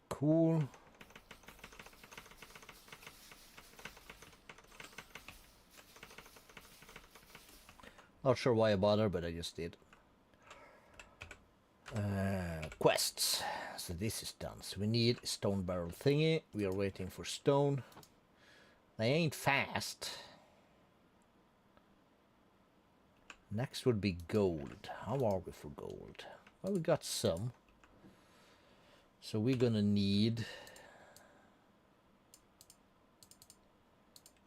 Cool. Not sure why I bother, but I just did. Quests. so this is done. So we need a stone barrel thingy. We are waiting for stone. They ain't fast. Next would be gold. How are we for gold? Well, we got some. So we're gonna need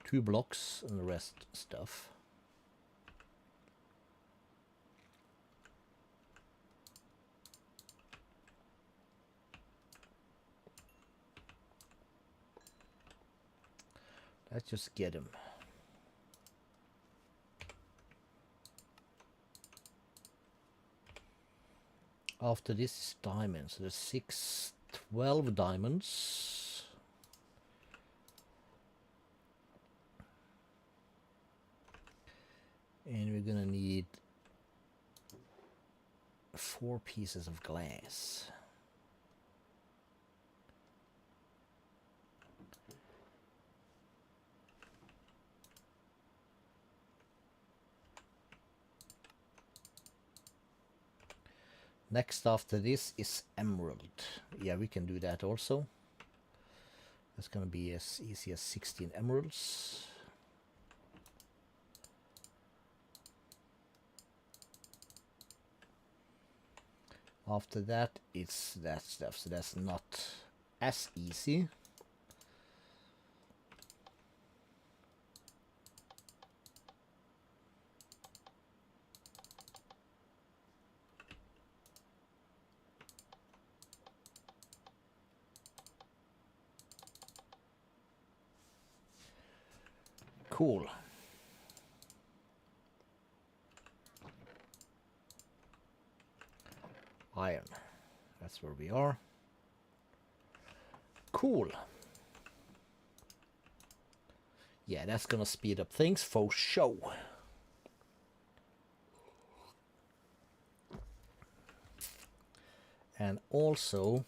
2 blocks and the rest stuff. Let's just get him. After this is diamonds. So there's 12 diamonds. And we're gonna need 4 pieces of glass. Next after this is emerald. Yeah, we can do that also. That's gonna be as easy as 16 emeralds. After that, it's that stuff, so that's not as easy. Cool. Iron. That's where we are. Cool. Yeah, that's gonna speed up things for show. And also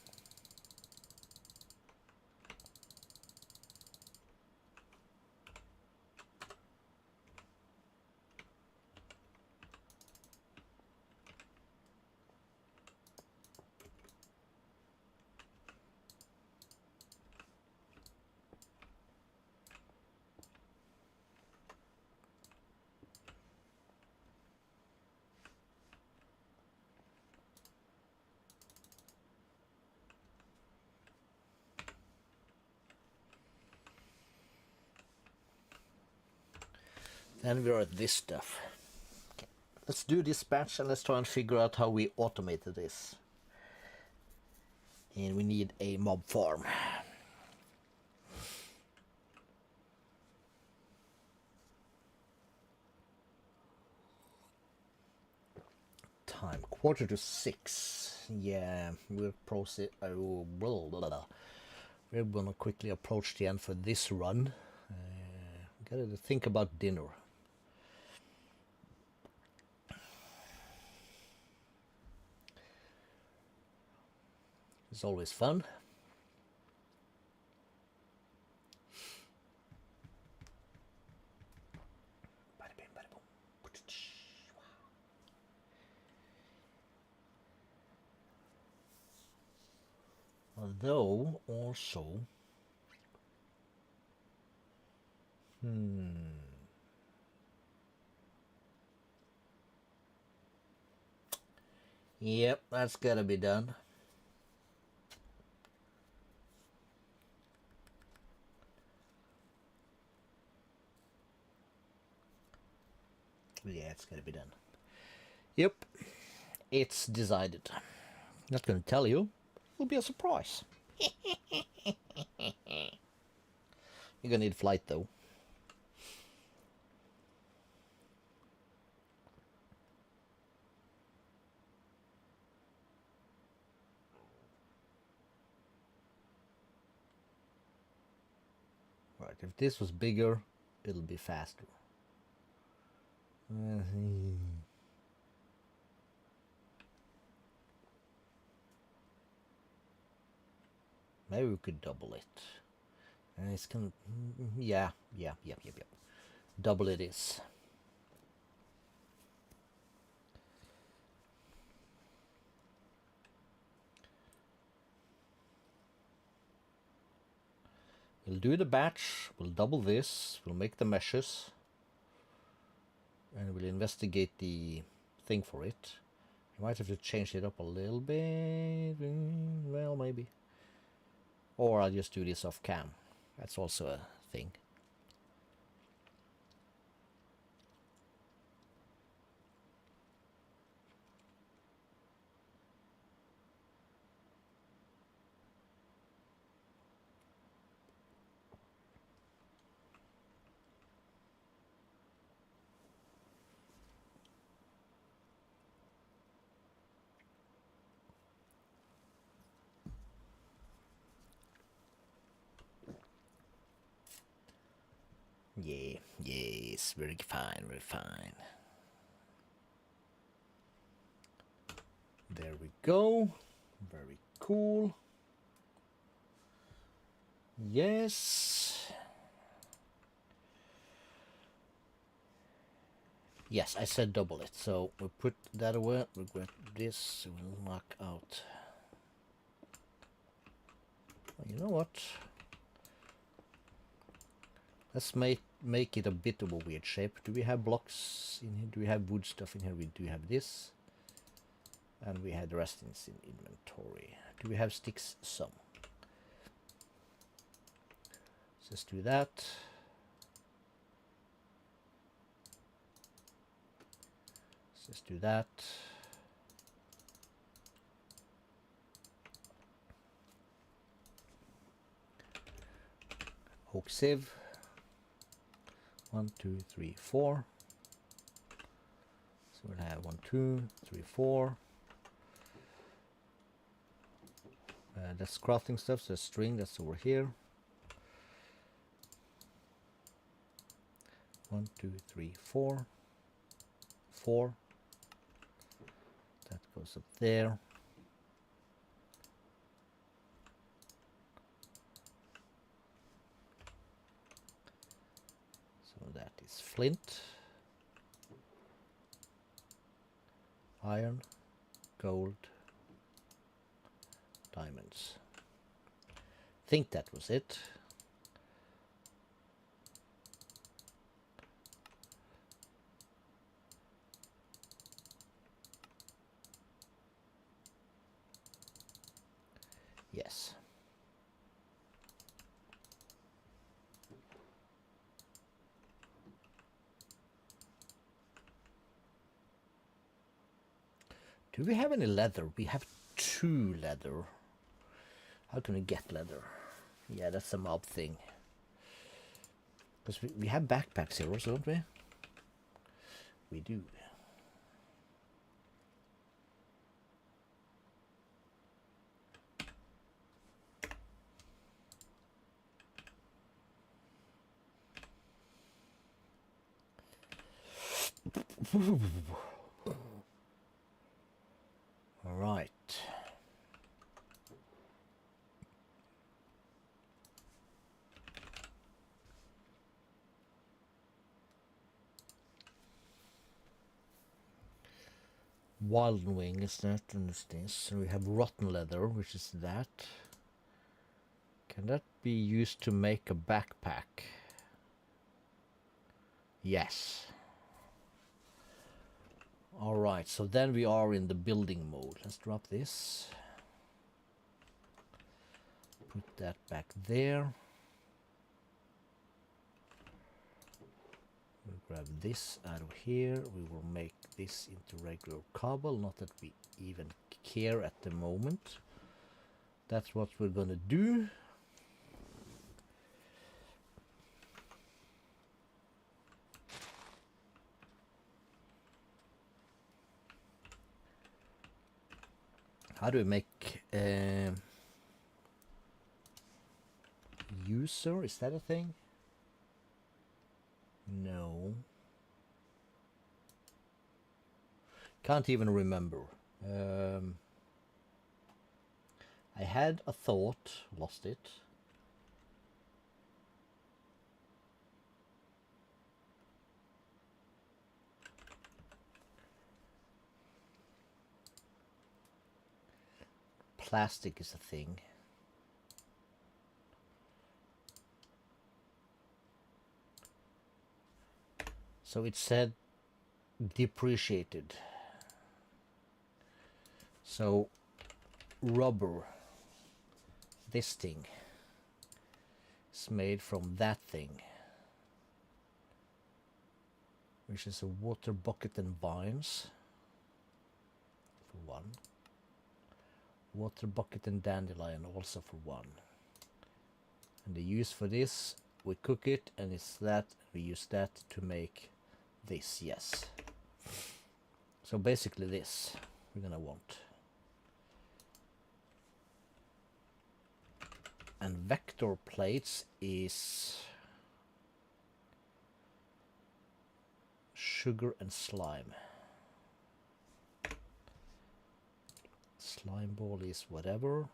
then we're at this stuff. Okay. Let's do this batch and let's try and figure out how we automated this. And we need a mob farm. Time 5:45. Yeah, we'll proceed. We're gonna quickly approach the end for this run. Gotta think about dinner. It's always fun. Although also yep, that's gotta be done. Yeah, it's gotta be done. Yep, it's decided. Not gonna tell you. It'll be a surprise. You're gonna need flight though. Right, if this was bigger, it'll be faster. Maybe we could double it. And it's gonna, yeah. Double it is. We'll do the batch, we'll double this, we'll make the meshes, and we'll investigate the thing for it. I might have to change it up a little bit, well, maybe. Or I'll just do this off cam. That's also a thing. Yeah, yes, very fine, very fine. There we go. Very cool. Yes. Yes, I said double it. So we put that away. We grab this. We'll knock out. You know what? Let's make it a bit of a weird shape. Do we have blocks in here? Do we have wood stuff in here? We do have this. And we had the rest in inventory. Do we have sticks? Some. Let's do that. Let's do that. Oak sieve. 1, 2, 3, 4. So we'll have 1, 2, 3, 4. That's crafting stuff. So string that's over here. 1, 2, 3, 4. 4. That goes up there. So that is flint, iron, gold, diamonds. Think that was it. Yes. Do we have any leather? We have 2 leather. How can we get leather? Yeah, that's a mob thing. Because we have backpacks here also, don't we? We do. All right. Wild wing is that, and is this. So we have rotten leather, which is that. Can that be used to make a backpack? Yes. All right, so then we are in the building mode. Let's drop this. Put that back there. We'll grab this out of here. We will make this into regular cobble. Not that we even care at the moment. That's what we're gonna do. How do we make user? Is that a thing? No. Can't even remember. I had a thought, lost it. Plastic is a thing. So it said depreciated. So rubber, this thing, is made from that thing, which is a water bucket and vines for one. Water bucket and dandelion also for one. And the use for this, we cook it, and it's that we use that to make this. Yes. So basically this we're gonna want. And vector plates is sugar and slime. Slime ball is whatever.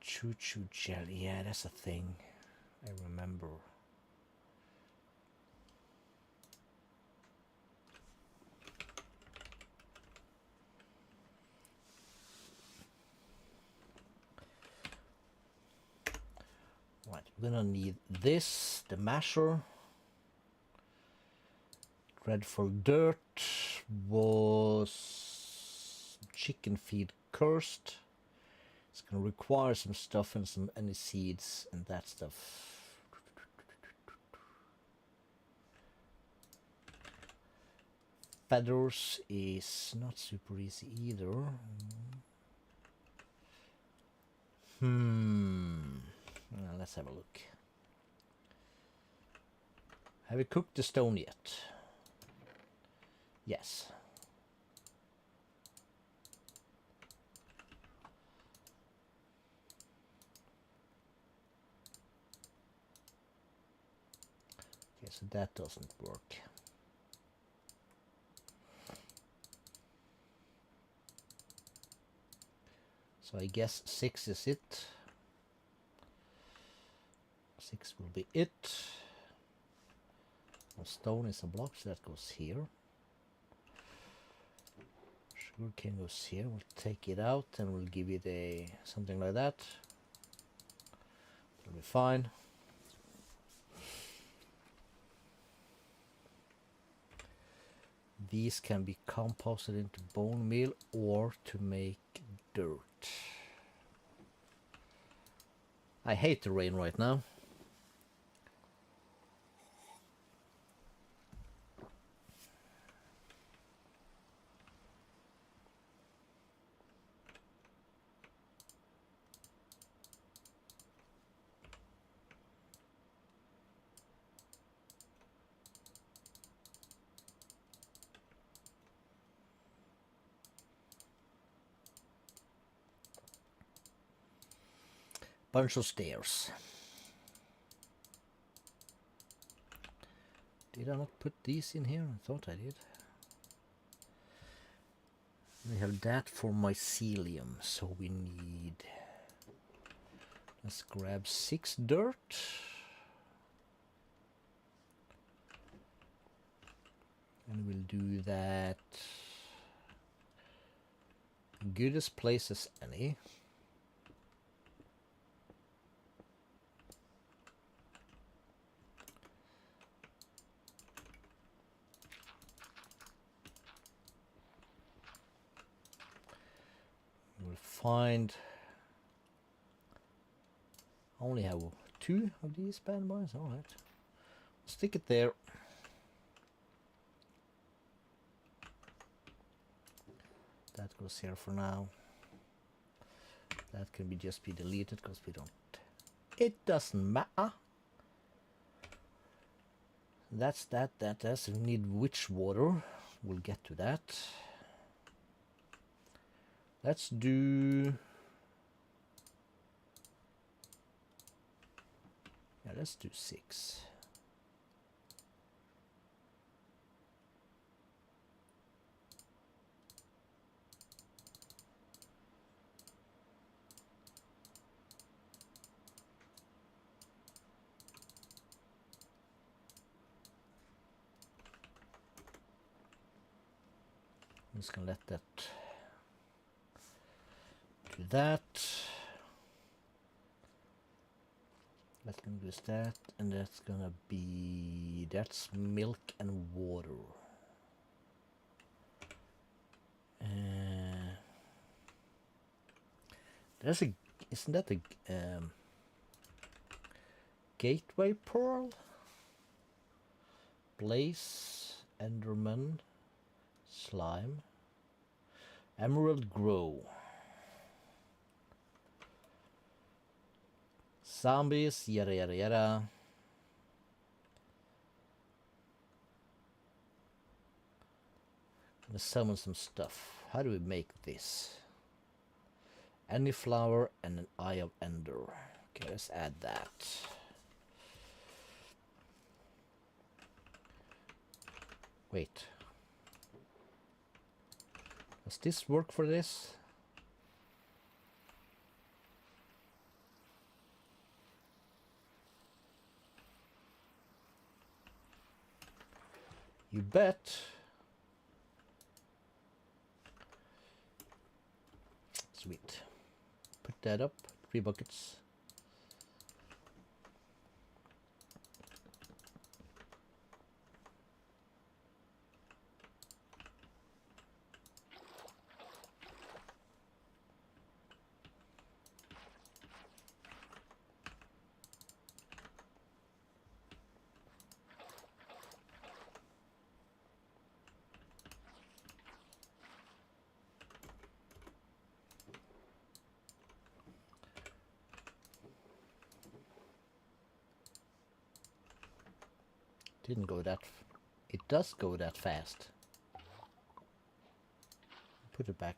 Choo-choo jelly, yeah, that's a thing. I remember. Right, we're gonna need this, the masher. Dreadful dirt was chicken feed cursed. It's gonna require some stuff and some any seeds and that stuff. Feathers is not super easy either. Well, let's have a look. Have we cooked the stone yet? Yes. Okay, so that doesn't work. So I guess 6 is it. 6 will be it. Well, stone is a block, so that goes here. Sugarcane goes here. We'll take it out and we'll give it a something like that. It'll be fine. These can be composted into bone meal or to make dirt. I hate the rain right now. Bunch of stairs. Did I not put these in here? I thought I did. We have that for mycelium, so we need... Let's grab 6 dirt. And we'll do that good as place as any. We'll find... I only have 2 of these bad boys. Alright. Stick it there. That goes here for now. That can be just be deleted because we don't... It doesn't matter. That's that. That does. We need witch water. We'll get to that. Let's do... Yeah, let's do 6. I'm just gonna let that do that. Let them use that, and that's gonna be That's milk and water. There's a, isn't that a gateway pearl? Blaze, Enderman, slime, emerald grow, zombies, yada yada yada. Gonna summon some stuff. How do we make this? Any flower and an eye of ender. Okay, let's add that. Wait. Does this work for this? You bet. Sweet. Put that up. 3 buckets. Didn't go that. It does go that fast. Put it back.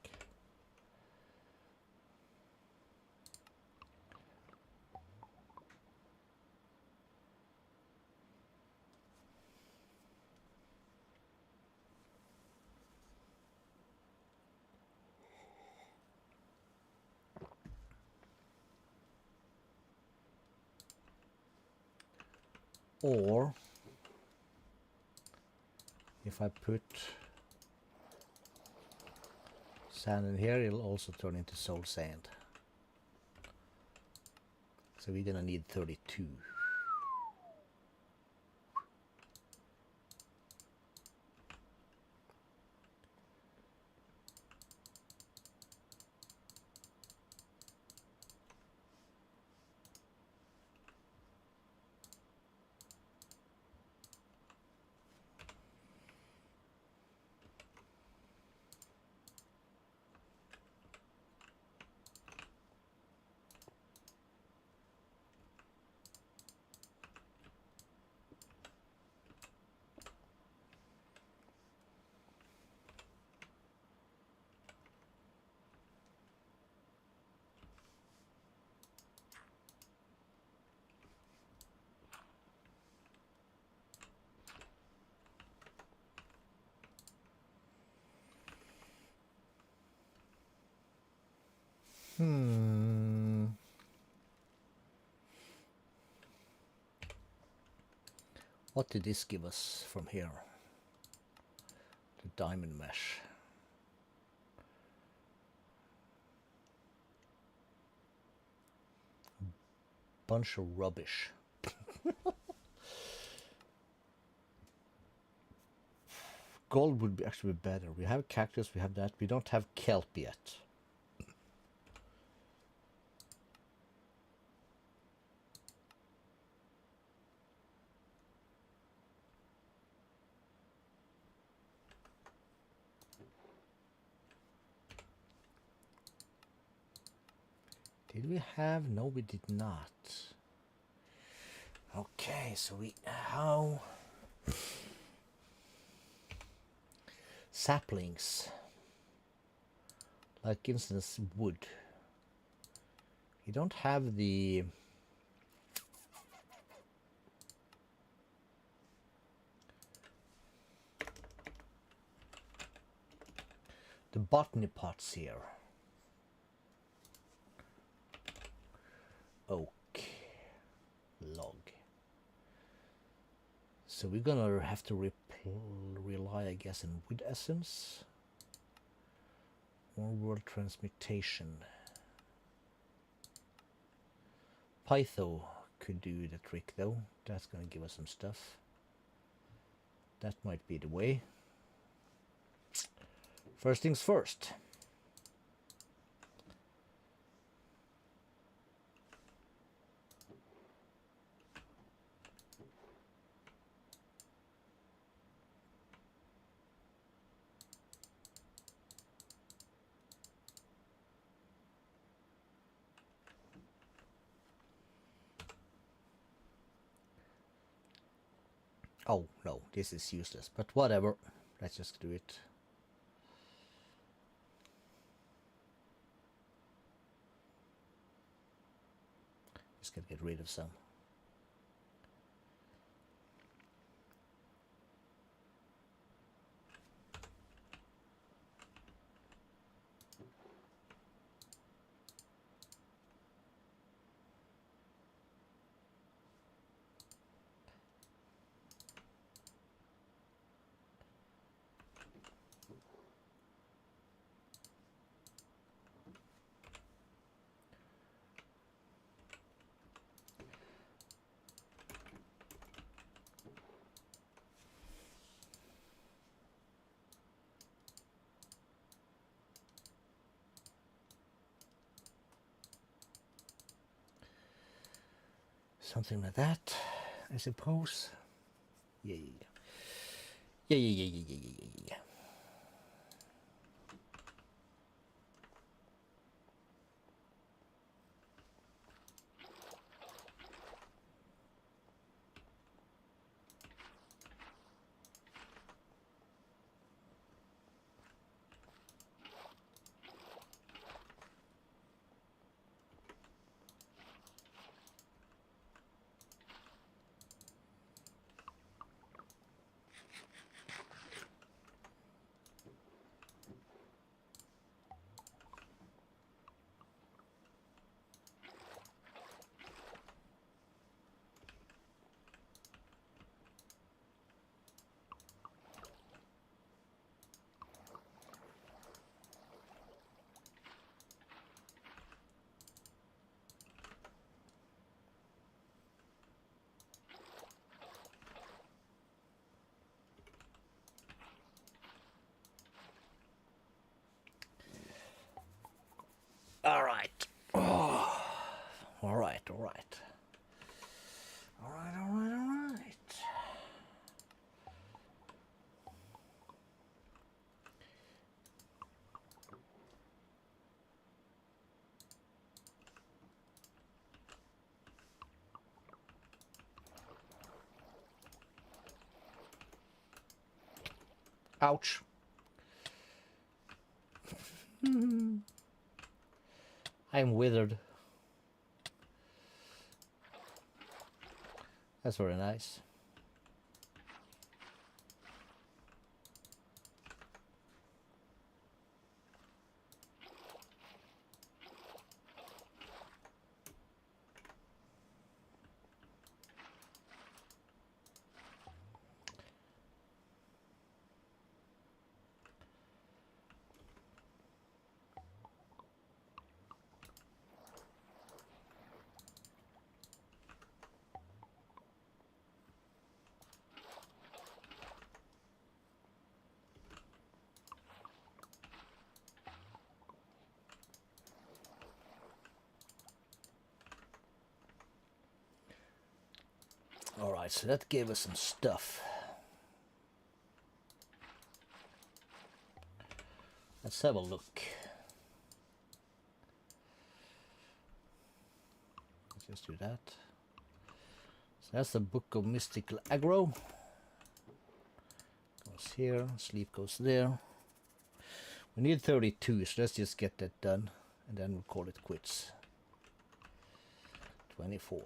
Or if I put sand in here, it'll also turn into soul sand. So we're gonna need 32. What did this give us from here? The diamond mesh. Bunch of rubbish. Gold would be actually better. We have cactus, we have that. We don't have kelp yet. Did we have? No, we did not. Okay, so we how saplings, like instance wood. You don't have the botany pots here. Oak, log. So we're gonna have to rely, I guess, on wood essence. More world transmutation. Pytho could do the trick though. That's gonna give us some stuff. That might be the way. First things first. Oh, no, this is useless, but whatever. Let's just do it. Just gotta get rid of some. Something like that, I suppose. Yeah. All right. Oh. All right. Ouch. I'm withered. That's very nice. All right, so that gave us some stuff. Let's have a look. Let's just do that. So that's the Book of Mystical Aggro. Goes here, sleep goes there. We need 32, so let's just get that done, and then we'll call it quits. 24.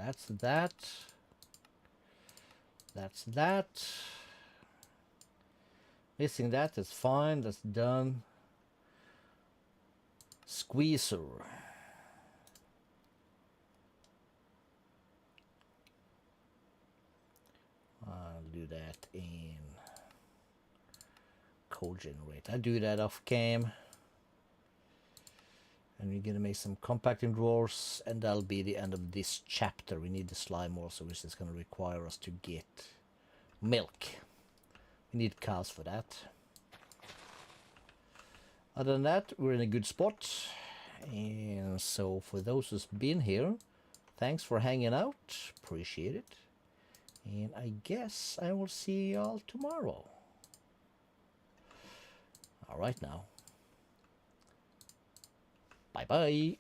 That's that. That's that. Missing that is fine. That's done. Squeezer. I'll do that in code generate. I do that off cam. And we're gonna make some compacting drawers, and that'll be the end of this chapter. We need the slime also, which is gonna require us to get milk. We need cows for that. Other than that, we're in a good spot. And so for those who's been here, thanks for hanging out. Appreciate it. And I guess I will see y'all tomorrow. All right now. Bye-bye.